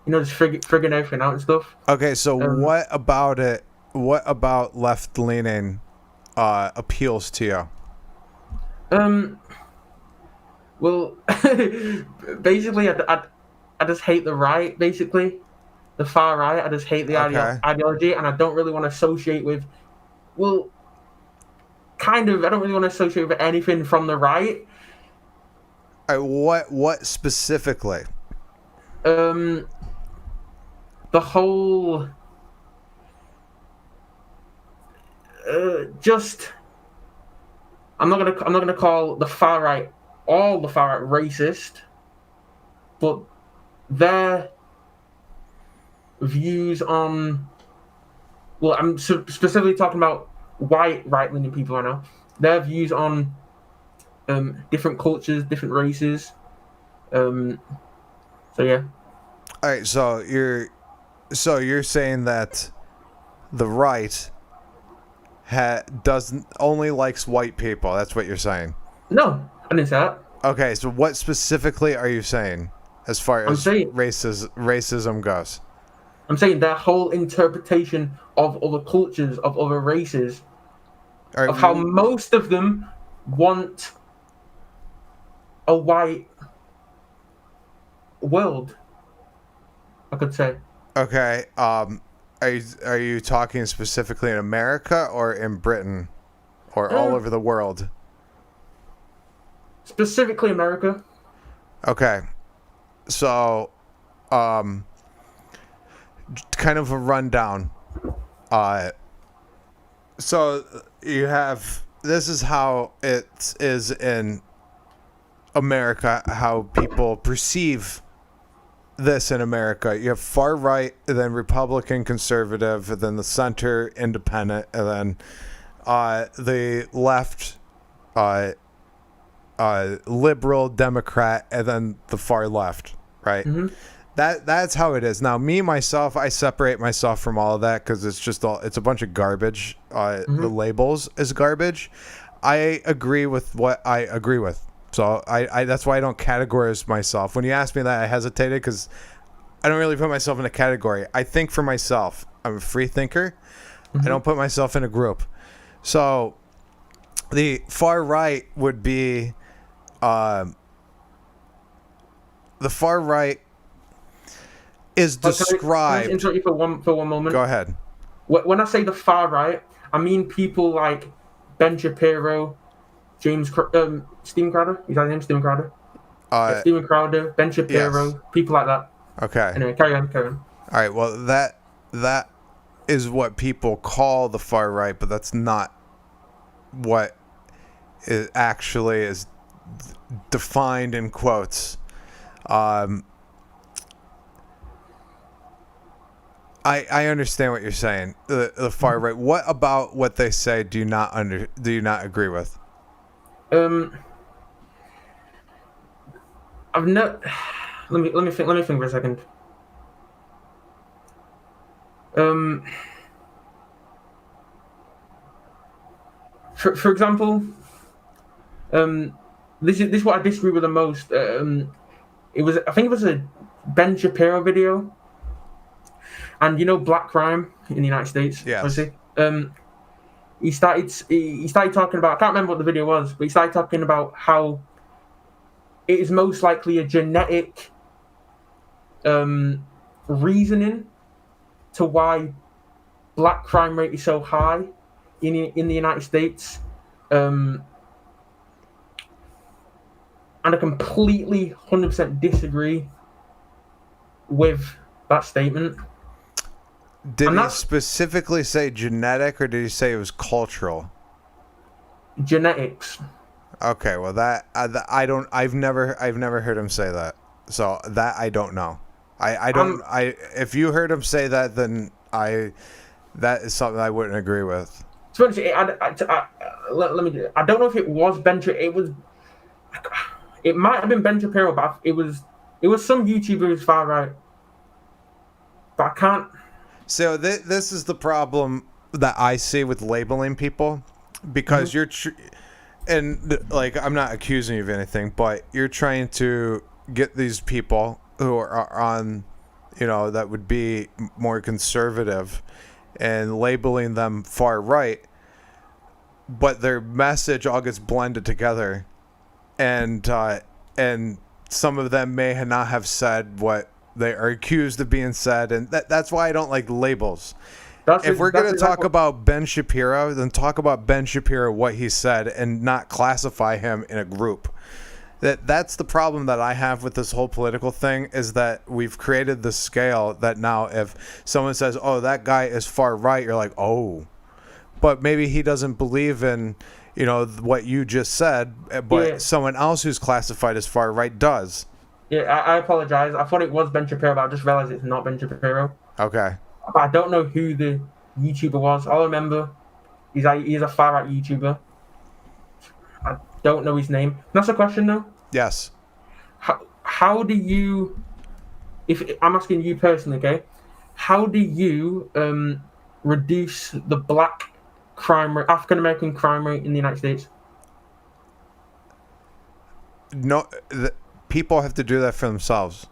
just frigging everything out and stuff. Okay, so what about it? What about left leaning appeals to you? Well, basically, I just hate the right. Basically, the far right. I just hate the ideology, and I don't really want to associate with. Well, kind of. I don't really want to associate with anything from the right. What specifically? The whole. Just. I'm not gonna call the far right all the far right racist, but their views on. Well, I'm specifically talking about white right-leaning people right now. Their views on different cultures, different races. So yeah. All right, so you're saying that the right doesn't only likes white people. That's what you're saying. No, I didn't say that. Okay, so what specifically are you saying as far as racism goes? I'm saying that whole interpretation of other cultures, of other races, of how most of them want a white world, I could say. Okay. Are you talking specifically in America or in Britain or all over the world? Specifically America. Okay. So, kind of a rundown. So you have, this is how it is in America, how people perceive this in America. You have far right, and then Republican, conservative, and then the center, independent, and then the left, liberal, Democrat, and then the far left, right? Mm-hmm. That's how it is. Now, me, myself, I separate myself from all of that because it's a bunch of garbage. The labels is garbage. I agree with what I agree with. So I that's why I don't categorize myself. When you ask me that, I hesitated because I don't really put myself in a category. I think for myself. I'm a free thinker. I don't put myself in a group. So the far right would be the far right is described. Can I interrupt you for one moment? Go ahead. When I say the far right, I mean people like Ben Shapiro, Steven Crowder. Is that his name? Steven Crowder. Steven Crowder, Ben Shapiro, people like that. Okay. Anyway, carry on. All right. Well, that is what people call the far right, but that's not what it actually is defined in quotes. I understand what you're saying. The far right. What about what they say do you not agree with? I've not. Let me think for a second. For example, this is what I disagree with the most. I think it was a Ben Shapiro video, and black crime in the United States. Yes. Obviously. He started talking about, I can't remember what the video was, but he started talking about how it is most likely a genetic reasoning to why black crime rate is so high in the United States. and I completely 100% disagree with that statement. Did he specifically say genetic, or did he say it was cultural? Genetics. Okay, well I've never heard him say that, so that I don't know. If you heard him say that, then that is something I wouldn't agree with. To be honest, I don't know if it was Ben. It might have been Ben Shapiro, but it was some YouTuber who's far right. But I can't. So this is the problem that I see with labeling people, because you're, and like I'm not accusing you of anything, but you're trying to get these people who are on, that would be more conservative, and labeling them far right, but their message all gets blended together, and some of them may not have said what they are accused of being said, and that's why I don't like labels. If we're going to talk about Ben Shapiro, then talk about Ben Shapiro, what he said, and not classify him in a group. That's the problem that I have with this whole political thing, is that we've created the scale that now if someone says, oh, that guy is far right, you're like, oh. But maybe he doesn't believe in, what you just said, but someone else who's classified as far right does. Yeah, I apologize. I thought it was Ben Shapiro, but I just realized it's not Ben Shapiro. Okay. But I don't know who the YouTuber was. All I remember is he's a far right YouTuber. I don't know his name. That's a question, though. Yes. How do you? If I'm asking you personally, okay? How do you reduce the black crime rate, African American crime rate in the United States? No, people have to do that for themselves.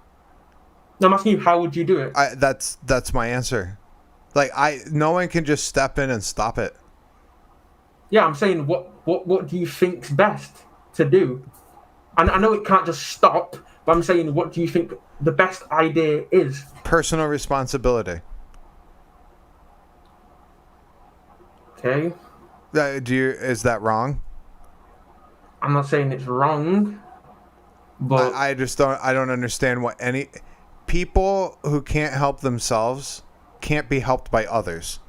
No, I'm asking you, how would you do it? That's my answer. Like no one can just step in and stop it. Yeah, I'm saying what do you think's best to do? And I know it can't just stop, but I'm saying, what do you think the best idea is? Personal responsibility. Okay. Is that wrong? I'm not saying it's wrong, but I don't understand what any people who can't help themselves can't be helped by others.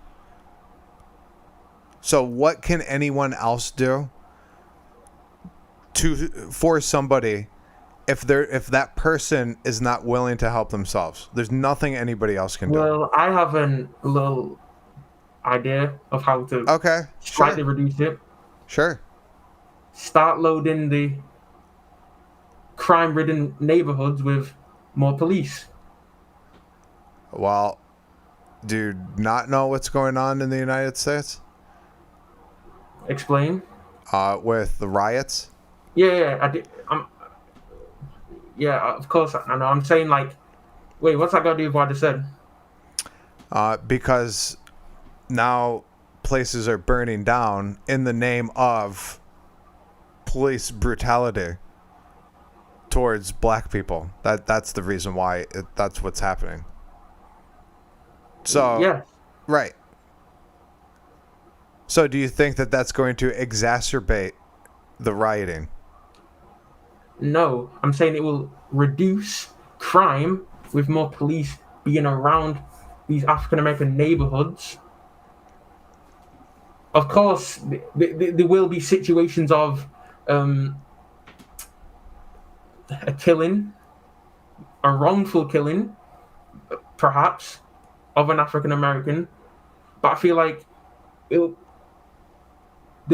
So what can anyone else do for somebody if that person is not willing to help themselves? There's nothing anybody else can do. Well, I have a little idea of how to slightly reduce it. Sure. Start loading the crime-ridden neighborhoods with more police. Well, do you not know what's going on in the United States? Explain. With the riots? Yeah, I did. Yeah, of course I know. I'm saying, like, wait, what's that got to do with what I just said? Because now places are burning down in the name of police brutality towards black people. That's the reason why that's what's happening. So yeah, right. So do you think that that's going to exacerbate the rioting? No, I'm saying it will reduce crime with more police being around these African American neighborhoods. Of course, there will be situations of a killing, a wrongful killing, perhaps, of an African American. But I feel like there'll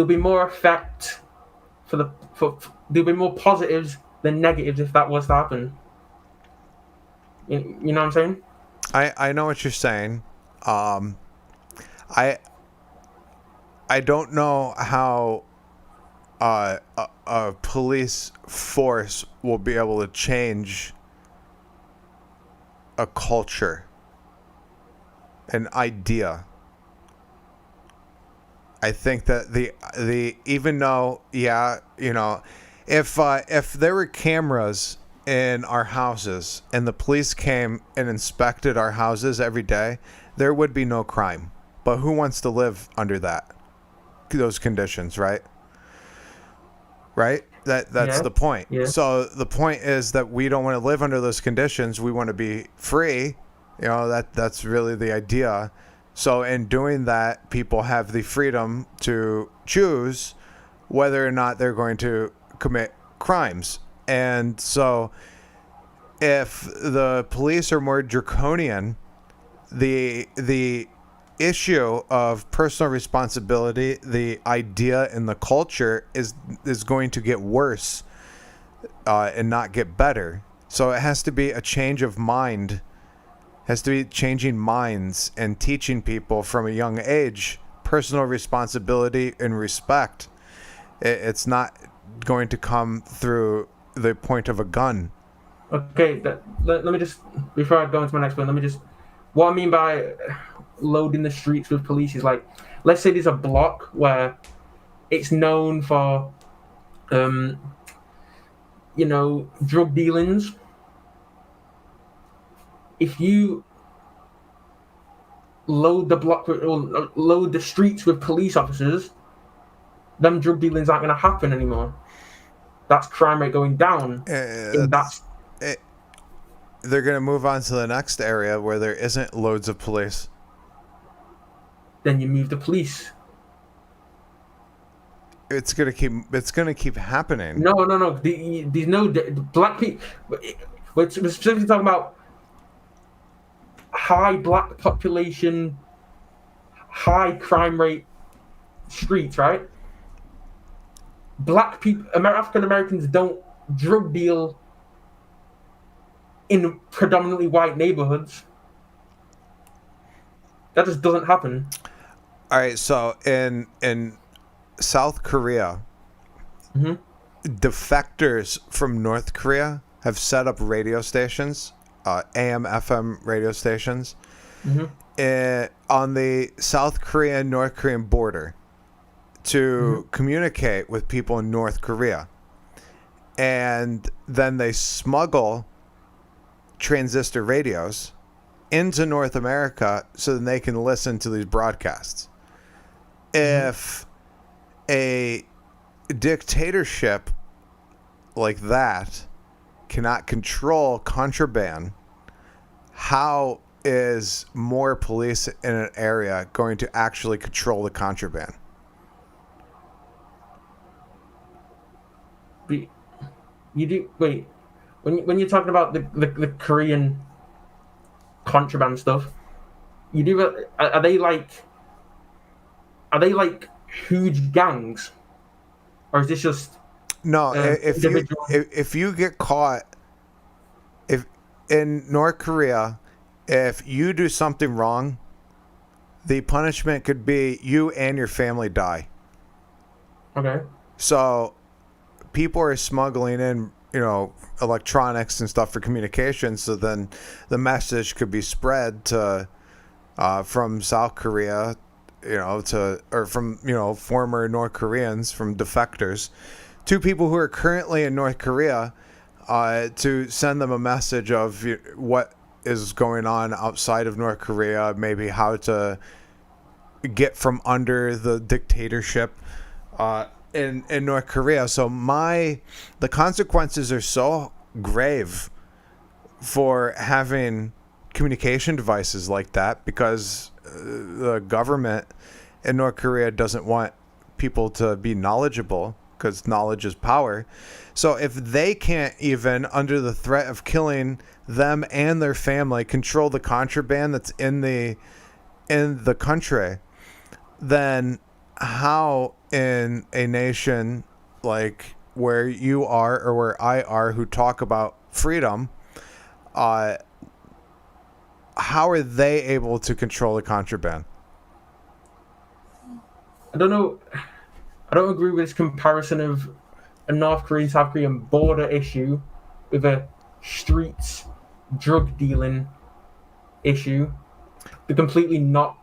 be more effect there'll be more positives than negatives if that was to happen. You know what I'm saying? I know what you're saying. I don't know how a police force will be able to change a culture, an idea. I think that the even though if there were cameras in our houses and the police came and inspected our houses every day, there would be no crime. But who wants to live under those conditions, right? Right? That's Yeah. the point. Yeah. So the point is that we don't want to live under those conditions. We want to be free. You know, that's really the idea. So in doing that, people have the freedom to choose whether or not they're going to commit crimes. And so if the police are more draconian, the issue of personal responsibility, the idea in the culture is going to get worse and not get better. So it has to be a change of mind, has to be changing minds and teaching people from a young age personal responsibility and respect. It's not going to come through the point of a gun. Okay, let me just, before I go into my next point, let me just, what I mean by loading the streets with police is like, let's say there's a block where it's known for, you know, drug dealings. If you load the block with, or load the streets with police officers, them drug dealings aren't going to happen anymore. That's crime rate going down. They're going to move on to the next area where there isn't loads of police. Then you move the police. It's going to keep happening. No. There's no black people. We're specifically talking about high black population, high crime rate streets, right? Black people, African Americans don't drug deal in predominantly white neighborhoods. That just doesn't happen. All right, so in South Korea, defectors from North Korea have set up radio stations, AM, FM radio stations, on the South Korean North Korean border to communicate with people in North Korea. And then they smuggle transistor radios into North America so that they can listen to these broadcasts. If a dictatorship like that cannot control contraband, how is more police in an area going to actually control the contraband? You do wait when you're talking about the Korean contraband stuff. You do are they like huge gangs, or is this just no? If you get caught, if in North Korea, if you do something wrong, the punishment could be you and your family die. Okay. So people are smuggling in, you know, electronics and stuff for communication, so then the message could be spread to from South Korea, you know, or from, you know, former North Koreans, from defectors, to people who are currently in North Korea, to send them a message of what is going on outside of North Korea, maybe how to get from under the dictatorship in North Korea. So the consequences are so grave for having communication devices like that, because the government in North Korea doesn't want people to be knowledgeable, because knowledge is power. So if they can't even, under the threat of killing them and their family, control the contraband that's in the country, then how in a nation like where you are or where I are, who talk about freedom, how are they able to control the contraband? I don't know. I don't agree with this comparison of a North Korean South Korean border issue with a streets drug dealing issue. They're completely not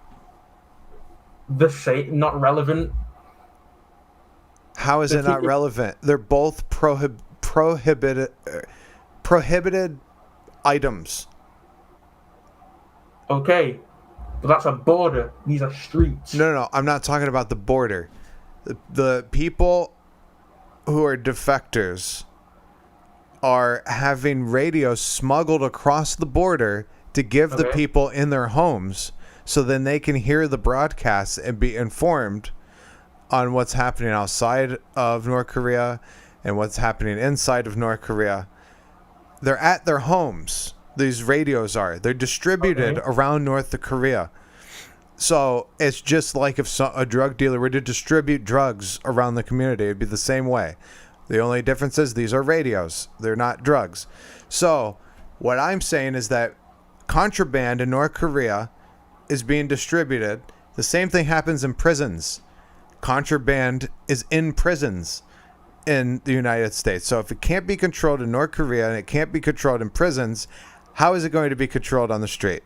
the same, not relevant. How is it not relevant? They're both prohibited items. Okay, but that's a border. These are streets. No, I'm not talking about the border. The people who are defectors are having radios smuggled across the border to give the people in their homes so then they can hear the broadcasts and be informed on what's happening outside of North Korea and what's happening inside of North Korea. They're at their homes. These radios are. They're distributed around North Korea. So it's just like if a drug dealer were to distribute drugs around the community, it'd be the same way. The only difference is these are radios. They're not drugs. So what I'm saying is that contraband in North Korea is being distributed. The same thing happens in prisons. Contraband is in prisons in the United States. So if it can't be controlled in North Korea and it can't be controlled in prisons, how is it going to be controlled on the street?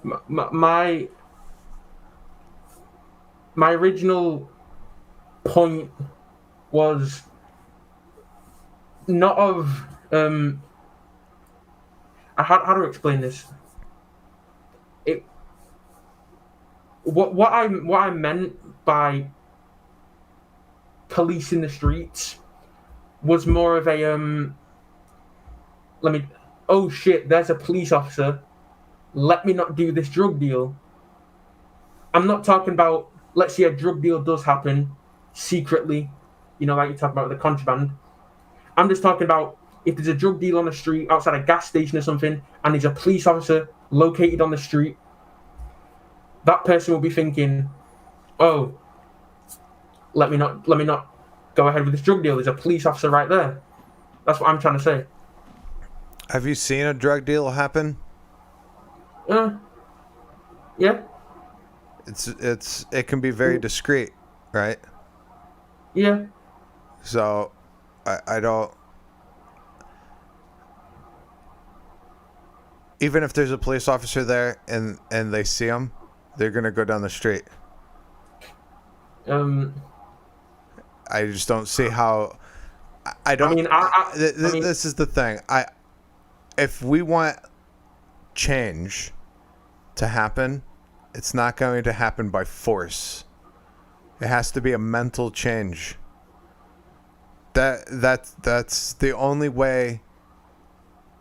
My original point was not of how to explain this. What I meant by police in the streets was more of a oh shit, there's a police officer, let me not do this drug deal. I'm not talking about, let's say a drug deal does happen secretly, like you talk about the contraband. I'm just talking about if there's a drug deal on the street outside a gas station or something and there's a police officer located on the street, that person will be thinking, oh, let me not go ahead with this drug deal. There's a police officer right there. That's what I'm trying to say. Have you seen a drug deal happen? Yeah. It can be very discreet, right? Yeah. So I don't, even if there's a police officer there and they see him, they're gonna go down the street. I just don't see how. I don't. This is the thing. If we want change to happen, it's not going to happen by force. It has to be a mental change. That's the only way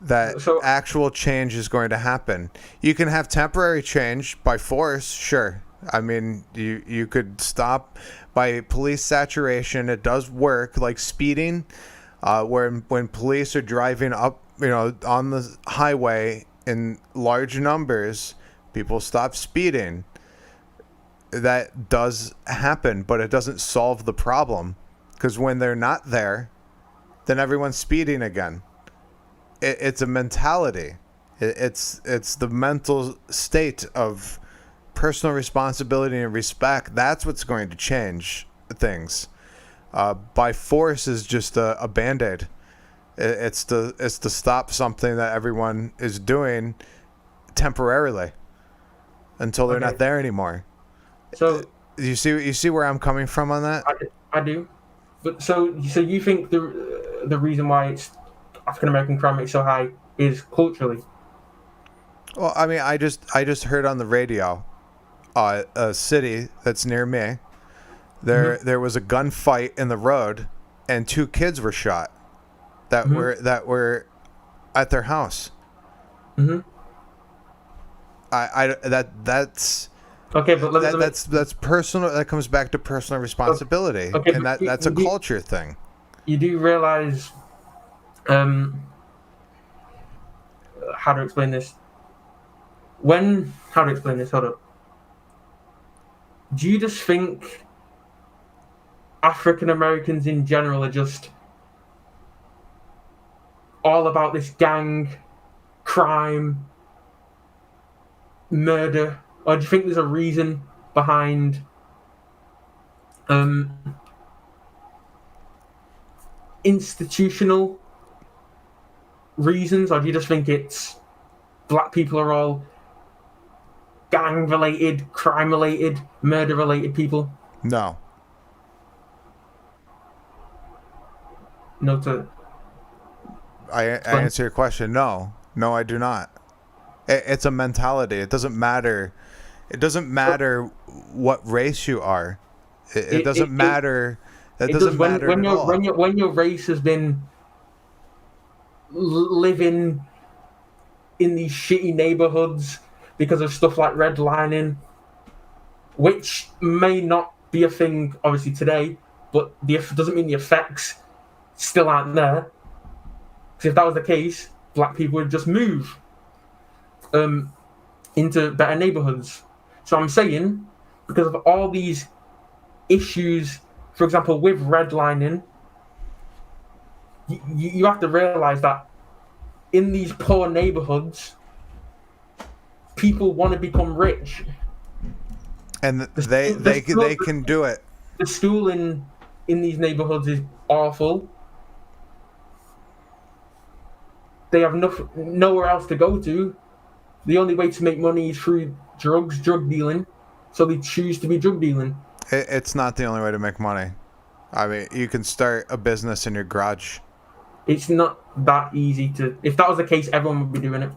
that actual change is going to happen. You can have temporary change by force, sure. I mean, you could stop by police saturation. It does work, like speeding, when police are driving up, on the highway in large numbers, people stop speeding. That does happen, but it doesn't solve the problem, because when they're not there, then everyone's speeding again. It's a mentality. It's the mental state of personal responsibility and respect. That's what's going to change things. By force is just a band-aid. It's to stop something that everyone is doing temporarily until they're not there anymore. So you see where I'm coming from on that? I do. But so you think the reason why it's African American crime rate so high is culturally? Well, I mean, I just heard on the radio, a city that's near me, there was a gunfight in the road, and 2 kids were shot that were at their house. That's okay, but that's personal. That comes back to personal responsibility, okay, and that's a culture thing. You do realize, how to explain this? How to explain this? Hold up. Do you just think African Americans in general are just all about this gang, crime, murder? Or do you think there's a reason behind institutional reasons? Or do you just think it's black people are all gang-related, crime-related, murder-related people? No. No to... I answer your question. No, I do not. It's a mentality. It doesn't matter. It doesn't matter what race you are. It doesn't matter That It doesn't does matter when at your all. when your race has been living in these shitty neighborhoods because of stuff like redlining, which may not be a thing obviously today, but doesn't mean the effects still aren't there. Because if that was the case, black people would just move into better neighborhoods. So I'm saying, because of all these issues, for example, with redlining, you have to realize that in these poor neighborhoods, people want to become rich. And they can do it. The schooling in these neighborhoods is awful. They have nowhere else to go to. The only way to make money is through drug dealing. So they choose to be drug dealing. It's not the only way to make money. I mean, you can start a business in your garage. It's not that easy to. If that was the case, everyone would be doing it.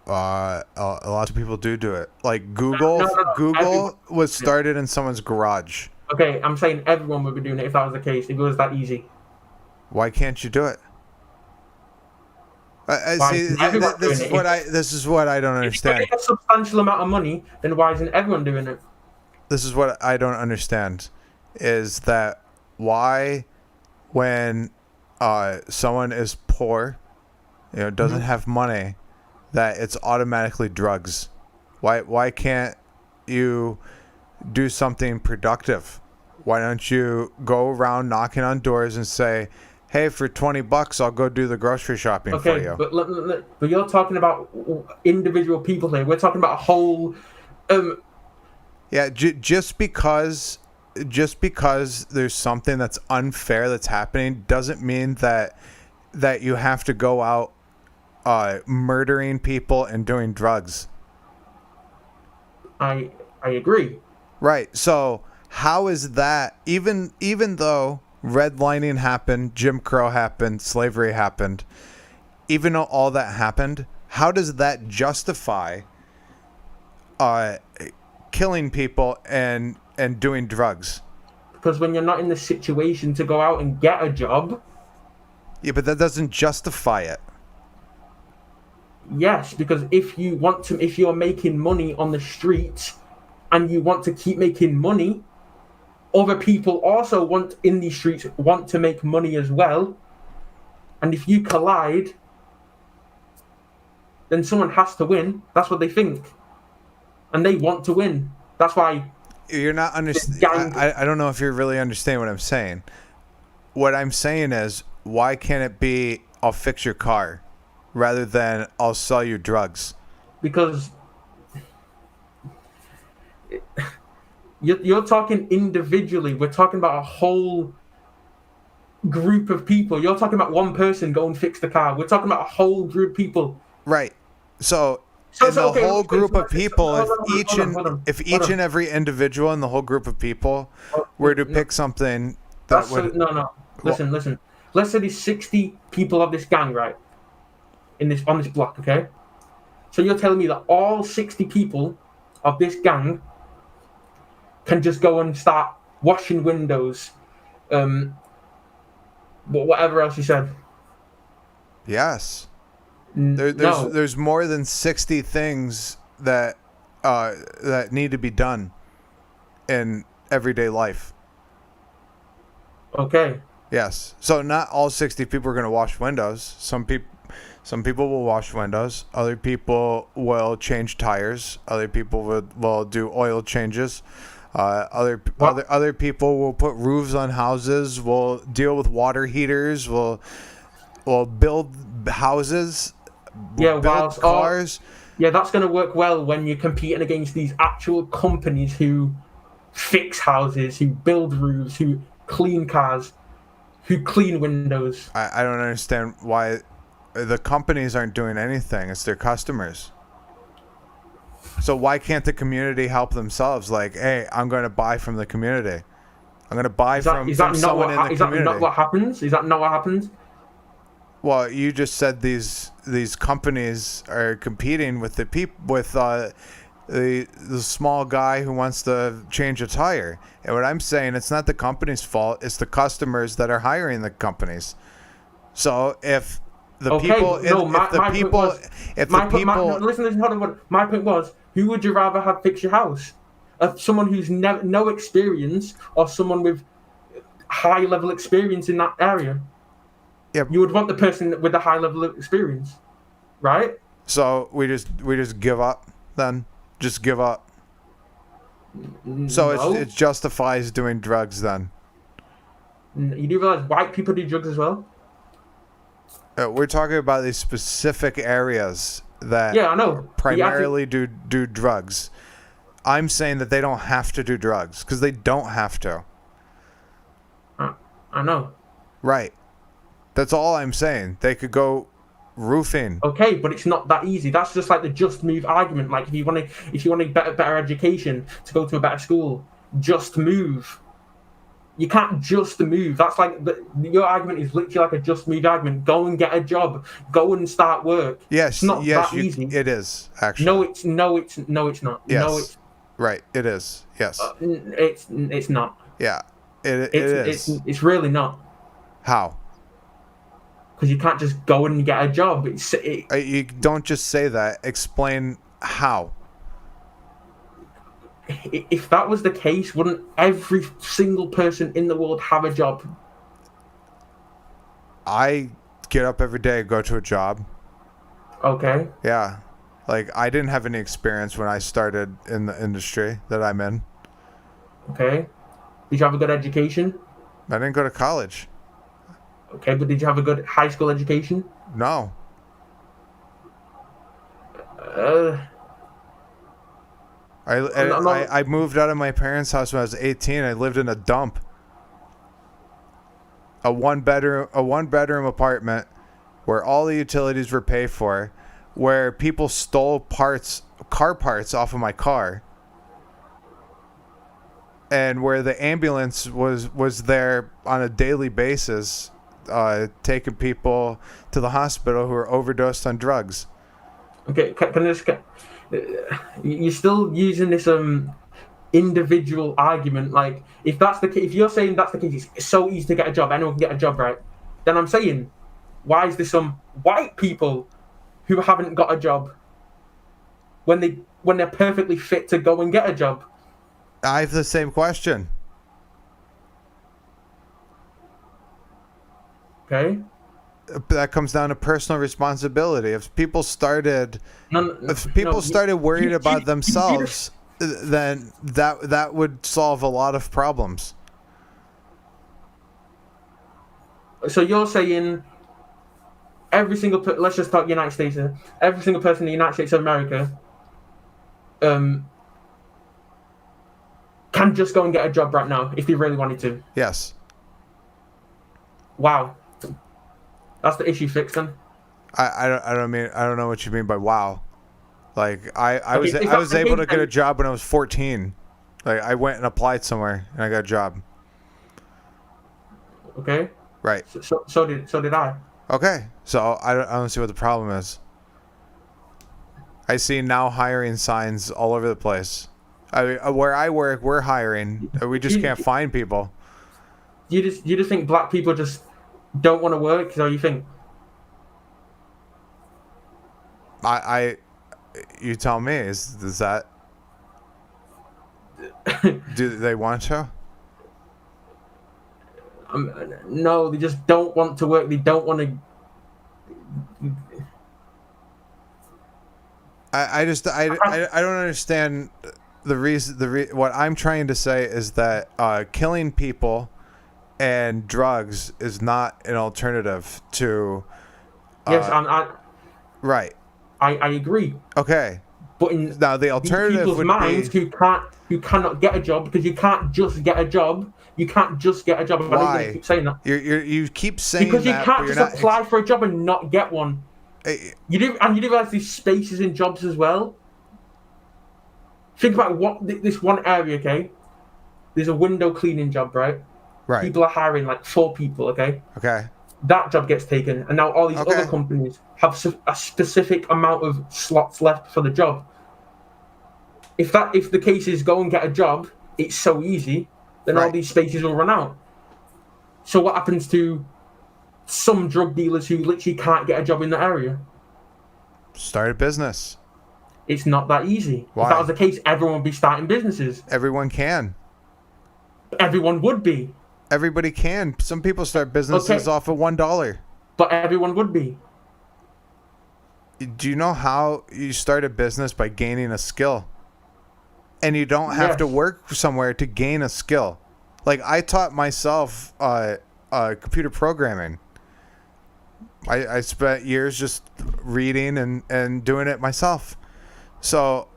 A lot of people do it. Like Google, No. Google was started in someone's garage. Okay, I'm saying everyone would be doing it if that was the case. If it was that easy. Why can't you do it? See, this is what I don't understand. If you get a substantial amount of money, then why isn't everyone doing it? This is what I don't understand, is that why, when someone is poor, doesn't have money, that it's automatically drugs. Why can't you do something productive? Why don't you go around knocking on doors and say, hey, for $20, I'll go do the grocery shopping for you. But you're talking about individual people here. We're talking about a whole. Yeah, just because there's something that's unfair that's happening doesn't mean that you have to go out murdering people and doing drugs. I agree. Right. So how is that, even though redlining happened, Jim Crow happened, slavery happened, even though all that happened, how does that justify killing people and doing drugs? Because when you're not in the situation to go out and get a job. Yeah, but that doesn't justify it. Yes, because if you're making money on the streets and you want to keep making money, other people also want to make money as well. And if you collide, then someone has to win. That's what they think. And they want to win. That's why you're not understanding. I don't know if you're really understanding what I'm saying. What I'm saying is, why can't it be, I'll fix your car, rather than I'll sell you drugs? Because you're talking individually. We're talking about a whole group of people. You're talking about one person go and fix the car. We're talking about a whole group of people. Right. So whole group of people, if each and every individual in the whole group of people were to pick something that would... No. Listen. Let's say there's 60 people of this gang, right? On this block, okay? So you're telling me that all 60 people of this gang can just go and start washing windows, whatever else you said? Yes. No. There's more than 60 things that need to be done in everyday life. Okay. Yes. So not all 60 people are going to wash windows. Some people will wash windows. Other people will change tires. Other people will do oil changes. Other people will put roofs on houses. Will deal with water heaters. Will build houses. Yeah, build cars. Yeah, that's going to work well when you're competing against these actual companies who fix houses, who build roofs, who clean cars, who clean windows. I don't understand why the companies aren't doing anything. It's their customers. So why can't the community help themselves? Like, hey, I'm going to buy from the community. I'm going to buy from someone in the community. Is that not what happens? Is that not what happens? Well, you just said these companies are competing with the the small guy who wants to change a tire. And what I'm saying, it's not the company's fault. It's the customers that are hiring the companies. So if the people, listen, hold on. My point was, who would you rather have fix your house? Someone who's no experience, or someone with high level experience in that area? Yeah. You would want the person with the high level of experience, right? So we just give up then. Just give up. So No. it justifies doing drugs then. You do realize white people do drugs as well? We're talking about these specific areas that Yeah, I know. primarily do drugs. I'm saying that they don't have to do drugs because they don't have to. I know. Right. That's all I'm saying. They could go roofing. Okay, but it's not that easy. That's just like the just move argument. Like if you want better education to go to a better school, just move. You can't just move. That's like your argument is literally like a just move argument. Go and get a job. Go and start work. Yes, it's not that easy. It is actually. No, it's not. Yes. No, it's right. It is. Yes. It's not. Yeah. It is. It's really not. How? Because you can't just go and get a job. You don't just say that. Explain how. If that was the case, wouldn't every single person in the world have a job? I get up every day, go to a job. Okay. Yeah. Like, I didn't have any experience when I started in the industry that I'm in. Okay. Did you have a good education? I didn't go to college. Okay, but did you have a good high school education? No. I moved out of my parents' house when I was 18. I lived in a dump. A one bedroom apartment where all the utilities were paid for, where people stole car parts off of my car, and where the ambulance was there on a daily basis, taking people to the hospital who were overdosed on drugs. Okay, you're still using this individual argument. Like, if that's the case, if you're saying that's the case, it's so easy to get a job, anyone can get a job, right? Then I'm saying, why is there some white people who haven't got a job when they're perfectly fit to go and get a job? I have the same question. Okay. That comes down to personal responsibility. If people started worrying about themselves, then that would solve a lot of problems. So you're saying every single let's just talk United States here. Every single person in the United States of America can just go and get a job right now if they really wanted to. Yes. Wow. That's the issue fixed then. I don't know what you mean by wow. Like I was able to get a job when I was 14. Like I went and applied somewhere and I got a job. Okay. Right. So did I. Okay. So I don't see what the problem is. I see now hiring signs all over the place. Where I work, we're hiring. We just can't find people. You just think black people just don't want to work? Is that what you think? You tell me. Is that? Do they want to? No, they just don't want to work. They don't want to. I don't understand the reason. What I'm trying to say is that killing people and drugs is not an alternative to. Yes, right. I agree. Okay. But in now the alternative people's would minds be who cannot get a job, because you can't just get a job. You can't just get a job. Why? I keep saying that. You keep saying because that, you can't just apply for a job and not get one. You do realize these spaces in jobs as well. Think about this one area, okay? There's a window cleaning job, right? Right. People are hiring like 4 people, okay? Okay. That job gets taken, and now all these other companies have a specific amount of slots left for the job. if the case is go and get a job, it's so easy, then all these spaces will run out. So what happens to some drug dealers who literally can't get a job in the area? Start a business. It's not that easy. Why? If that was the case, everyone would be starting businesses. Everyone can. Everyone would be. Everybody can. Some people start businesses off of $1. But everyone would be. Do you know how you start a business? By gaining a skill. And you don't have to work somewhere to gain a skill. Like, I taught myself computer programming. I spent years just reading and doing it myself. So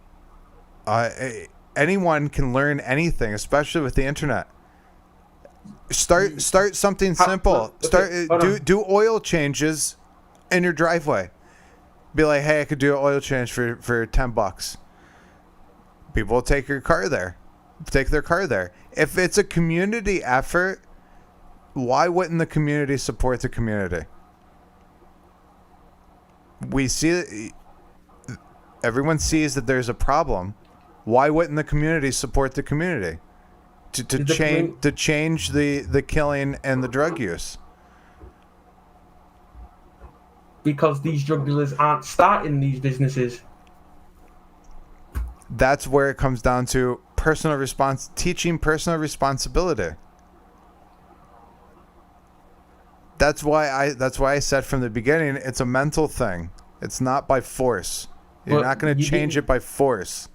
anyone can learn anything, especially with the internet. Start something simple. Do oil changes in your driveway. Be like, hey, I could do an oil change for $10. People will take their car there. If it's a community effort, why wouldn't the community support the community? Everyone sees that there's a problem. Why wouldn't the community support the community to change the killing and the drug use? Because these drug dealers aren't starting these businesses. That's where it comes down to teaching personal responsibility. That's why I said from the beginning, it's a mental thing. It's not by force. You're not going to change it by force.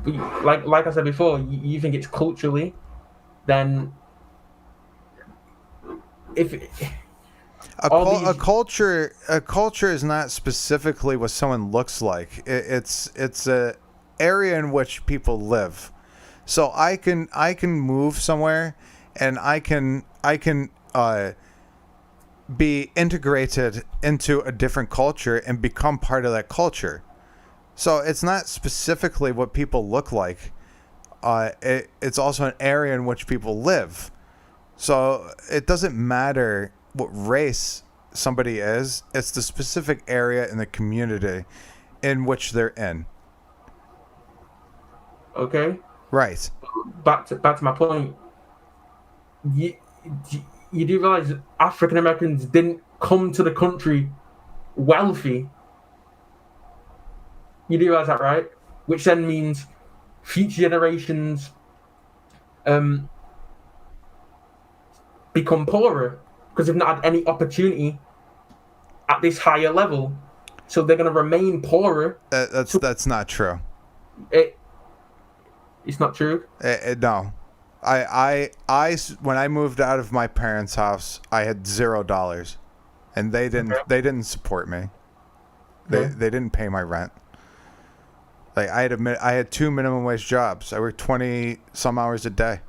Like I said before, you think it's culturally, then a culture is not specifically what someone looks like. It's a area in which people live. So I can move somewhere, and I can be integrated into a different culture and become part of that culture. So it's not specifically what people look like. It's also an area in which people live. So it doesn't matter what race somebody is. It's the specific area in the community in which they're in. Okay. Right. Back to my point. You do realize African Americans didn't come to the country wealthy. You do realize that, right? Which then means future generations become poorer because they've not had any opportunity at this higher level. So they're going to remain poorer. That's not true. It's not true? No. I when I moved out of my parents' house, I had $0, and they didn't support me. They didn't pay my rent. Like, I had 2 minimum wage jobs. I worked 20 some hours a day.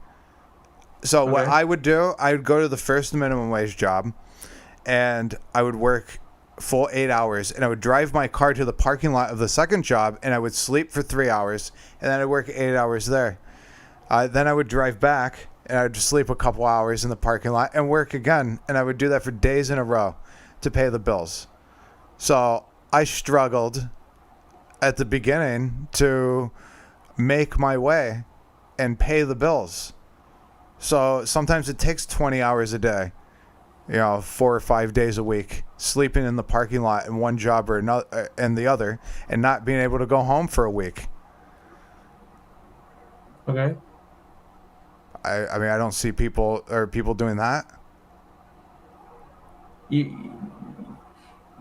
So what I would do, I would go to the first minimum wage job, and I would work full 8 hours, and I would drive my car to the parking lot of the second job, and I would sleep for 3 hours, and then I'd work 8 hours there. Then I would drive back, and I would just sleep a couple hours in the parking lot and work again, and I would do that for days in a row to pay the bills. So I struggled at the beginning to make my way and pay the bills. So sometimes it takes 20 hours a day, 4 or 5 days a week, sleeping in the parking lot in one job or another and the other, and not being able to go home for a week. Okay. I mean, I don't see people doing that. You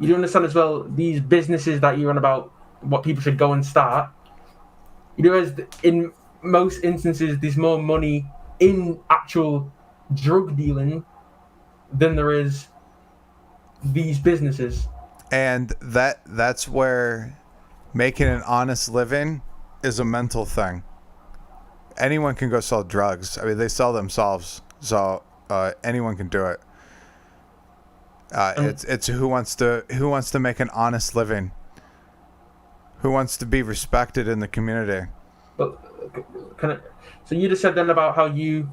do understand as well, these businesses that you run about, what people should go and start. You realize in most instances, there's more money in actual drug dealing than there is these businesses. And that's where making an honest living is a mental thing. Anyone can go sell drugs. I mean, they sell themselves, so anyone can do it. It's who wants to make an honest living, who wants to be respected in the community. But so you just said then about how you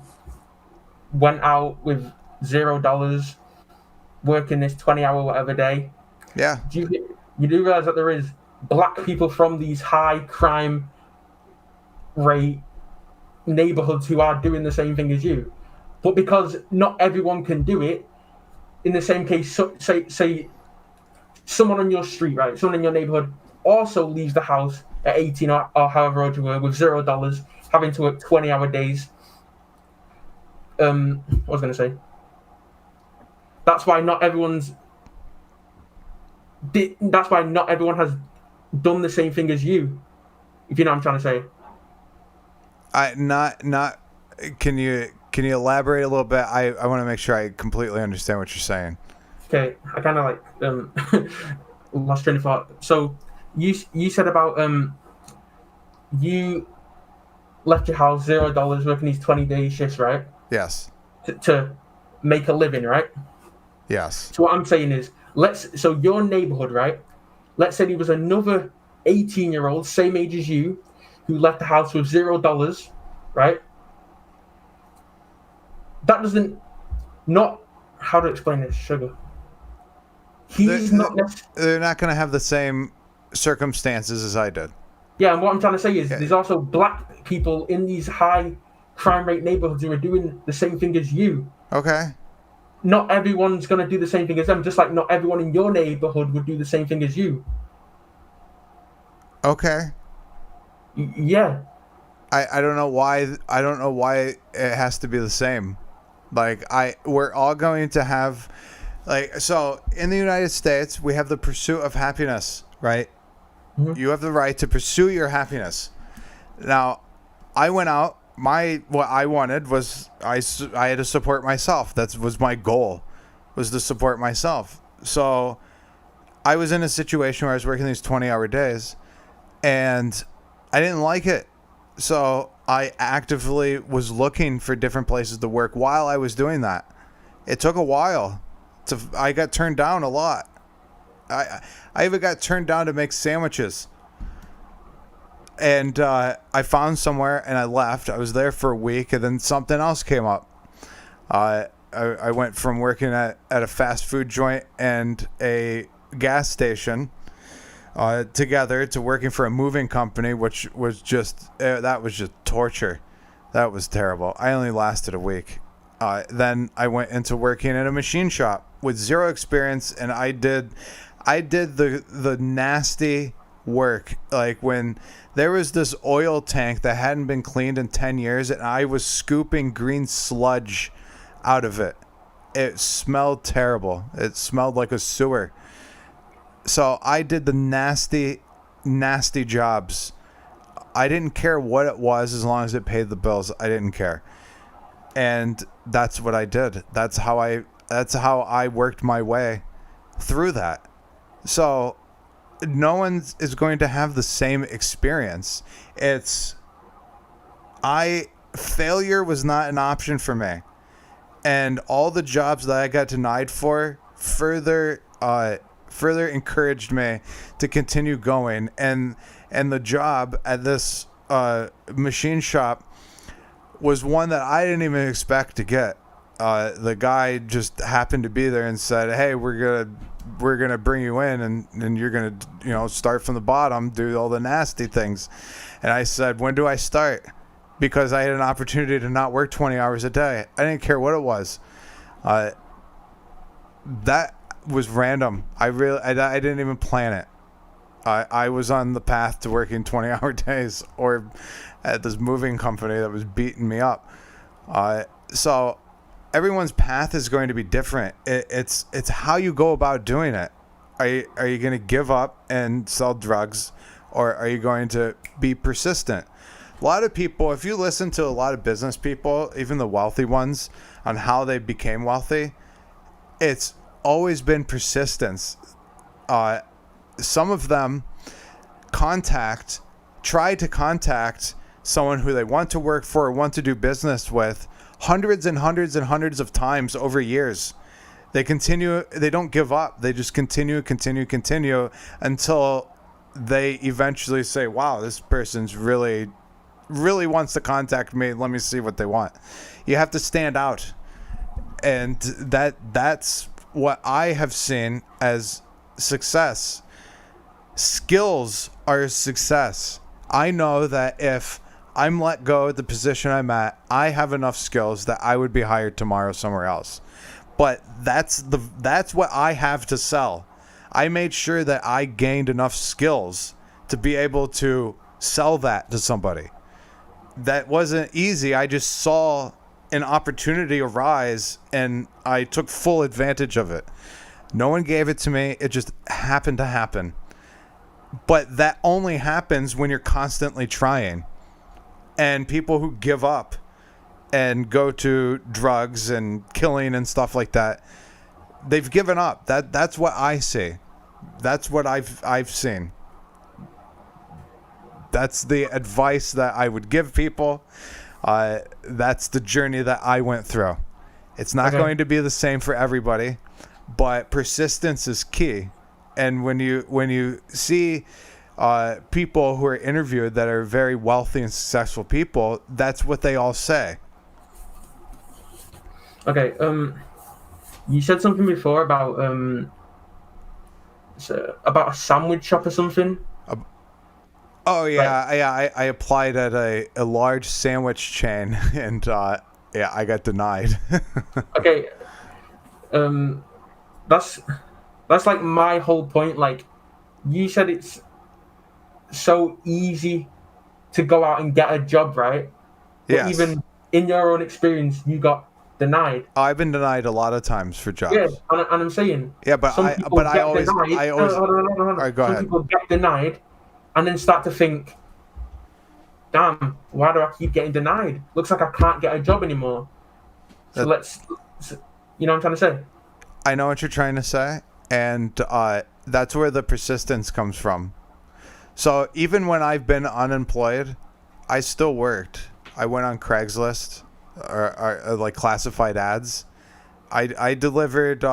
went out with $0, working this 20-hour whatever day. Yeah. You do realize that there is black people from these high crime rate neighborhoods who are doing the same thing as you. But because not everyone can do it, in the same case, say someone on your street, right? Someone in your neighborhood also leaves the house at 18 or however old you were with $0, having to work 20-hour days. What was I going to say? That's why not everyone has done the same thing as you. If you know what I'm trying to say. Can you elaborate a little bit? I want to make sure I completely understand what you're saying. Okay, I kind of lost train of thought. So you said about you left your house $0 working these 20-day shifts, right? Yes. To make a living, right? Yes. So what I'm saying is, so your neighborhood, right? Let's say there was another 18-year-old, same age as you, who left the house with $0, right? That doesn't how to explain this, sugar. They're not going to have the same circumstances as I did. Yeah, and what I'm trying to say is there's also black people in these high crime rate neighborhoods who are doing the same thing as you. Okay. Not everyone's going to do the same thing as them, just like not everyone in your neighborhood would do the same thing as you. Okay. Yeah. I don't know why it has to be the same. We're all going to have so in the United States we have the pursuit of happiness, right? Mm-hmm. You have the right to pursue your happiness. Now, I went out. What I wanted was I had to support myself. That was my goal, was to support myself. So I was in a situation where I was working these 20-hour days, and I didn't like it. So I actively was looking for different places to work while I was doing that. It took a while. I got turned down a lot. I even got turned down to make sandwiches. And I found somewhere and I left. I was there for a week and then something else came up. I went from working at a fast food joint and a gas station together to working for a moving company, which was just torture. That was terrible. I only lasted a week. Then I went into working at a machine shop with zero experience, and I did the nasty work. Like when there was this oil tank that hadn't been cleaned in 10 years, and I was scooping green sludge out of it. It smelled terrible. It smelled like a sewer. So I did the nasty, nasty jobs. I didn't care what it was as long as it paid the bills. I didn't care. And that's what I did. That's how I worked my way through that. So no one is going to have the same experience. Failure was not an option for me. And all the jobs that I got denied for further encouraged me to continue going. And the job at this machine shop was one that I didn't even expect to get. The guy just happened to be there and said, "Hey, we're gonna bring you in, and you're gonna start from the bottom, do all the nasty things." And I said, "When do I start?" Because I had an opportunity to not work 20 hours a day. I didn't care what it was. That was random. I didn't even plan it. I was on the path to working 20-hour days, or at this moving company that was beating me up. So everyone's path is going to be different. It's how you go about doing it. Are you going to give up and sell drugs, or are you going to be persistent? A lot of people, if you listen to a lot of business people, even the wealthy ones, on how they became wealthy, it's always been persistence. Some of them try to contact someone who they want to work for or want to do business with hundreds and hundreds and hundreds of times over years. They don't give up. They just continue until they eventually say, "Wow, this person's really wants to contact me. Let me see what they want." You have to stand out. And that's what I have seen as success. Skills are success. I know that if I'm let go at the position I'm at. I have enough skills that I would be hired tomorrow somewhere else. But that's what I have to sell. I made sure that I gained enough skills to be able to sell that to somebody. That wasn't easy. I just saw an opportunity arise and I took full advantage of it. No one gave it to me. It just happened to happen. But that only happens when you're constantly trying. And people who give up and go to drugs and killing and stuff like that, they've given up. That's what I see. That's what I've seen. That's the advice that I would give people. That's the journey that I went through. It's not going to be the same for everybody, but persistence is key. And when you see people who are interviewed that are very wealthy and successful people, that's what they all say. Okay, you said something before about a sandwich shop or something. Oh yeah, I applied at a large sandwich chain, and I got denied. Okay, that's like my whole point. Like, you said it's so easy to go out and get a job, right? But Yes. even in your own experience, you got denied. I've been denied a lot of times for jobs. Yeah, and I'm saying. Yeah, but some people get always. denied. Hold on. All right, go Some ahead. people get denied, and then start to think, "Damn, why do I keep getting denied? Looks like I can't get a job anymore." So you know what I'm trying to say? I know what you're trying to say, and that's where the persistence comes from. So even when I've been unemployed, I still worked. I went on Craigslist or like classified ads. I delivered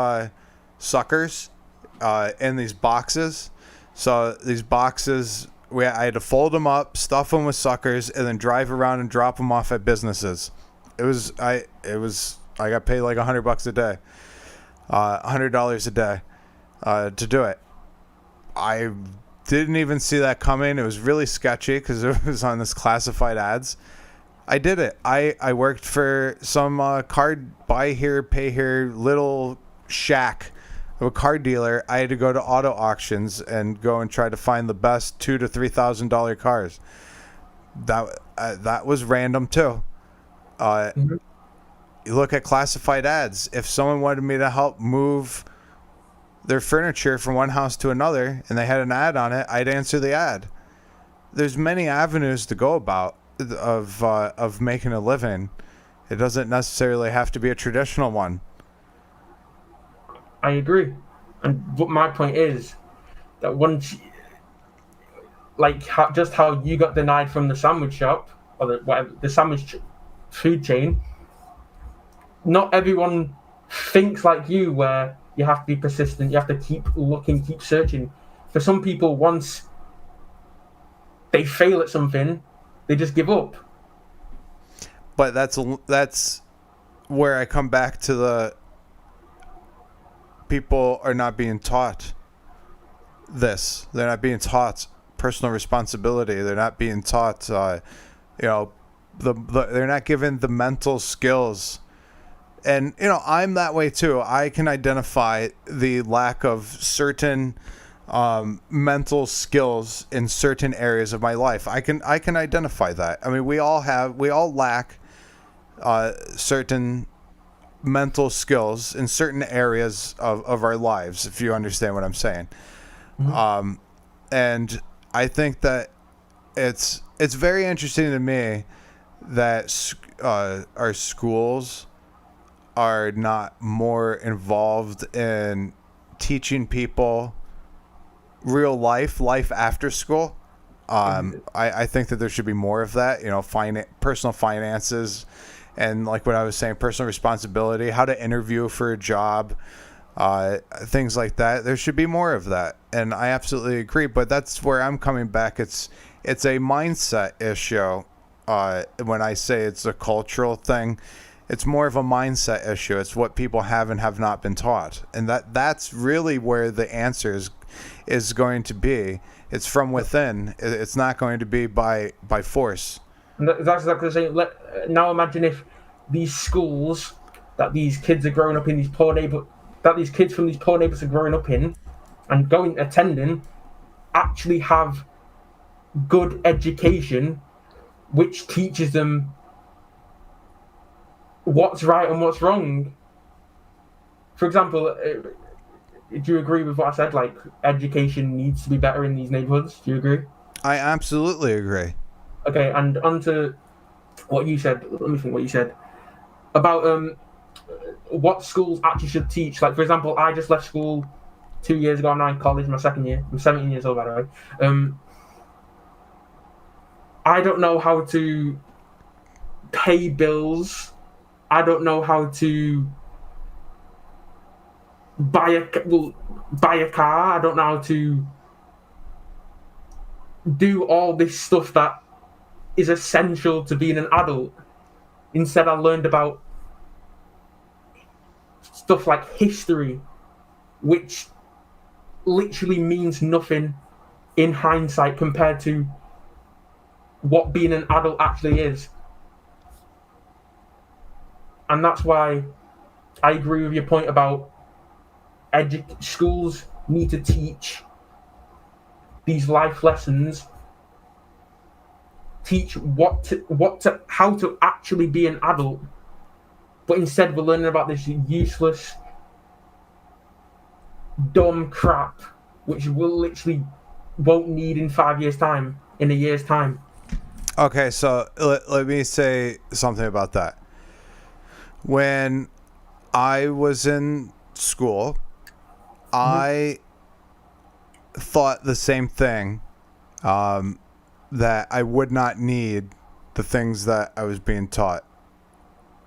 suckers in these boxes. So these boxes, I had to fold them up, stuff them with suckers, and then drive around and drop them off at businesses. I got paid like $100 a day, $100 a day to do it. I didn't even see that coming. It was really sketchy because it was on this classified ads. I did it. I worked for some card buy here, pay here little shack of a car dealer. I had to go to auto auctions and go and try to find the best $2,000 to $3,000 cars. That was random too. You look at classified ads. If someone wanted me to help move their furniture from one house to another and they had an ad on it, I'd answer the ad. There's many avenues to go about of making a living. It doesn't necessarily have to be a traditional one. I agree, and what my point is that once, just how you got denied from the sandwich shop or the sandwich food chain, not everyone thinks like you, where you have to be persistent, you have to keep looking, keep searching. For some people, once they fail at something, they just give up. But that's where I come back to the people are not being taught this. They're not being taught personal responsibility. They're not being taught, they're not given the mental skills. And, I'm that way too. I can identify the lack of certain mental skills in certain areas of my life. I can identify that. I mean, we all lack certain mental skills in certain areas of our lives, if you understand what I'm saying. Mm-hmm. And I think that it's very interesting to me that our schools are not more involved in teaching people real life after school. I think that there should be more of that, personal finances, and like what I was saying, personal responsibility, how to interview for a job, things like that. There should be more of that, and I absolutely agree. But that's where I'm coming back. It's a mindset issue. When I say it's a cultural thing, it's more of a mindset issue. It's what people have and have not been taught, and that's really where the answer is going to be. It's from within. It's not going to be by force. And that's exactly the same. Now imagine if these schools that these kids are growing up in, that these kids from these poor neighborhoods are growing up in and attending, actually have good education, which teaches them what's right and what's wrong. For example, do you agree with what I said? Like, education needs to be better in these neighborhoods. Do you agree? I absolutely agree. Okay, and onto what you said. Let me think what you said about what schools actually should teach. Like, for example, I just left school 2 years ago. I'm now in college, my second year. I'm 17 years old, by the way. I don't know how to pay bills. I don't know how to buy a car. I don't know how to do all this stuff that is essential to being an adult. Instead, I learned about stuff like history, which literally means nothing in hindsight compared to what being an adult actually is. And that's why I agree with your point about schools need to teach these life lessons, teach how to actually be an adult, but instead we're learning about this useless, dumb crap which we'll literally won't need in 5 years' time, in a year's time. Okay, so let me say something about that. When I was in school, I thought the same thing, that I would not need the things that I was being taught.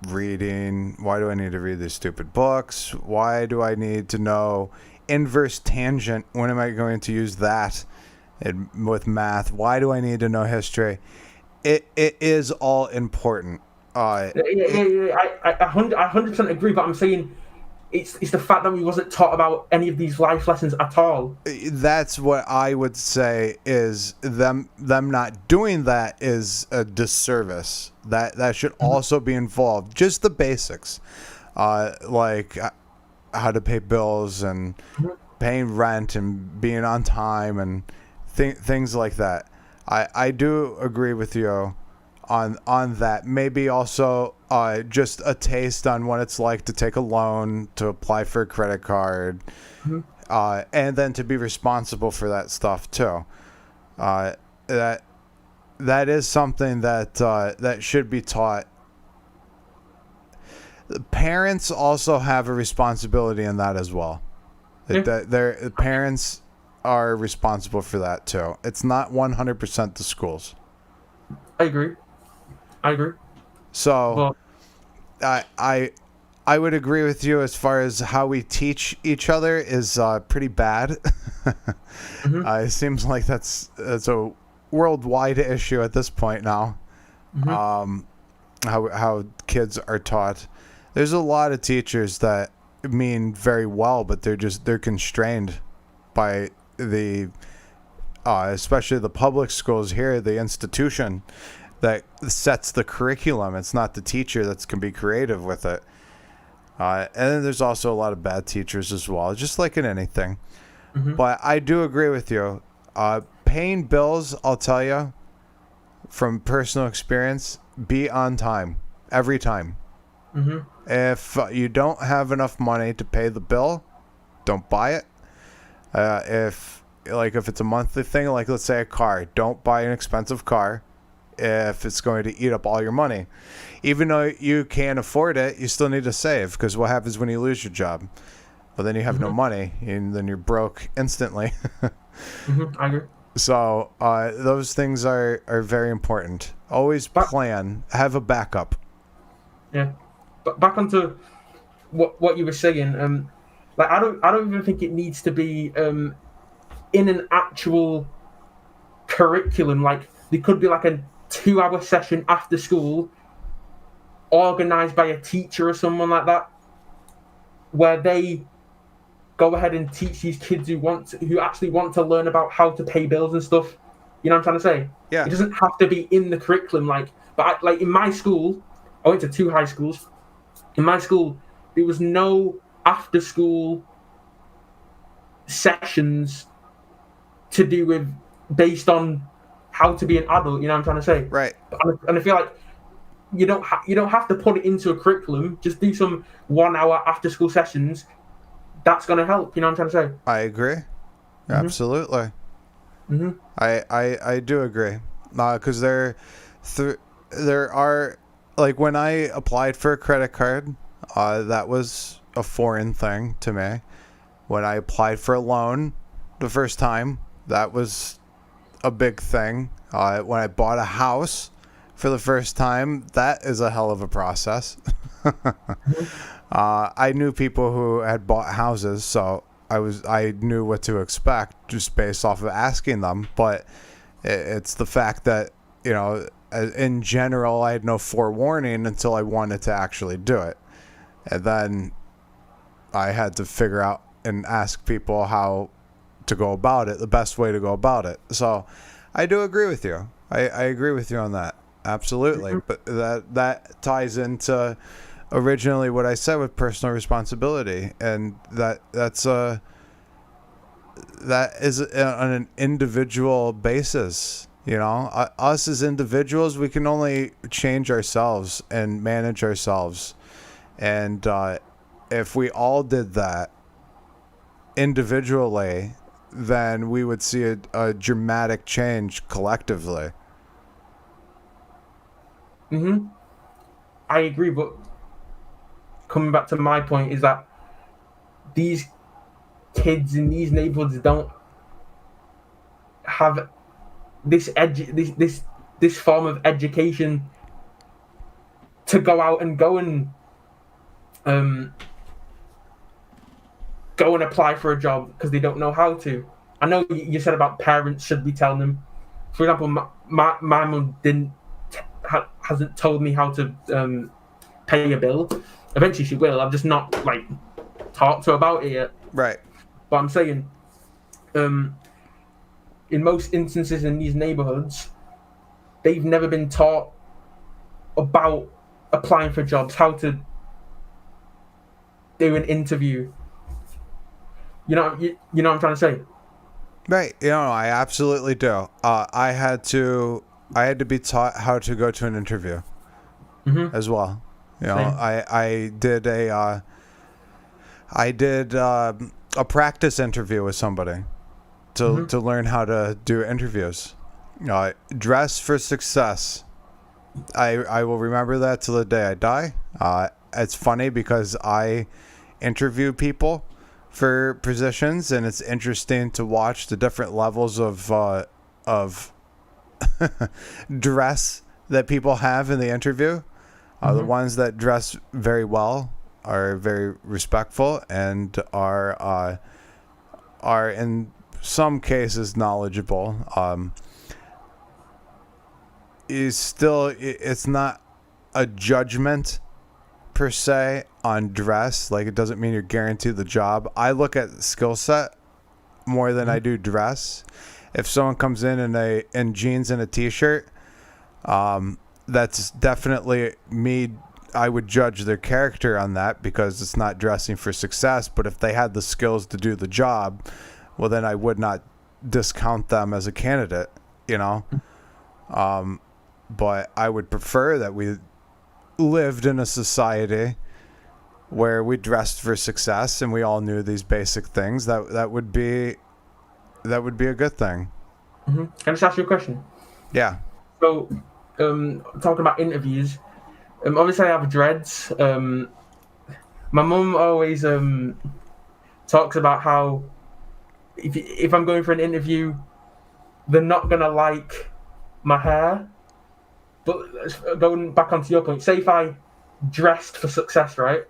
Reading, why do I need to read these stupid books? Why do I need to know inverse tangent? When am I going to use that with math? Why do I need to know history? It is all important. I 100% agree, but I'm saying it's the fact that we wasn't taught about any of these life lessons at all. That's what I would say is them not doing that is a disservice. That should also be involved. Just the basics, like how to pay bills and paying rent and being on time and things like that. I do agree with you on that. Maybe also just a taste on what it's like to take a loan, to apply for a credit card, and then to be responsible for that stuff too. That is something that should be taught. Parents also have a responsibility in that as well. Their parents are responsible for that too. It's not 100% the schools. I agree. So, I would agree with you as far as how we teach each other is pretty bad. It seems like that's a worldwide issue at this point now. How kids are taught. There's a lot of teachers that mean very well, but they're constrained by the especially the public schools here, the institution that sets the curriculum. It's not the teacher that can be creative with it. And then there's also a lot of bad teachers as well, just like in anything. But I do agree with you. Paying bills, I'll tell you, from personal experience, be on time every time. If you don't have enough money to pay the bill, don't buy it. If it's a monthly thing, like let's say a car, don't buy an expensive car if it's going to eat up all your money. Even though you can't afford it, you still need to save, because what happens when you lose your job? Well, then you have no money, and then you're broke instantly. I agree. So those things are very important. Always plan, have a backup. Yeah, but back onto what you were saying. Like I don't even think it needs to be in an actual curriculum. Like there could be like a 2-hour session after school, organized by a teacher or someone like that, where they go ahead and teach these kids who actually want to learn about how to pay bills and stuff. You know what I'm trying to say? Yeah. It doesn't have to be in the curriculum. Like But like in my school, I went to 2 high schools. In my school, there was no after-school sessions to do with based on how to be an adult. You know what I'm trying to say? Right. And I feel like you don't have to put it into a curriculum. Just do some 1 hour after-school sessions. That's gonna help. You know what I'm trying to say? I agree. Absolutely. Mm-hmm. I do agree. Because there are, like, when I applied for a credit card, that was a foreign thing to me. When I applied for a loan the first time, that was a big thing. When I bought a house for the first time, that is a hell of a process. I knew people who had bought houses, so I knew what to expect just based off of asking them. But it's the fact that, you know, in general, I had no forewarning until I wanted to actually do it. And then I had to figure out and ask people how to go about it, the best way to go about it. So I do agree with you. I agree with you on that. Absolutely. But that ties into originally what I said with personal responsibility, and that is on an individual basis. You know, us as individuals, we can only change ourselves and manage ourselves. And if we all did that individually, then we would see a dramatic change collectively. I agree, but coming back to my point is that these kids in these neighborhoods don't have this form of education to go out and go and apply for a job because they don't know how to. I know you said about parents should be telling them. For example, my mum hasn't told me how to pay a bill. Eventually she will. I've just not like talked to her about it yet. Right. But I'm saying, in most instances in these neighborhoods, they've never been taught about applying for jobs, how to do an interview. You know what I'm trying to say? Right. You know, I absolutely do. I had to be taught how to go to an interview as well. You know, I did a practice interview with somebody to learn how to do interviews. Dress for success. I will remember that till the day I die. It's funny because I interview people for positions, and it's interesting to watch the different levels of dress that people have in the interview. The ones that dress very well are very respectful and are in some cases knowledgeable. It's not a judgment per se on dress. Like, it doesn't mean you're guaranteed the job. I look at skill set more than I do dress. If someone comes in jeans and a t-shirt, that's definitely me. I would judge their character on that because it's not dressing for success. But if they had the skills to do the job, well, then I would not discount them as a candidate, you know. But I would prefer that we lived in a society where we dressed for success and we all knew these basic things. That would be a good thing. Can I just ask you a question? Yeah. So, talking about interviews, obviously I have dreads. My mum always talks about how if I'm going for an interview, they're not gonna like my hair. But going back onto your point, say if I dressed for success, right?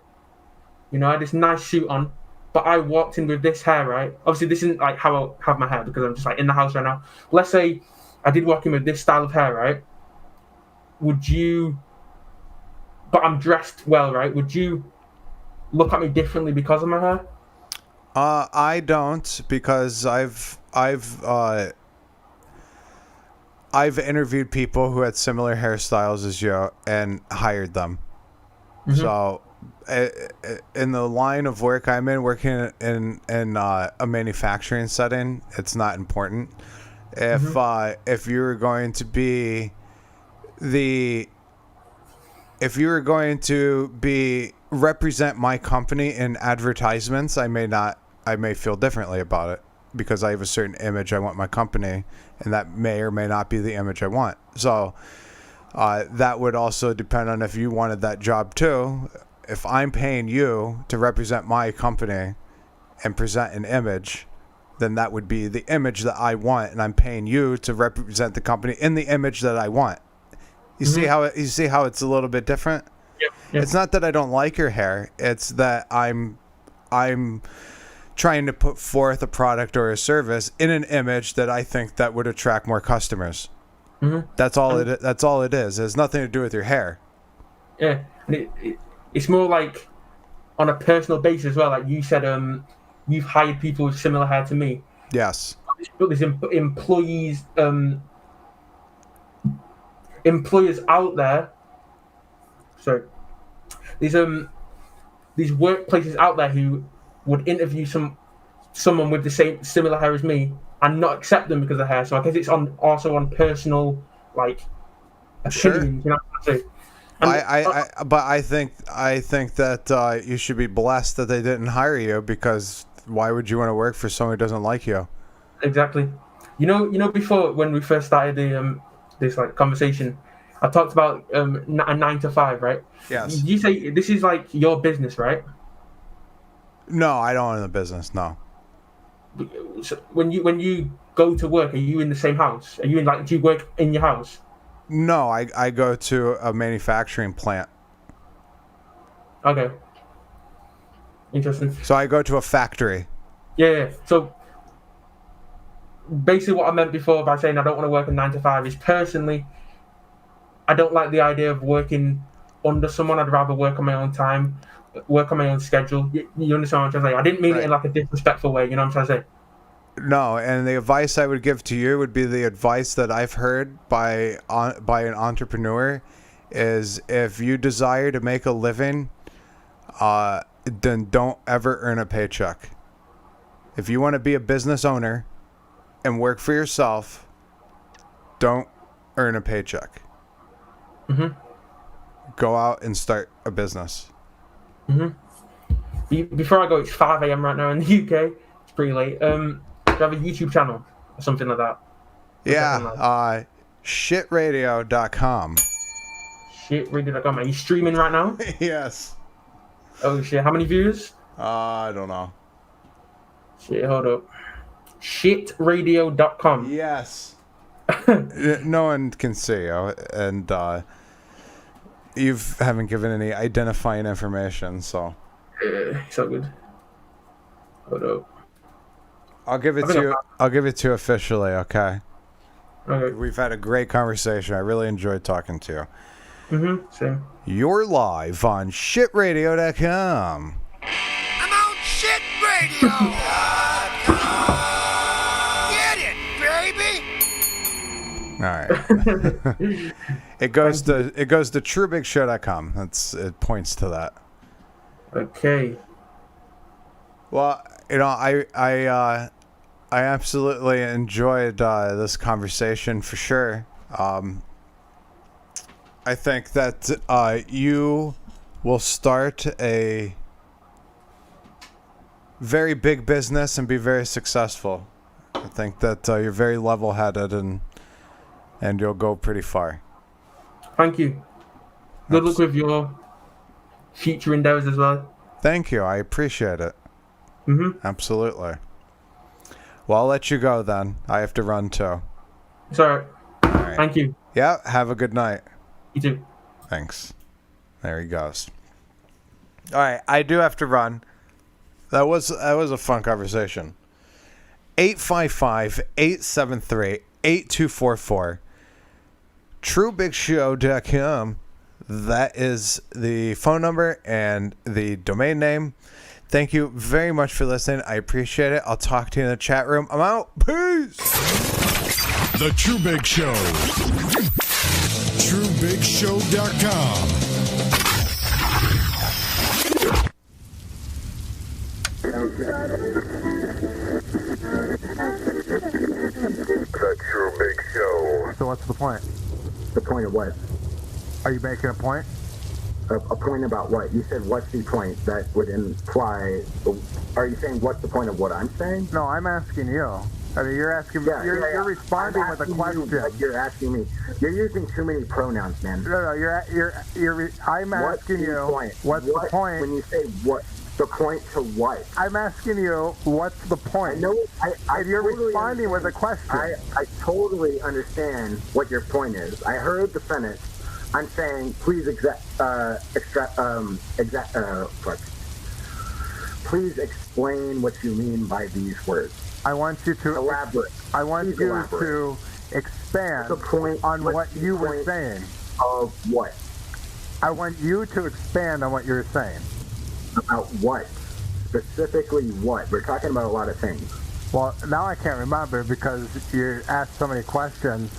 You know, I had this nice suit on, but I walked in with this hair, right? Obviously, this isn't like how I have my hair because I'm just like in the house right now. Let's say I did walk in with this style of hair, right? Would you? But I'm dressed well, right? Would you look at me differently because of my hair? I don't, because I've I've interviewed people who had similar hairstyles as you and hired them. Mhm. So, in the line of work I'm in, working in a manufacturing setting, it's not important. If you were going to be represent my company in advertisements, I may feel differently about it because I have a certain image I want my company, and that may or may not be the image I want. So that would also depend on if you wanted that job too. If I'm paying you to represent my company and present an image, then that would be the image that I want, and I'm paying you to represent the company in the image that I want. You see how it's a little bit different? Yep. It's not that I don't like your hair. It's that I'm trying to put forth a product or a service in an image that I think that would attract more customers. That's all it is. It has nothing to do with your hair. Yeah, and it's more like on a personal basis as well. Like you said, you've hired people with similar hair to me. Yes. But there's employees out there. Sorry, these workplaces out there who would interview someone with the similar hair as me and not accept them because of hair. So I guess it's also on personal like opinions. Sure. You know what I'm saying? But I think that you should be blessed that they didn't hire you, because why would you want to work for someone who doesn't like you? Exactly. You know, before when we first started this like conversation, I talked about a 9 to 5, right? Yes. You say this is like your business, right? No, I don't own the business. No. So when you go to work, are you in the same house? Do you work in your house? No, I go to a manufacturing plant. Okay. Interesting. So I go to a factory. Yeah. So basically what I meant before by saying I don't want to work a 9 to 5 is personally, I don't like the idea of working under someone. I'd rather work on my own time, work on my own schedule. You understand what I'm trying to say? I didn't mean it in like a disrespectful way. You know what I'm trying to say? No, and the advice I would give to you would be the advice that I've heard by an entrepreneur is if you desire to make a living, then don't ever earn a paycheck. If you want to be a business owner and work for yourself, don't earn a paycheck. Go out and start a business. Before I go, it's 5 a.m. right now in the UK. It's pretty late. Do you have a YouTube channel or something like that? Yeah, shitradio.com. Shitradio.com. Are you streaming right now? Yes. Oh shit! How many views? I don't know. Shit, hold up. Shitradio.com. Yes. No one can see you, and you haven't given any identifying information, so. So good. Hold up. I'll give it to you. I'll give it to you officially. Okay. Okay. We've had a great conversation. I really enjoyed talking to you. Same. You're live on shitradio.com. I'm on shitradio.com. Get it, baby. All right. It goes to TreubigShow.com. It points to that. Okay. Well, I absolutely enjoyed this conversation for sure. I think that you will start a very big business and be very successful. I think that you're very level-headed and you'll go pretty far. Thank you. Good luck with your future endeavors as well. Thank you. I appreciate it. Absolutely. Well, I'll let you go then. I have to run too. It's alright. Right. Thank you. Yeah, have a good night. You too. Thanks. There he goes. All right, I do have to run. That was a fun conversation. 855-873-8244. TrueBigShow.com. That is the phone number and the domain name. Thank you very much for listening. I appreciate it. I'll talk to you in the chat room. I'm out. Peace. The Treubig Show. TreubigShow.com. The Treubig Show. So what's the point? The point of what? Are you making a point? A point about what? You said, what's the point? That would imply... Are you saying, what's the point of what I'm saying? No, I'm asking you. I mean, you're asking me. You're responding with a question. You're asking me. You're using too many pronouns, man. No, I'm asking you. What's the point? When you say what, the point to what? I'm asking you, what's the point? I know. And you're totally responding with a question. I totally understand what your point is. I heard the sentence. I'm saying, please please explain what you mean by these words. I want you to elaborate. I want you to expand on what you were saying. Of what? I want you to expand on what you were saying. About what? Specifically what? We're talking about a lot of things. Well, now I can't remember because you asked so many questions.